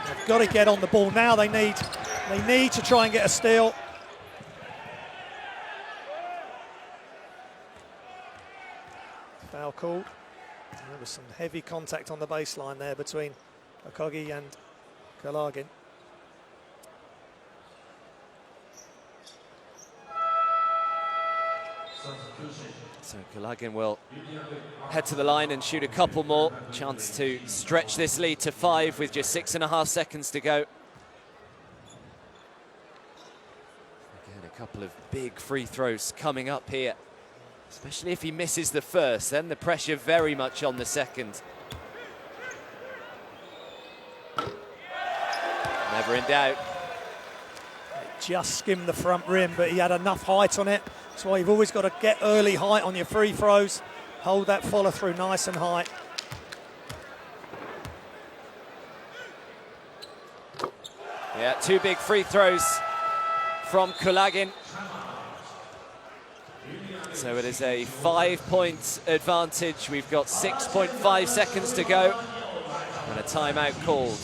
They've got to get on the ball now. They need to try and get a steal. Foul called. There was some heavy contact on the baseline there between Okogie and Kalagin. So Kulagin will head to the line and shoot a couple more. Chance to stretch this lead to 5 with just 6.5 seconds to go. Again, a couple of big free throws coming up here. Especially if he misses the first, then the pressure very much on the second. Never in doubt. Just skimmed the front rim, but he had enough height on it. That's why you've always got to get early height on your free throws. Hold that follow through nice and high. Yeah, 2 big free throws from Kulagin. So it is a 5-point advantage. We've got 6.5 seconds to go and a timeout called.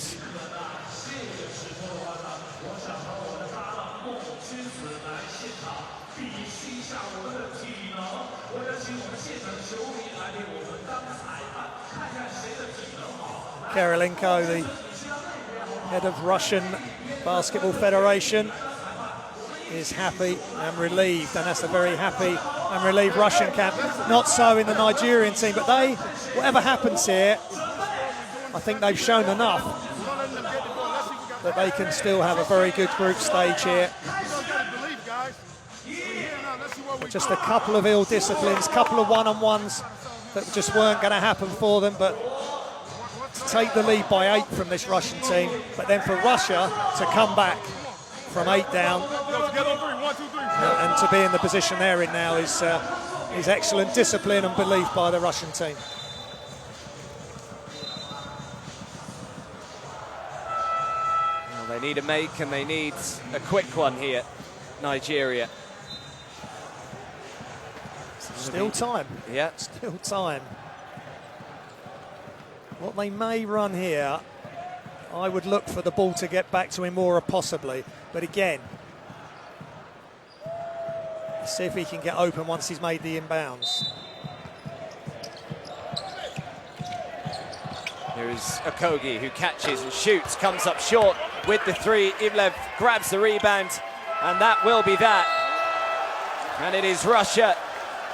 Karolinko, the head of Russian Basketball Federation, is happy and relieved, and that's a very happy and relieved Russian camp. Not so in the Nigerian team, but they, whatever happens here, I think they've shown enough that they can still have a very good group stage here. Just a couple of ill disciplines, couple of one-on-ones that just weren't going to happen for them, but to take the lead by 8 from this Russian team, but then for Russia to come back from 8 down and to be in the position they're in now is excellent discipline and belief by the Russian team. Well, they need a make and they need a quick one here, Nigeria. Still time. Yeah. Still time. What they may run here, I would look for the ball to get back to Imura possibly. But again, see if he can get open once he's made the inbounds. Here is Okogie, who catches and shoots, comes up short with the 3. Ivlev grabs the rebound, and that will be that. And it is Russia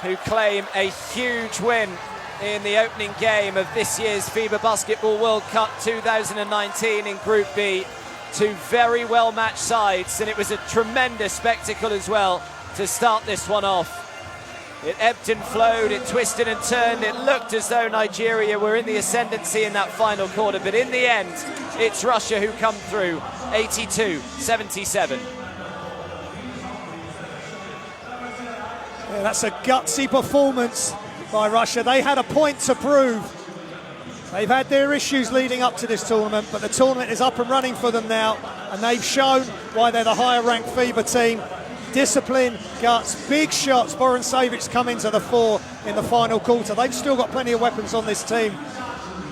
who claim a huge win in the opening game of this year's FIBA Basketball World Cup 2019 in Group B. 2 very well-matched sides, and it was a tremendous spectacle as well to start this one off. It ebbed and flowed, it twisted and turned, it looked as though Nigeria were in the ascendancy in that final quarter, but in the end, it's Russia who come through, 82-77. Yeah, that's a gutsy performance by Russia. They had a point to prove. They've had their issues leading up to this tournament, but the tournament is up and running for them now, and they've shown why they're the higher-ranked FIBA team. Discipline, guts, big shots. Boran Savic's come into the fore in the final quarter. They've still got plenty of weapons on this team,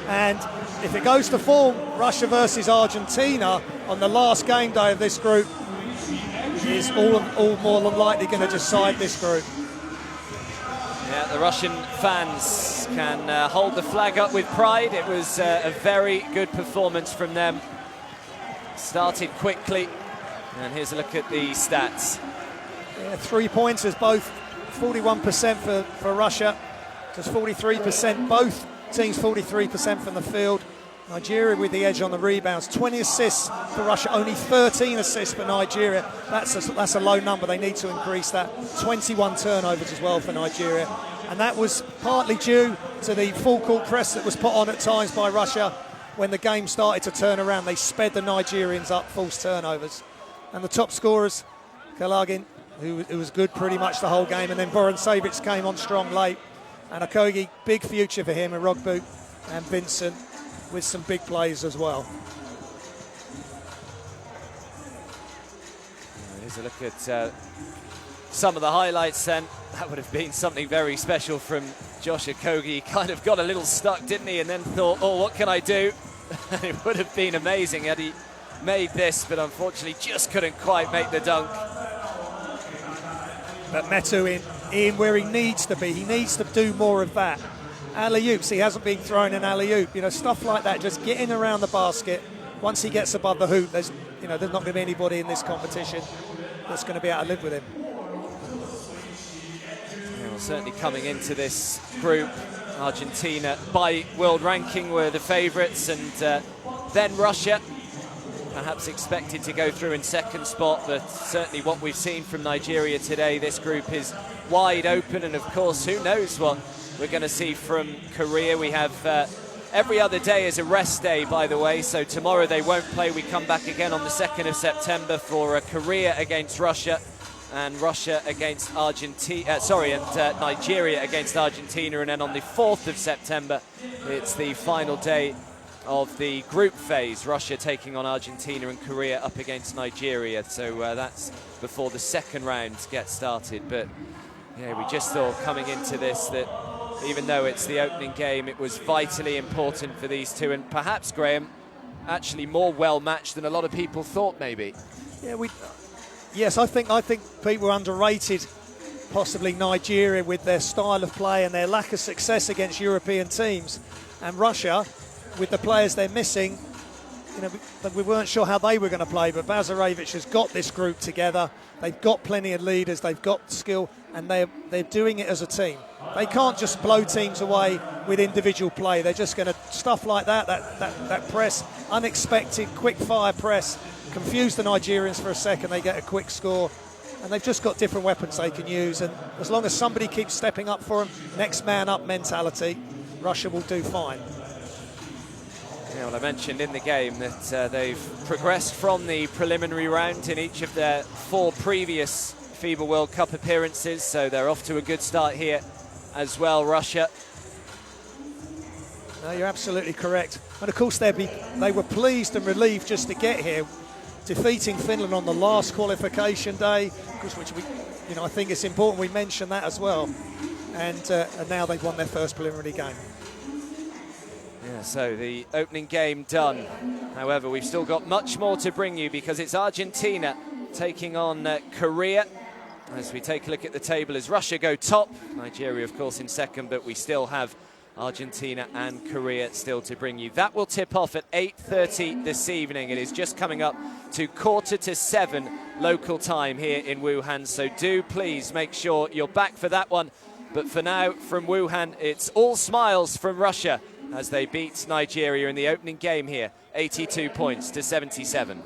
and if it goes to form, Russia versus Argentina on the last game day of this group is all more than likely going to decide this group. Yeah, the Russian fans can hold the flag up with pride. It was a very good performance from them. Started quickly, and here's a look at the stats. Yeah, 3-pointers, both 41% for Russia, just 43%, both teams 43% from the field. Nigeria with the edge on the rebounds, 20 assists for Russia, only 13 assists for Nigeria. That's a low number, they need to increase that. 21 turnovers as well for Nigeria. And that was partly due to the full court press that was put on at times by Russia. When the game started to turn around, they sped the Nigerians up, false turnovers. And the top scorers, Kulagin, who was good pretty much the whole game, and then Boran Savic came on strong late. And Okogie, big future for him, and Rogbu and Vincent with some big plays as well. Here's a look at some of the highlights then. That would have been something very special from Josh Okogie. He kind of got a little stuck, didn't he? And then thought, oh, what can I do? It would have been amazing had he made this, but unfortunately just couldn't quite make the dunk. But Metu in where he needs to be. He needs to do more of that. Alley-oops, he hasn't been throwing an alley-oop. You know, stuff like that, just getting around the basket. Once he gets above the hoop, there's not going to be anybody in this competition that's going to be able to live with him. We'll Well, certainly coming into this group, Argentina by world ranking were the favourites, and then Russia, perhaps expected to go through in second spot, but certainly what we've seen from Nigeria today, this group is wide open, and of course, who knows what we're going to see from Korea. We have every other day is a rest day, by the way, so tomorrow they won't play. We come back again on the 2nd of September for Korea against Russia, and Russia against Argentina, and Nigeria against Argentina, and then on the 4th of September, it's the final day of the group phase, Russia taking on Argentina and Korea up against Nigeria. So that's before the second round gets started. But yeah, we just thought coming into this that even though it's the opening game, it was vitally important for these two, and perhaps, Graham, actually more well-matched than a lot of people thought maybe. Yeah, yes, I think people underrated possibly Nigeria with their style of play and their lack of success against European teams, and Russia, with the players they're missing, you know, we weren't sure how they were going to play, but Bazarevic has got this group together. They've got plenty of leaders, they've got skill, and they're doing it as a team. They can't just blow teams away with individual play. They're just going to, stuff like that press, unexpected, quick-fire press, confuse the Nigerians for a second, they get a quick score, and they've just got different weapons they can use, and as long as somebody keeps stepping up for them, next man up mentality, Russia will do fine. Yeah, well, I mentioned in the game that they've progressed from the preliminary round in each of their 4 previous FIBA World Cup appearances, so they're off to a good start here as well, Russia. No, you're absolutely correct. And of course they were pleased and relieved just to get here, defeating Finland on the last qualification day, of course, which I think it's important we mention that as well. And now they've won their first preliminary game. Yeah, so the opening game done. However, we've still got much more to bring you because it's Argentina taking on Korea. As we take a look at the table, as Russia go top, Nigeria, of course, in second, but we still have Argentina and Korea still to bring you. That will tip off at 8:30 this evening. It is just coming up to 6:45 local time here in Wuhan, so do please make sure you're back for that one. But for now, from Wuhan, it's all smiles from Russia as they beat Nigeria in the opening game here, 82 points to 77.